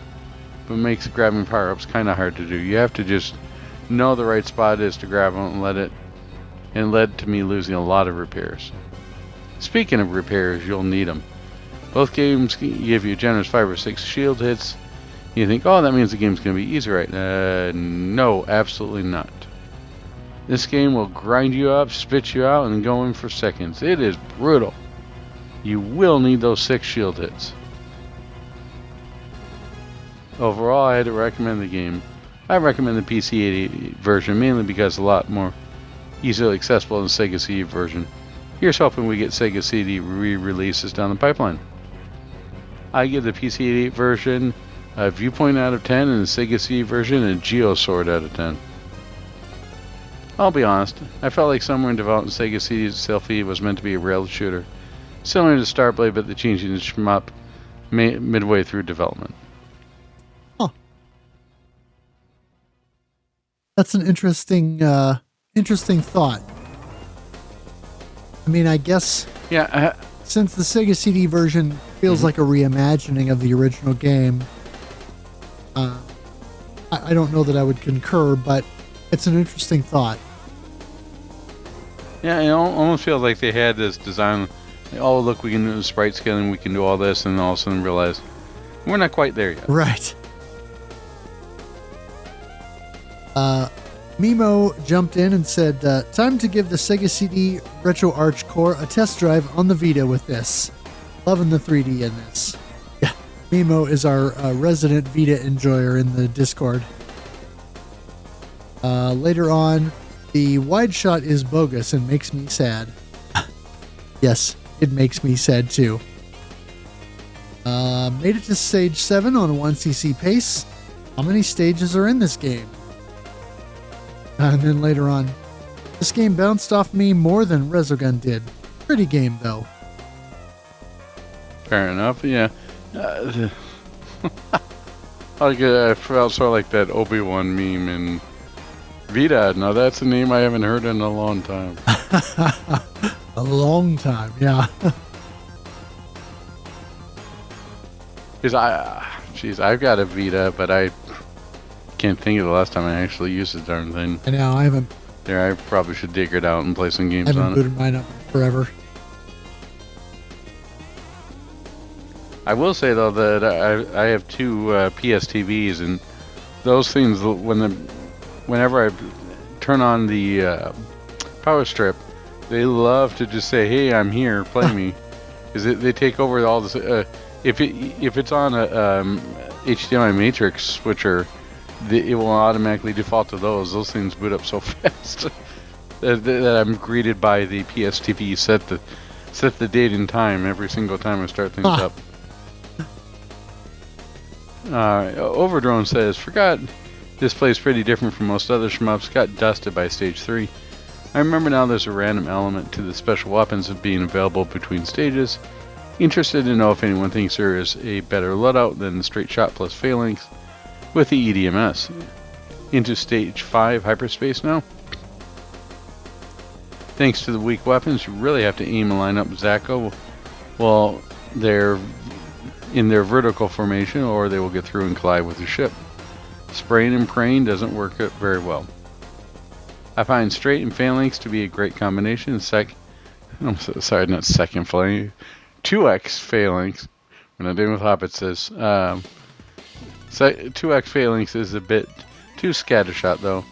but makes grabbing power-ups kind of hard to do. You have to just know the right spot is to grab them and led to me losing a lot of repairs. Speaking of repairs, you'll need them. Both games give you generous 5 or 6 shield hits. You think, oh, that means the game's going to be easy, right? No, absolutely not. This game will grind you up, spit you out, and go in for seconds. It is brutal. You will need those 6 shield hits. Overall, I had to recommend the game. I recommend the PC-88 version mainly because it's a lot more easily accessible than the Sega CD version. Here's hoping we get Sega CD re-releases down the pipeline. I give the PC-88 version a viewpoint out of 10 and the Sega CD version a Geosword out of 10. I'll be honest, I felt like somewhere in development Sega CD's Silpheed was meant to be a rail shooter, similar to Starblade, but the changing to shmup midway through development. Huh. That's an interesting thought. I mean, I guess since the Sega CD version feels like a reimagining of the original game, I don't know that I would concur, but it's an interesting thought. Yeah, it almost feels like they had this design. Like, oh, look, we can do the sprite scaling, we can do all this, and all of a sudden realize we're not quite there yet. Right. Mimo jumped in and said, time to give the Sega CD Retro Arch Core a test drive on the Vita with this. Loving the 3D in this. Yeah, Mimo is our resident Vita enjoyer in the Discord. Later on, the wide shot is bogus and makes me sad. Yes, it makes me sad too. Made it to stage 7 on a 1cc pace. How many stages are in this game? And then later on, this game bounced off me more than Resogun did. Pretty game though. Fair enough, yeah. I felt sort of like that Obi-Wan meme in Vita. Now that's a name I haven't heard in a long time. A long time, yeah. Because I've got a Vita, but I can't think of the last time I actually used the darn thing. I know, I haven't. I probably should dig it out and play some games on it. I haven't booted mine up forever. I will say though that I have 2 PSTVs, and those things whenever I turn on the power strip, They love to just say, "Hey, I'm here, play me," because they take over all this. If it's on a HDMI matrix switcher, it will automatically default to those. Those things boot up so fast that I'm greeted by the PSTP set the date and time every single time I start things up. Overdrone says, "Forgot this plays pretty different from most other shmups. Got dusted by stage 3. I remember now there's a random element to the special weapons of being available between stages. Interested to know if anyone thinks there is a better loadout than the straight shot plus phalanx with the EDMS. Into stage 5 hyperspace now. Thanks to the weak weapons, you really have to aim and line up Zaco while they're in their vertical formation, or they will get through and collide with the ship. Spraying and praying doesn't work very well. I find straight and phalanx to be a great combination. I'm sorry, not second phalanx. 2x phalanx. When I'm dealing with hobbits, says 2x phalanx is a bit too scattershot though.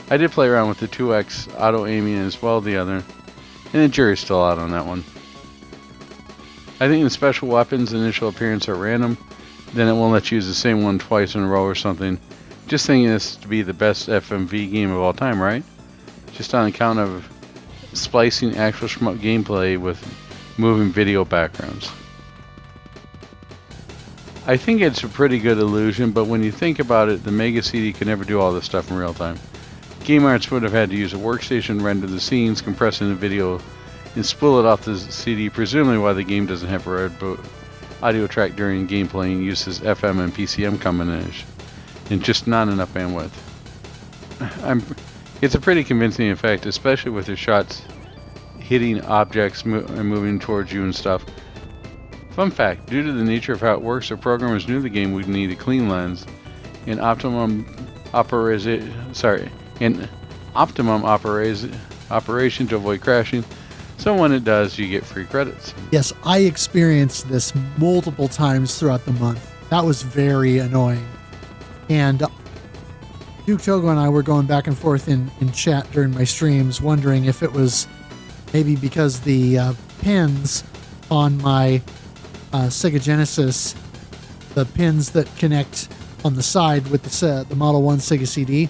I did play around with the 2x auto aiming as well the other, and the jury's still out on that one. I think the special weapons initial appearance are random, then it won't let you use the same one twice in a row or something. Just thinking this to be the best FMV game of all time, right? Just on account of splicing actual shmup gameplay with moving video backgrounds. I think it's a pretty good illusion, but when you think about it, the Mega CD could never do all this stuff in real time. Game Arts would have had to use a workstation, render the scenes, compressing the video, and spool it off the CD, presumably why the game doesn't have a red audio track during gameplay and uses FM and PCM combination, and just not enough bandwidth. It's a pretty convincing effect, especially with the shots hitting objects and moving towards you and stuff. Fun fact, due to the nature of how it works, if programmers knew the game would need a clean lens and optimum operation to avoid crashing, so when it does, you get free credits. Yes, I experienced this multiple times throughout the month. That was very annoying. And Duke Togo and I were going back and forth in chat during my streams, wondering if it was maybe because the pins on my Sega Genesis, the pins that connect on the side with the Model 1 Sega CD,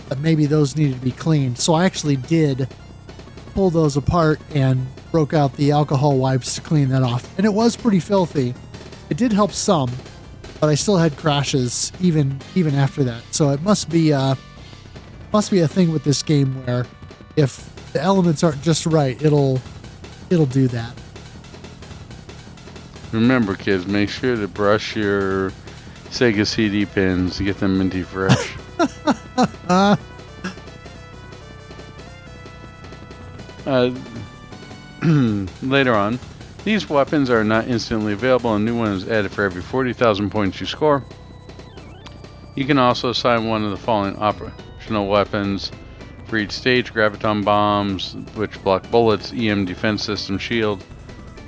that maybe those needed to be cleaned. So I actually did pull those apart and broke out the alcohol wipes to clean that off. And it was pretty filthy. It did help some, but I still had crashes even after that. So it must be a thing with this game where if the elements aren't just right, it'll do that. Remember, kids, make sure to brush your Sega CD pins, get them minty fresh. Later on, these weapons are not instantly available, and new ones added for every 40,000 points you score. You can also assign one of the following optional weapons for each stage: graviton bombs, which block bullets, EM defense system shield,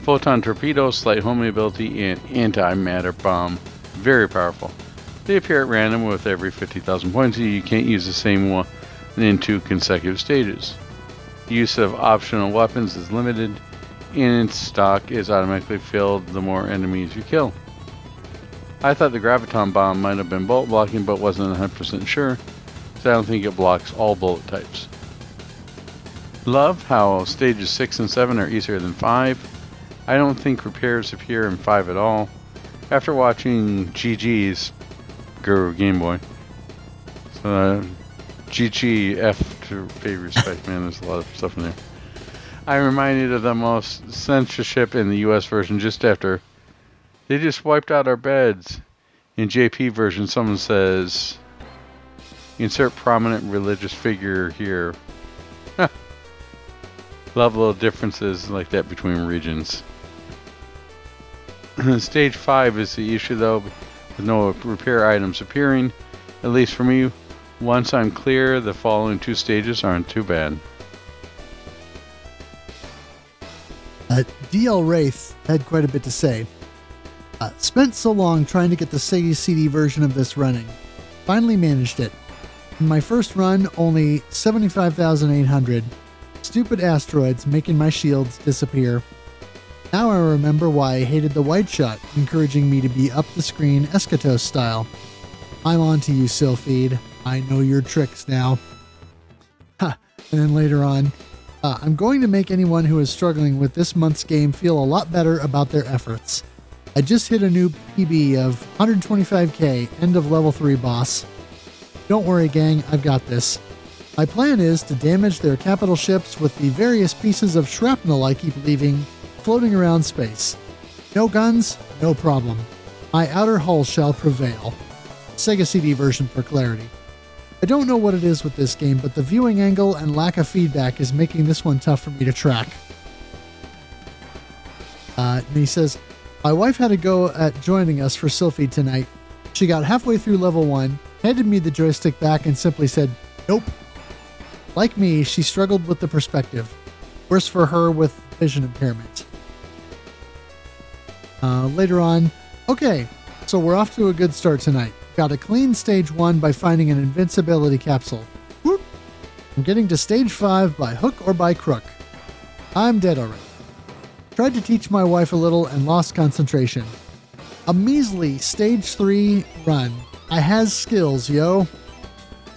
photon torpedo, slight homing ability, and antimatter bomb. Very powerful. They appear at random with every 50,000 points. You can't use the same one in 2 consecutive stages. Use of optional weapons is limited, and its stock is automatically filled the more enemies you kill. I thought the graviton bomb might have been bullet blocking, but wasn't 100% sure, so I don't think it blocks all bullet types. Love how stages 6 and 7 are easier than 5. I don't think repairs appear in 5 at all. After watching GG's Guru Game Boy, GGF to pay respect, man, there's a lot of stuff in there. I'm reminded of the most censorship in the US version just after they just wiped out our beds. In JP version, someone says, insert prominent religious figure here. Love little differences like that between regions. Stage 5 is the issue though, with no repair items appearing. At least for me, once I'm clear, the following 2 stages aren't too bad. DL Wraith had quite a bit to say. Spent so long trying to get the Sega CD version of this running. Finally managed it. In my first run, only 75,800. Stupid asteroids making my shields disappear. Now I remember why I hated the wide shot, encouraging me to be up the screen Eschatos style. I'm on to you, Silpheed. I know your tricks now. Ha! And then later on, I'm going to make anyone who is struggling with this month's game feel a lot better about their efforts. I just hit a new PB of 125k, end of level 3 boss. Don't worry, gang, I've got this. My plan is to damage their capital ships with the various pieces of shrapnel I keep leaving floating around space. No guns, no problem. My outer hull shall prevail. Sega CD version for clarity. I don't know what it is with this game, but the viewing angle and lack of feedback is making this one tough for me to track. And he says, my wife had a go at joining us for Silpheed tonight. She got halfway through level 1, handed me the joystick back, and simply said, nope. Like me, she struggled with the perspective. Worse for her with vision impairment. Later on, okay, so we're off to a good start tonight. Got a clean stage 1 by finding an invincibility capsule. Whoop! I'm getting to stage 5 by hook or by crook. I'm dead already. Tried to teach my wife a little and lost concentration. A measly stage 3 run. I has skills, yo.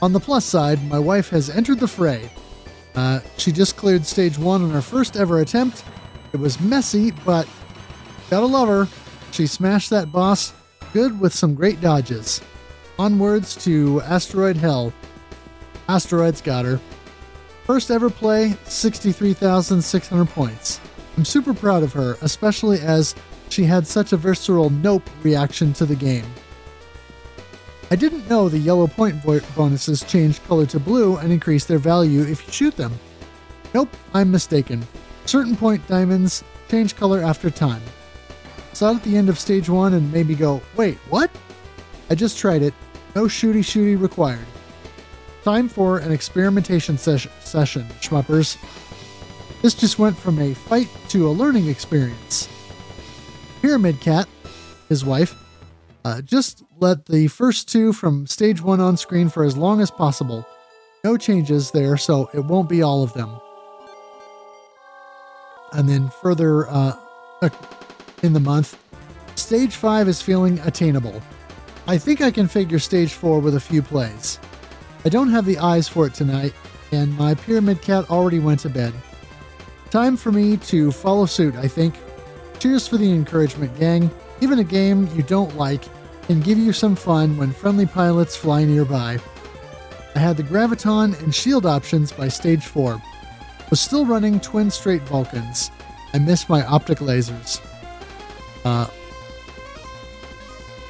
On the plus side, my wife has entered the fray. She just cleared stage 1 on her first ever attempt. It was messy, but gotta love her. She smashed that boss good with some great dodges. Onwards to Asteroid Hell. Asteroids got her. First ever play, 63,600 points. I'm super proud of her, especially as she had such a visceral nope reaction to the game. I didn't know the yellow point bonuses change color to blue and increase their value if you shoot them. Nope, I'm mistaken. Certain point diamonds change color after time. Saw it at the end of stage 1 and made me go, wait, what? I just tried it. No shooty required. Time for an experimentation session, schmuppers. This just went from a fight to a learning experience. Pyramid Cat, his wife, just let the first 2 from stage 1 on screen for as long as possible. No changes there, so it won't be all of them. And then further in the month, stage 5 is feeling attainable. I think I can figure stage 4 with a few plays. I don't have the eyes for it tonight, and my Pyramid Cat already went to bed. Time for me to follow suit, I think. Cheers for the encouragement, gang. Even a game you don't like can give you some fun when friendly pilots fly nearby. I had the Graviton and Shield options by stage 4. Was still running twin straight Vulcans. I missed my optic lasers.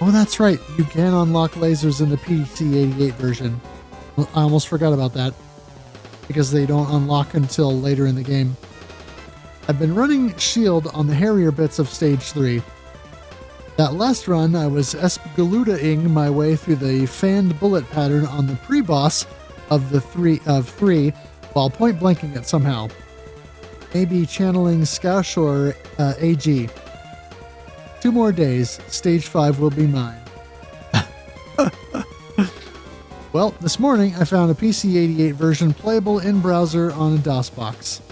Oh, that's right. You can unlock lasers in the PC-88 version. I almost forgot about that because they don't unlock until later in the game. I've been running Shield on the hairier bits of stage 3. That last run, I was Espegaluda-ing my way through the fanned bullet pattern on the pre-boss of 3 while point-blanking it somehow. Maybe channeling Scoush or AG. 2 more days, stage 5 will be mine. Well, this morning I found a PC-88 version playable in browser on a DOS box.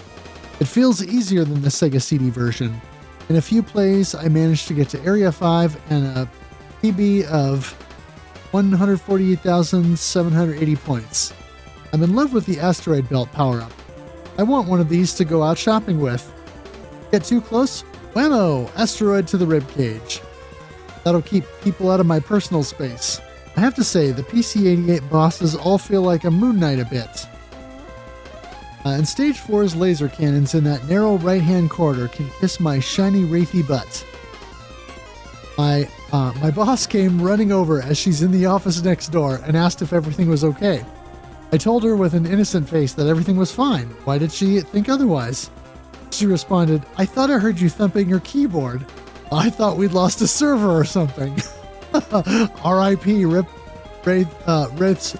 It feels easier than the Sega CD version. In a few plays, I managed to get to Area 5 and a PB of 148,780 points. I'm in love with the Asteroid Belt power-up. I want one of these to go out shopping with. Get too close? Whammo! Asteroid to the ribcage. That'll keep people out of my personal space. I have to say, the PC-88 bosses all feel like a Moon Knight a bit. And Stage 4's laser cannons in that narrow right-hand corridor can kiss my shiny wraithy butt. My boss came running over as she's in the office next door and asked if everything was okay. I told her with an innocent face that everything was fine. Why did she think otherwise? She responded, I thought I heard you thumping your keyboard. I thought we'd lost a server or something. R.I.P. Wraith's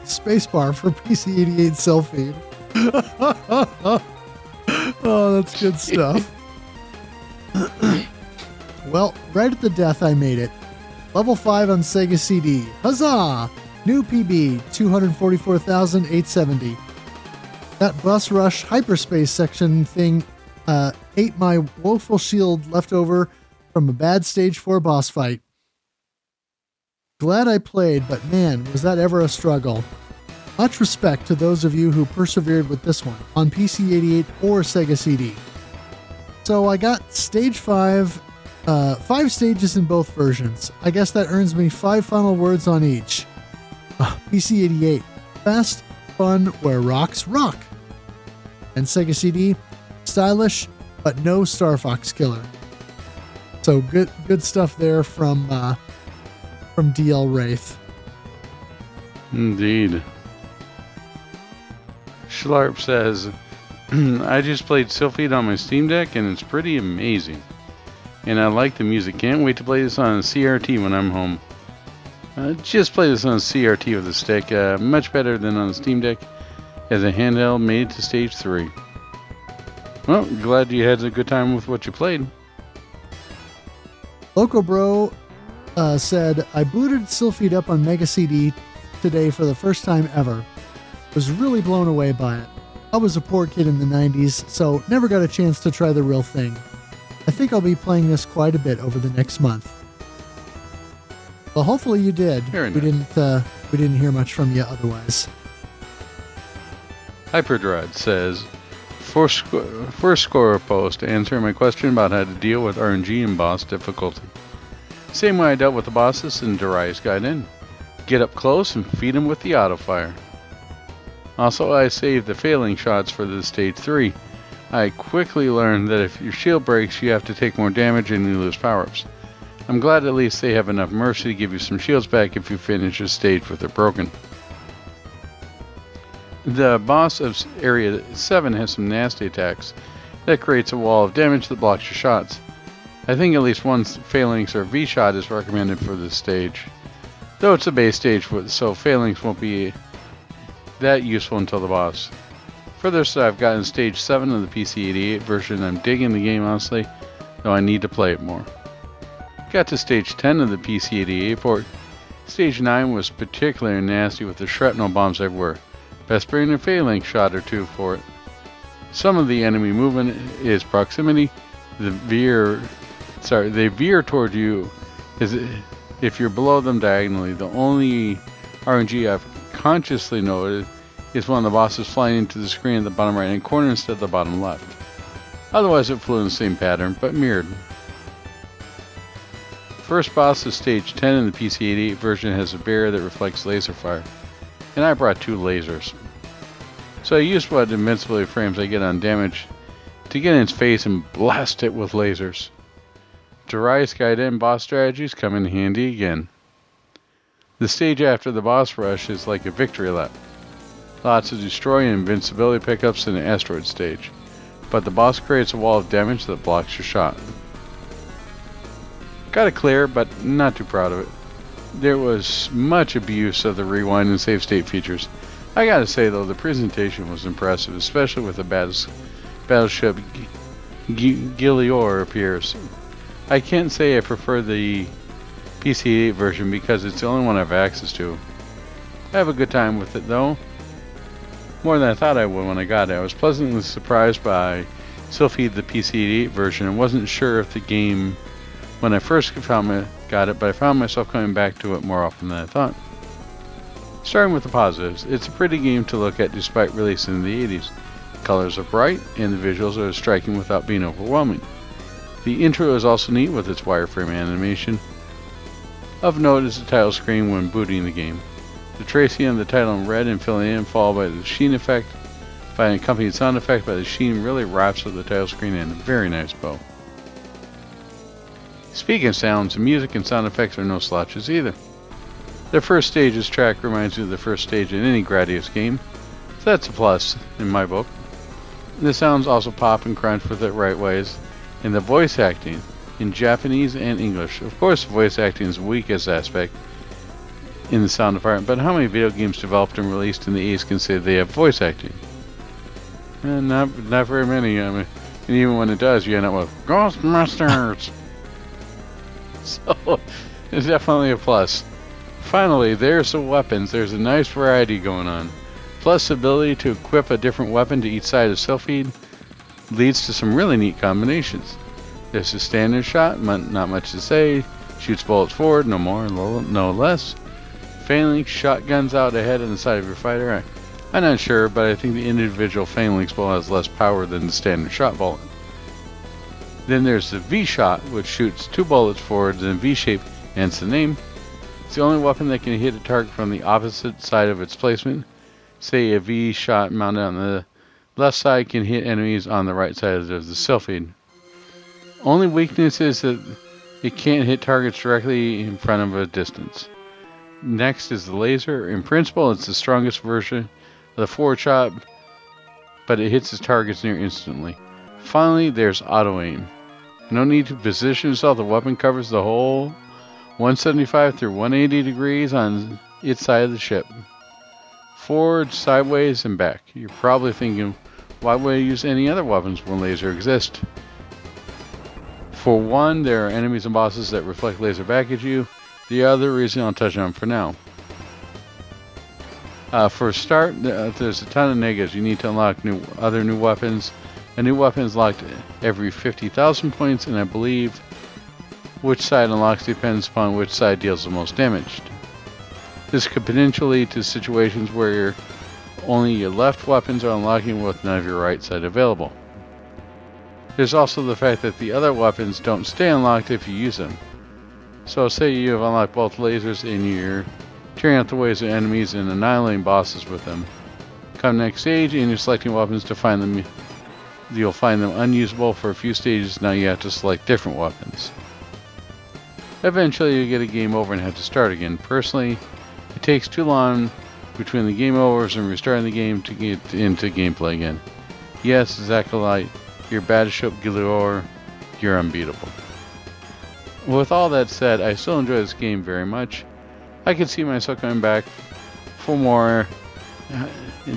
spacebar for PC-88 Silpheed. Oh, that's good stuff. Well, right at the death I made it. Level 5 on Sega CD. Huzzah! New PB, 244,870. That bus rush hyperspace section thing ate my woeful shield left over from a bad stage 4 boss fight. Glad I played, but man, was that ever a struggle. Much respect to those of you who persevered with this one on PC-88 or Sega CD. So I got stage 5, 5 stages in both versions. I guess that earns me 5 final words on each. PC-88, fast, fun, where rocks rock. And Sega CD, stylish, but no Star Fox killer. So good stuff there from DL Wraith. Indeed. Schlarp says, I just played Silpheed on my Steam Deck and it's pretty amazing. And I like the music. Can't wait to play this on CRT when I'm home. Just play this on CRT with a stick. Much better than on the Steam Deck as a handheld made to stage 3. Well, glad you had a good time with what you played. Loco Bro said, I booted Silpheed up on Mega CD today for the first time ever. Was really blown away by it. I was a poor kid in the 90s, so never got a chance to try the real thing. I think I'll be playing this quite a bit over the next month. Well, hopefully you did. Very we didn't hear much from you otherwise. Hyperdrod says, first score post answering my question about how to deal with RNG and boss difficulty. Same way I dealt with the bosses in Darius Gaiden. Get up close and feed them with the auto fire. Also, I saved the failing shots for the stage 3. I quickly learned that if your shield breaks, you have to take more damage and you lose power-ups. I'm glad at least they have enough mercy to give you some shields back if you finish a stage with it broken. The boss of Area 7 has some nasty attacks that creates a wall of damage that blocks your shots. I think at least one phalanx or V-shot is recommended for this stage. Though it's a base stage, so phalanx won't be that useful until the boss. Further, so I've gotten stage 7 of the PC-88 version. I'm digging the game honestly, though I need to play it more. Got to stage 10 of the PC-88 port. Stage 9 was particularly nasty with the shrapnel bombs everywhere. Best bring a phalanx shot or two for it. Some of the enemy movement is proximity. They veer toward you if you're below them diagonally. The only RNG I've consciously noted is one of the bosses flying into the screen at the bottom right hand corner instead of the bottom left. Otherwise it flew in the same pattern, but mirrored. First boss of stage 10 in the PC-88 version has a barrier that reflects laser fire, and I brought 2 lasers. So I used what invincibility frames I get on damage to get in its face and blast it with lasers. Darius Gaiden boss strategies come in handy again. The stage after the boss rush is like a victory lap. Lots of destroy and invincibility pickups in the asteroid stage, but the boss creates a wall of damage that blocks your shot. Got it clear, but not too proud of it. There was much abuse of the rewind and save state features. I gotta say though, the presentation was impressive, especially with the battleship Gilior appears. I can't say I prefer the PC-8 version because it's the only one I have access to. I have a good time with it though. More than I thought I would when I got it. I was pleasantly surprised by Silpheed the PC-8 version and wasn't sure if the game when I first got it, but I found myself coming back to it more often than I thought. Starting with the positives, it's a pretty game to look at despite releasing in the 80s. The colors are bright and the visuals are striking without being overwhelming. The intro is also neat with its wireframe animation. Of note is the title screen when booting the game. The tracing of the title in red and filling in followed by the sheen effect, by an accompanied sound effect by the sheen really wraps up the title screen in a very nice bow. Speaking of sounds, the music and sound effects are no slouches either. The first stage's track reminds you of the first stage in any Gradius game, so that's a plus in my book. The sounds also pop and crunch with it right ways, and the voice acting in Japanese and English. Of course, voice acting is the weakest aspect in the sound department, but how many video games developed and released in the 80s can say they have voice acting? Not very many. I mean, and even when it does, you end up with Ghostbusters. So, it's definitely a plus. Finally, there's the weapons. There's a nice variety going on. plus the ability to equip a different weapon to each side of Silpheed leads to some really neat combinations. There's a standard shot, not much to say, shoots bullets forward, no more, no less. Phalanx shotguns out ahead and the side of your fighter. I'm not sure, but I think the individual Phalanx bolt has less power than the standard shot bullet. Then there's the V-shot, which shoots 2 bullets forward in V-shape, hence the name. It's the only weapon that can hit a target from the opposite side of its placement. Say a V-shot mounted on the left side can hit enemies on the right side of the Silpheed. Only weakness is that it can't hit targets directly in front of a distance. Next is the laser. In principle, it's the strongest version of the forward shot, but it hits its targets near instantly. Finally, there's auto aim. No need to position yourself. The weapon covers the whole 175 through 180 degrees on its side of the ship. Forward, sideways, and back. You're probably thinking, why would I use any other weapons when laser exists? For one, there are enemies and bosses that reflect laser back at you. The other reason I'll touch on for now. For a start, there's a ton of negatives. You need to unlock other new weapons. A new weapon is locked every 50,000 points, and I believe which side unlocks depends upon which side deals the most damage. This could potentially lead to situations where only your left weapons are unlocking with none of your right side available. There's also the fact that the other weapons don't stay unlocked if you use them. So say you have unlocked both lasers and you're tearing out the ways of enemies and annihilating bosses with them. Come next stage and you're selecting weapons to find them. You'll find them unusable for a few stages. Now you have to select different weapons. Eventually you get a game over and have to start again. Personally, it takes too long between the game overs and restarting the game to get into gameplay again. Yes, Zakalite, you're Battleship Galore, you're unbeatable. With all that said, I still enjoy this game very much. I can see myself coming back for more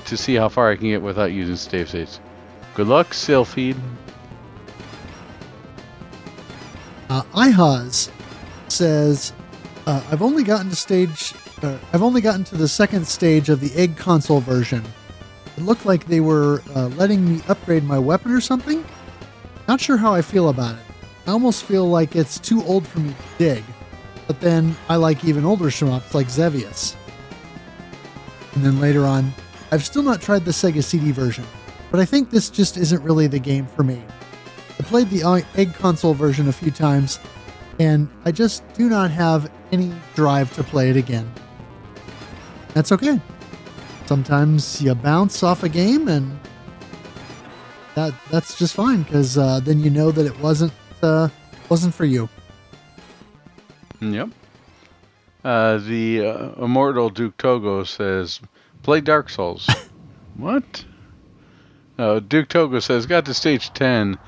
to see how far I can get without using save states. Good luck, Silpheed. Ihaz says, I've only gotten to the second stage of the egg console version. It looked like they were letting me upgrade my weapon or something. Not sure how I feel about it. I almost feel like it's too old for me to dig. But then I like even older shmups like Xevious. And then later on, I've still not tried the Sega CD version, but I think this just isn't really the game for me. I played the egg console version a few times, and I just do not have any drive to play it again. That's okay. Sometimes you bounce off a game, and that's just fine, because then you know that it wasn't for you. Yep. The immortal Duke Togo says, play Dark Souls. What? Duke Togo says, got to stage 10,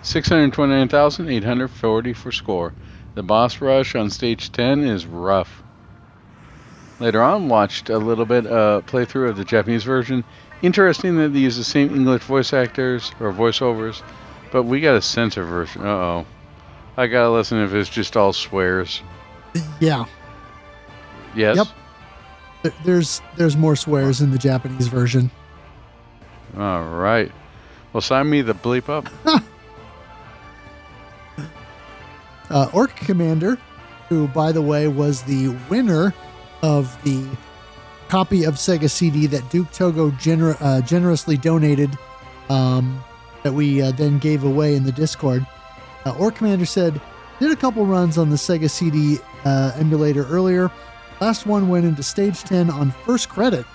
629,840 for score. The boss rush on stage 10 is rough. Later on, watched a little bit playthrough of the Japanese version. Interesting that they use the same English voice actors or voiceovers, but we got a censor version. Uh-oh. I gotta listen if it's just all swears. Yeah. Yes? Yep. There's more swears in the Japanese version. All right. Well, sign me the bleep up. Orc Commander, who, by the way, was the winner of the copy of Sega CD that Duke Togo generously donated, that we then gave away in the Discord. Orc Commander said, did a couple runs on the Sega CD emulator earlier. Last one went into stage 10 on first credit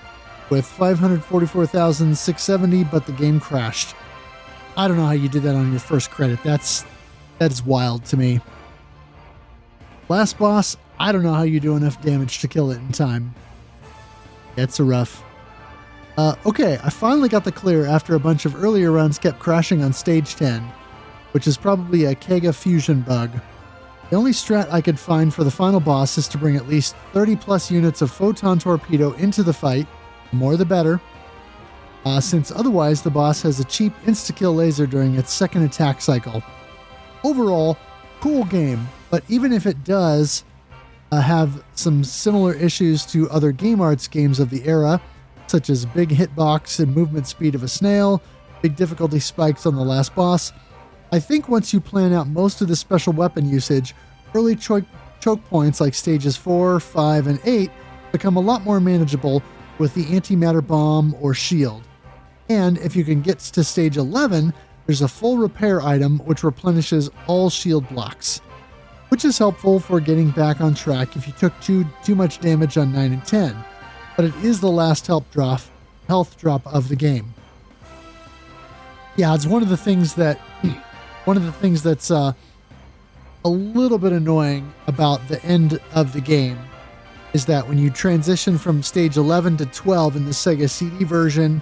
with 544,670, but the game crashed. I don't know how you did that on your first credit. That is wild to me. Last boss, I don't know how you do enough damage to kill it in time. It's a rough. Okay, I finally got the clear after a bunch of earlier runs kept crashing on stage 10, which is probably a Kega fusion bug. The only strat I could find for the final boss is to bring at least 30 plus units of photon torpedo into the fight, the more the better, since otherwise the boss has a cheap insta-kill laser during its second attack cycle. Overall, cool game, but even if it does have some similar issues to other Game Arts games of the era, such as big hitbox and movement speed of a snail, big difficulty spikes on the last boss. I think once you plan out most of the special weapon usage, early choke points like stages 4, 5, and 8 become a lot more manageable with the antimatter bomb or shield. And if you can get to stage 11, there's a full repair item which replenishes all shield blocks, which is helpful for getting back on track if you took too much damage on 9 and 10. But it is the last health drop of the game. Yeah, it's one of the things that's a little bit annoying about the end of the game is that when you transition from stage 11 to 12 in the Sega CD version,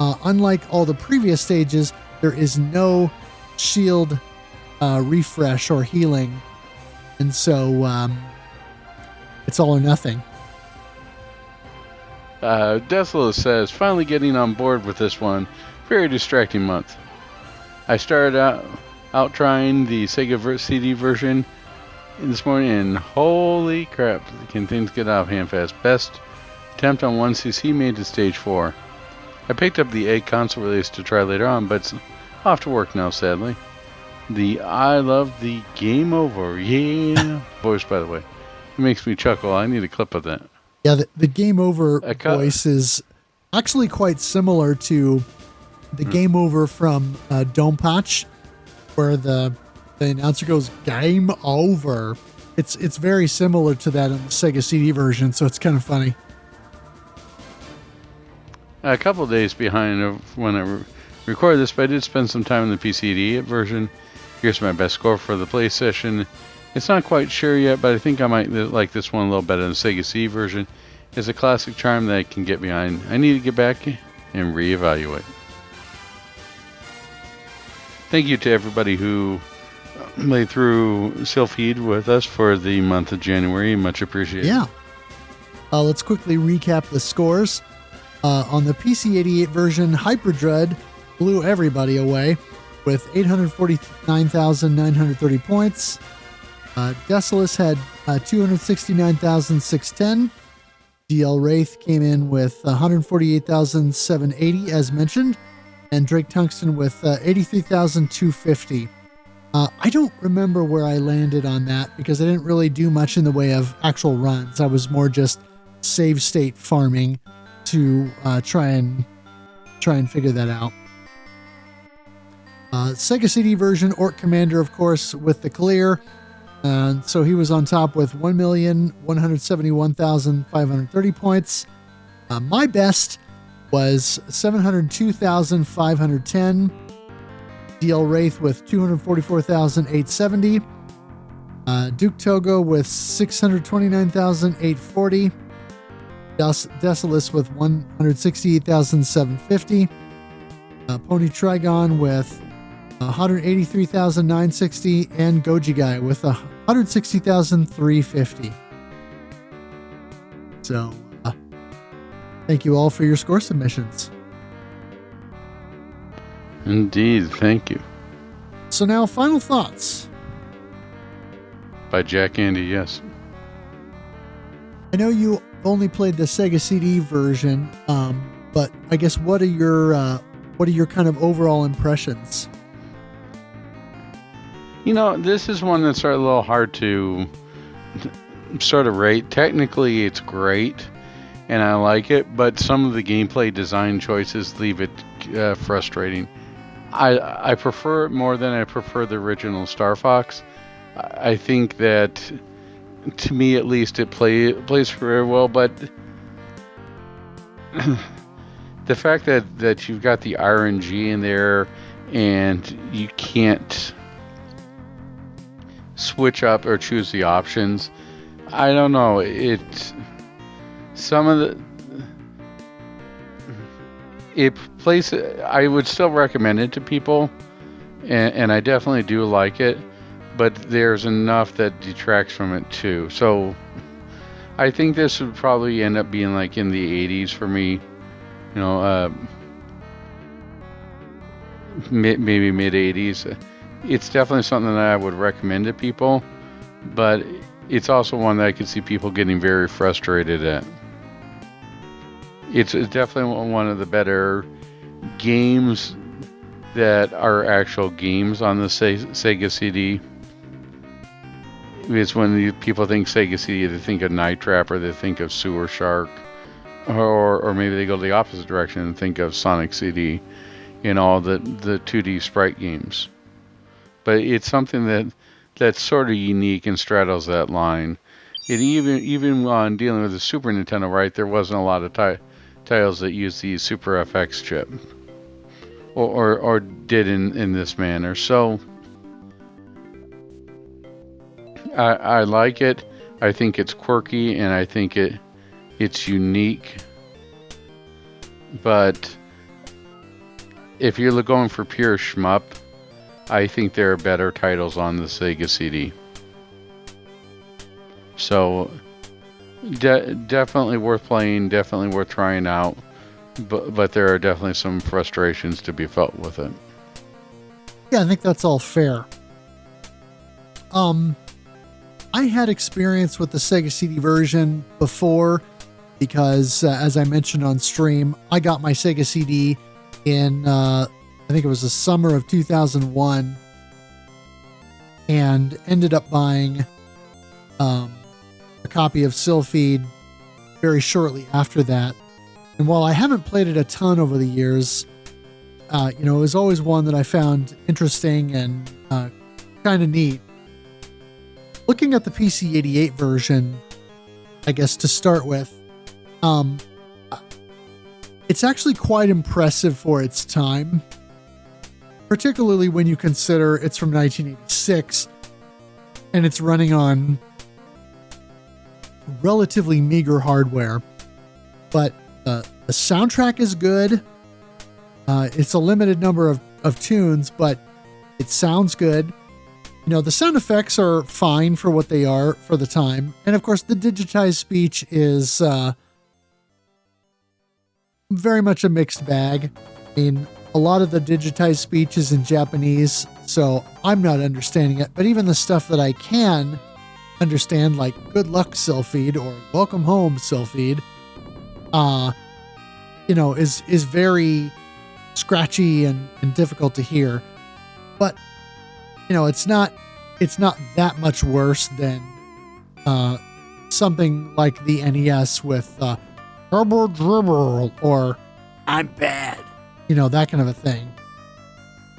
unlike all the previous stages, there is no shield refresh or healing, and so it's all or nothing. Desolate says, finally getting on board with this one. Very distracting month. I started out trying the Sega CD version this morning, and holy crap, can things get out of hand fast. Best attempt on 1cc made to stage 4. I picked up the egg console release to try later on, but it's off to work now, sadly. The I love the game over, yeah voice, by the way. It makes me chuckle. I need a clip of that. Yeah, the game over voice is actually quite similar to the game over from Dome Patch, where the announcer goes, game over. It's very similar to that in the Sega CD version, so it's kind of funny. A couple of days behind when I recorded this, but I did spend some time in the PCD version. Here's my best score for the play session. It's not quite sure yet, but I think I might like this one a little better than the Sega CD version. It's a classic charm that I can get behind. I need to get back and reevaluate. Thank you to everybody who played through Silpheed with us for the month of January. Much appreciated. Yeah. Let's quickly recap the scores. On the PC-88 version, Hyperdread blew everybody away with 849,930 points. Desolus had 269,610. DL Wraith came in with 148,780, as mentioned, and Drake Tungsten with 83,250. I don't remember where I landed on that because I didn't really do much in the way of actual runs. I was more just save state farming to try and figure that out. Sega CD version, Orc Commander, of course, with the clear. So he was on top with 1,171,530 points. My best was 702,510. DL Wraith with 244,870. Duke Togo with 629,840. Desolus with 168,750. Pony Trigon with 183,960, and Goji Guy with 160,350. So, thank you all for your score submissions. Indeed, thank you. So now, final thoughts. By Jack Andy, yes. I know you only played the Sega CD version, but I guess what are your kind of overall impressions? You know, this is one that's a little hard to sort of rate. Technically, it's great, and I like it, but some of the gameplay design choices leave it frustrating. I prefer it more than I prefer the original Star Fox. I think that, to me at least, it plays very well, but the fact that you've got the RNG in there and you can't switch up or choose the options, I don't know. I would still recommend it to people, and I definitely do like it, but there's enough that detracts from it too. So I think this would probably end up being like in the 80s for me, maybe mid 80s. It's definitely something that I would recommend to people, but it's also one that I could see people getting very frustrated at. It's definitely one of the better games that are actual games on the Sega CD. It's when people think Sega CD, they think of Night Trap, or they think of Sewer Shark, or maybe they go the opposite direction and think of Sonic CD, all the 2D sprite games. But it's something that's sort of unique and straddles that line. It even on dealing with the Super Nintendo, right, there wasn't a lot of titles that used the Super FX chip, or did in this manner. So I like it. I think it's quirky, and I think it's unique. But if you're going for pure shmup, I think there are better titles on the Sega CD. So definitely worth playing, definitely worth trying out. But there are definitely some frustrations to be felt with it. Yeah, I think that's all fair. I had experience with the Sega CD version before because, as I mentioned on stream, I got my Sega CD in, I think it was the summer of 2001, and ended up buying a copy of Silpheed very shortly after that. And while I haven't played it a ton over the years, it was always one that I found interesting and kind of neat. Looking at the PC-88 version, I guess to start with, it's actually quite impressive for its time, particularly when you consider it's from 1986 and it's running on relatively meager hardware. But the soundtrack is good. It's a limited number of tunes, but it sounds good. The sound effects are fine for what they are for the time. And of course, the digitized speech is very much a mixed bag. I mean, a lot of the digitized speech is in Japanese, so I'm not understanding it. But even the stuff that I can understand, like "Good luck, Silpheed" or "Welcome home, Silpheed," is very scratchy and difficult to hear. But it's not that much worse than something like the NES with "Dribble Dribble" or "I'm bad," that kind of a thing.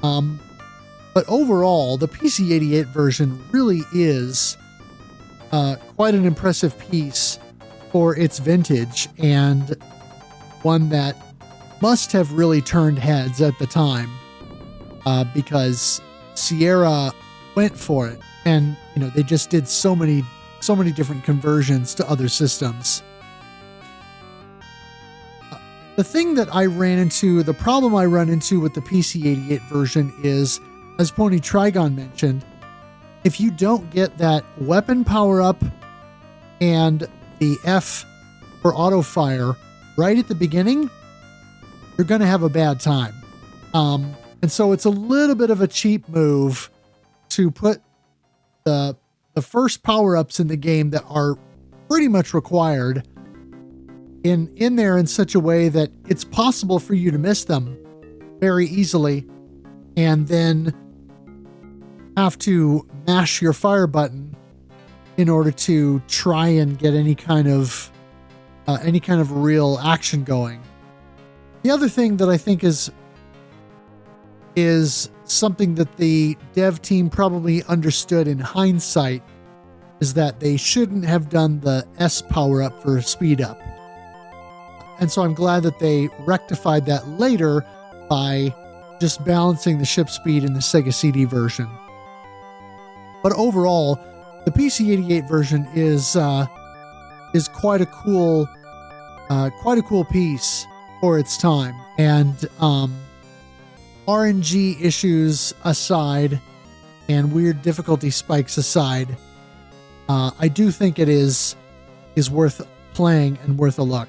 But overall, the PC-88 version really is quite an impressive piece for its vintage, and one that must have really turned heads at the time, because Sierra went for it, and they just did so many different conversions to other systems. The problem I run into with the PC-88 version is, as Pony Trigon mentioned, if you don't get that weapon power-up and the F for auto-fire right at the beginning, you're going to have a bad time. And so it's a little bit of a cheap move to put the first power-ups in the game that are pretty much required in there in such a way that it's possible for you to miss them very easily, and then have to mash your fire button in order to try and get any kind of real action going. The other thing that I think is something that the dev team probably understood in hindsight is that they shouldn't have done the S power up for speed up. And so I'm glad that they rectified that later by just balancing the ship speed in the Sega CD version. But overall, the PC-88 version is quite a cool piece for its time. And RNG issues aside, and weird difficulty spikes aside, I do think it is worth playing and worth a look.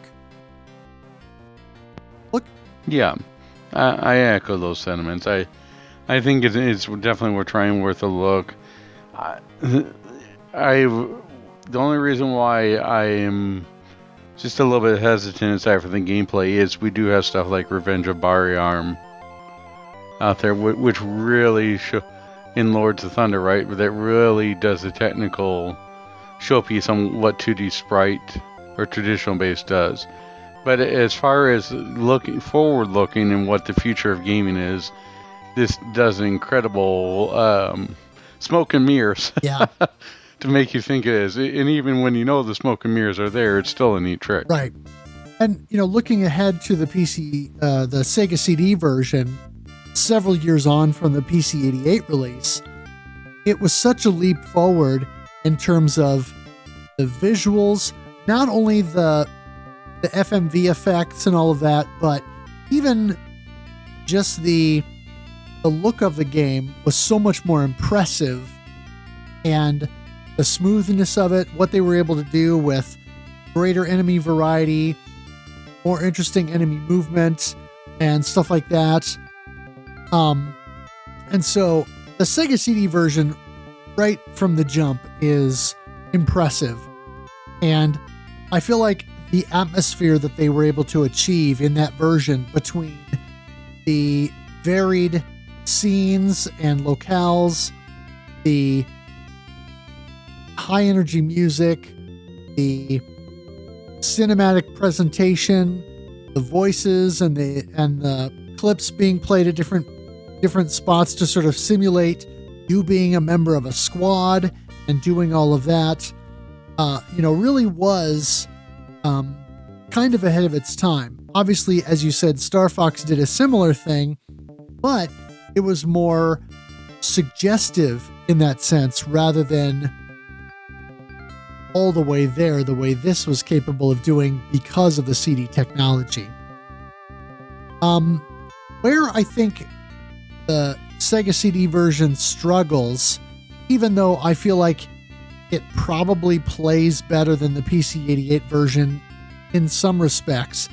Yeah, I echo those sentiments. I think it's definitely worth a look. The only reason why I am just a little bit hesitant aside from the gameplay is we do have stuff like Revenge of Bariarm out there, which really in Lords of Thunder, right? That really does a technical showpiece on what 2D sprite or traditional base does. But as far as looking forward and what the future of gaming is, this does an incredible smoke and mirrors. Yeah. To make you think it is. And even when you know the smoke and mirrors are there, it's still a neat trick. Right. And, looking ahead to the the Sega CD version, several years on from the PC-88 release, it was such a leap forward in terms of the visuals, not only the FMV effects and all of that, but even just the look of the game was so much more impressive, and the smoothness of it, what they were able to do with greater enemy variety, more interesting enemy movement, and stuff like that. And so the Sega CD version, right from the jump, is impressive. And I feel like the atmosphere that they were able to achieve in that version, between the varied scenes and locales, the high energy music, the cinematic presentation, the voices, and the clips being played at different spots to sort of simulate you being a member of a squad and doing all of that, really was kind of ahead of its time. Obviously, as you said, Star Fox did a similar thing, but it was more suggestive in that sense rather than all the way there, the way this was capable of doing because of the CD technology. Where I think the Sega CD version struggles, even though I feel like it probably plays better than the PC-88 version in some respects,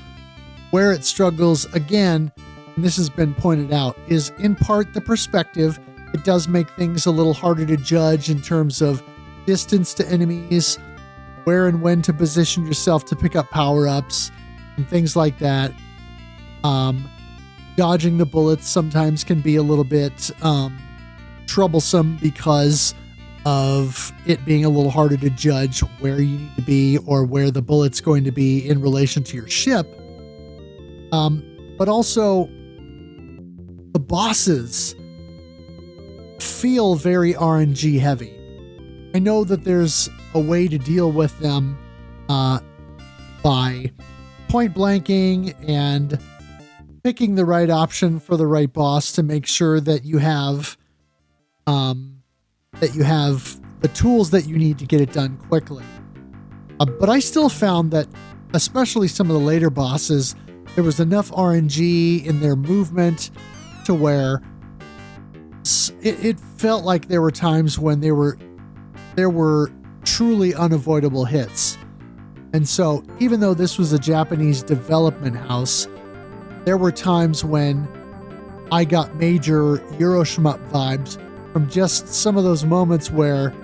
where it struggles, again, and this has been pointed out, is in part the perspective. It does make things a little harder to judge in terms of distance to enemies, where and when to position yourself to pick up power-ups, and things like that. Dodging the bullets sometimes can be a little bit troublesome because of it being a little harder to judge where you need to be or where the bullet's going to be in relation to your ship. But also, the bosses feel very RNG heavy. I know that there's a way to deal with them by point blanking and picking the right option for the right boss to make sure that you have the tools that you need to get it done quickly. But I still found that, especially some of the later bosses, there was enough RNG in their movement to where it felt like there were times when there were truly unavoidable hits. And so, even though this was a Japanese development house, there were times when I got major Euro shmup vibes from just some of those moments where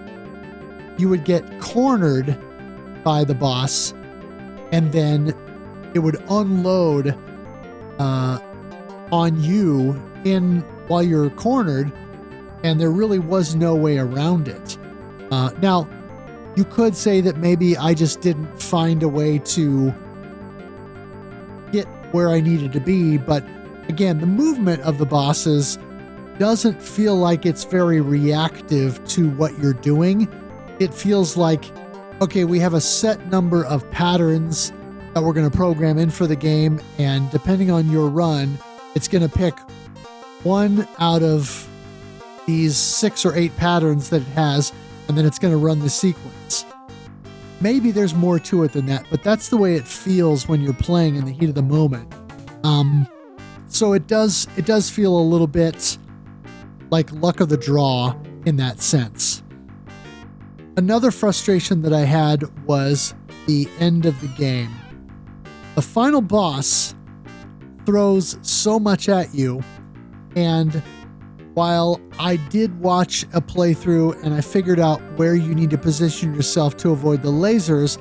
you would get cornered by the boss, and then it would unload on you while you're cornered, and there really was no way around it. Now, you could say that maybe I just didn't find a way to get where I needed to be, but again, the movement of the bosses doesn't feel like it's very reactive to what you're doing. It feels like, okay, we have a set number of patterns that we're going to program in for the game, and depending on your run, it's going to pick one out of these 6 or 8 patterns that it has, and then it's going to run the sequence. Maybe there's more to it than that, but that's the way it feels when you're playing in the heat of the moment. So it does feel a little bit like luck of the draw in that sense. Another frustration that I had was the end of the game. The final boss throws so much at you, and while I did watch a playthrough and I figured out where you need to position yourself to avoid the lasers,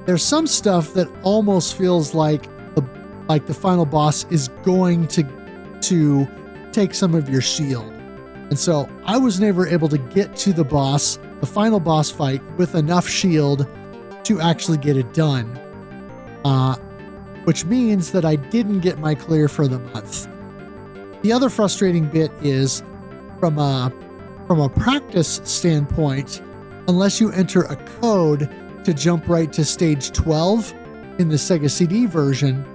there's some stuff that almost feels like the final boss is going to take some of your shield. And so I was never able to get to the final boss fight, with enough shield to actually get it done. Which means that I didn't get my clear for the month. The other frustrating bit is from a practice standpoint, unless you enter a code to jump right to stage 12 in the Sega CD version,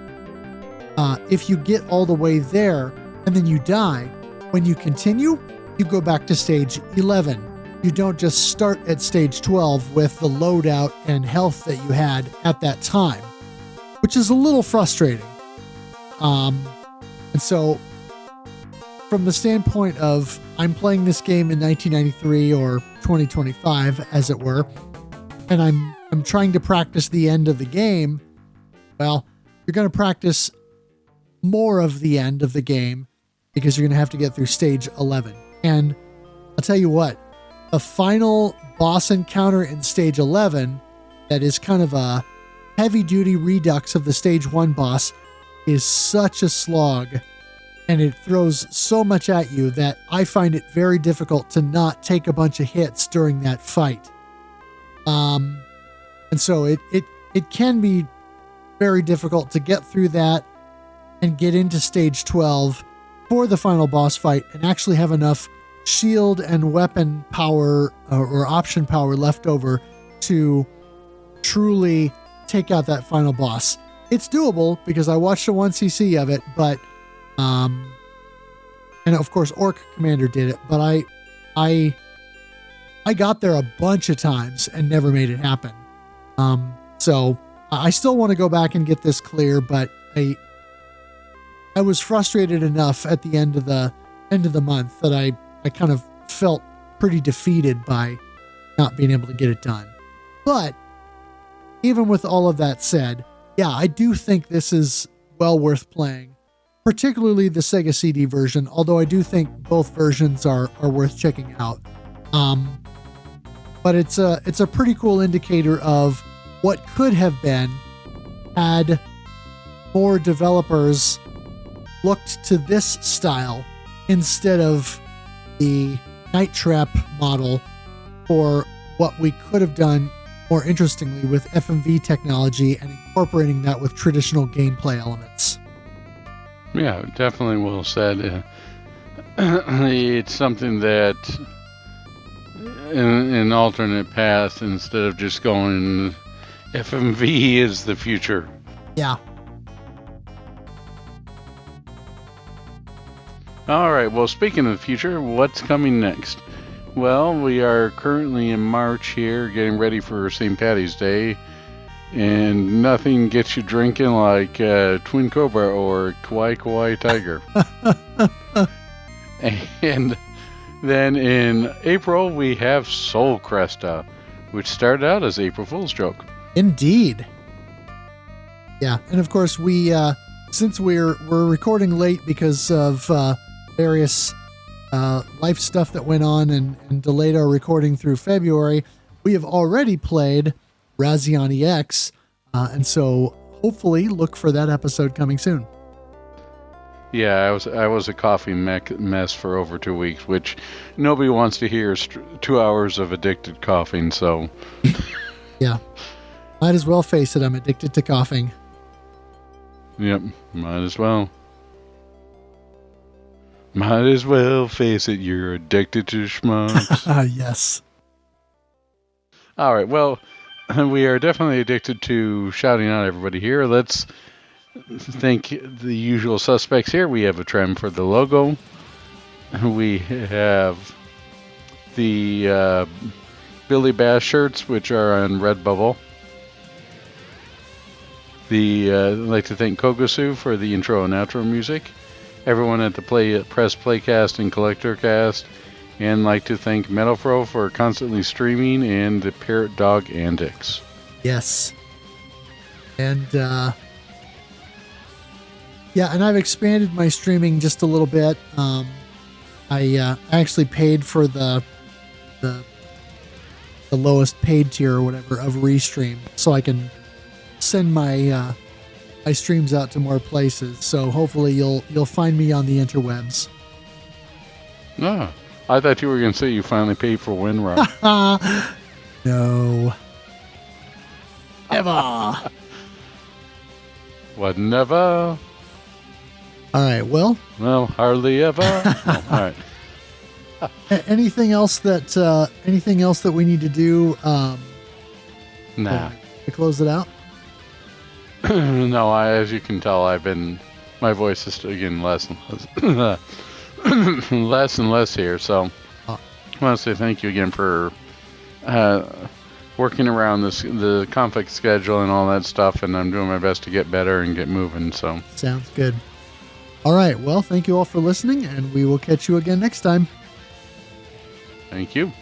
if you get all the way there and then you die, when you continue, you go back to stage 11. You don't just start at stage 12 with the loadout and health that you had at that time, which is a little frustrating. And so from the standpoint of I'm playing this game in 1993 or 2025, as it were, and I'm trying to practice the end of the game, well, you're going to practice more of the end of the game because you're going to have to get through stage 11. And I'll tell you what, the final boss encounter in stage 11, that is kind of a heavy-duty redux of the stage 1 boss, is such a slog, and it throws so much at you that I find it very difficult to not take a bunch of hits during that fight. And so it can be very difficult to get through that and get into stage 12 for the final boss fight and actually have enough shield and weapon power or option power left over to truly take out that final boss. It's doable because I watched a 1cc of it, but and of course Orc Commander did it, but I got there a bunch of times and never made it happen. So I still want to go back and get this clear, but I was frustrated enough at the end of the month that I kind of felt pretty defeated by not being able to get it done. But even with all of that said, yeah, I do think this is well worth playing, particularly the Sega CD version, although I do think both versions are worth checking out. But it's a pretty cool indicator of what could have been had more developers looked to this style instead of the Night Trap model for what we could have done more interestingly with FMV technology and incorporating that with traditional gameplay elements. Yeah, definitely well said. It's something that in an alternate path, instead of just going FMV is the future. Yeah. All right, well, speaking of the future, what's coming next? Well, we are currently in March here, getting ready for St. Paddy's Day, and nothing gets you drinking like Twin Cobra or Kauai Kauai Tiger. And then in April, we have Soul Cresta, which started out as April Fool's joke. Indeed. Yeah, and of course we, since we're recording late because of various life stuff that went on and delayed our recording through February, we have already played Razion EX, and so hopefully look for that episode coming soon. Yeah, I was a coffee mess for over 2 weeks, which nobody wants to hear 2 hours of addicted coughing, so... Yeah. Might as well face it, I'm addicted to coughing. Yep, might as well. Might as well face it, you're addicted to schmucks. Yes. All right, well, we are definitely addicted to shouting out everybody here. Let's thank the usual suspects here. We have a trend for the logo. We have the Billy Bass shirts, which are on Redbubble. I'd like to thank Kogosu for the intro and outro music. Everyone at the Press Playcast and Collector Cast. And like to thank MetalFRO for constantly streaming and the Parrot Dog Antics. Yes. And, yeah, and I've expanded my streaming just a little bit. I actually paid for the lowest paid tier or whatever of Restream, so I can send my my streams out to more places. So hopefully you'll find me on the interwebs. No, I thought you were going to say you finally paid for WinRAR. No. Ever. What, never? All right. Well, hardly ever. No, all right. Anything else that we need to do? Nah. To close it out. No, as you can tell, my voice is getting less and less, less and less here. So I want to say thank you again for working around the conflict schedule and all that stuff, and I'm doing my best to get better and get moving. So sounds good. All right. Well, thank you all for listening, and we will catch you again next time. Thank you.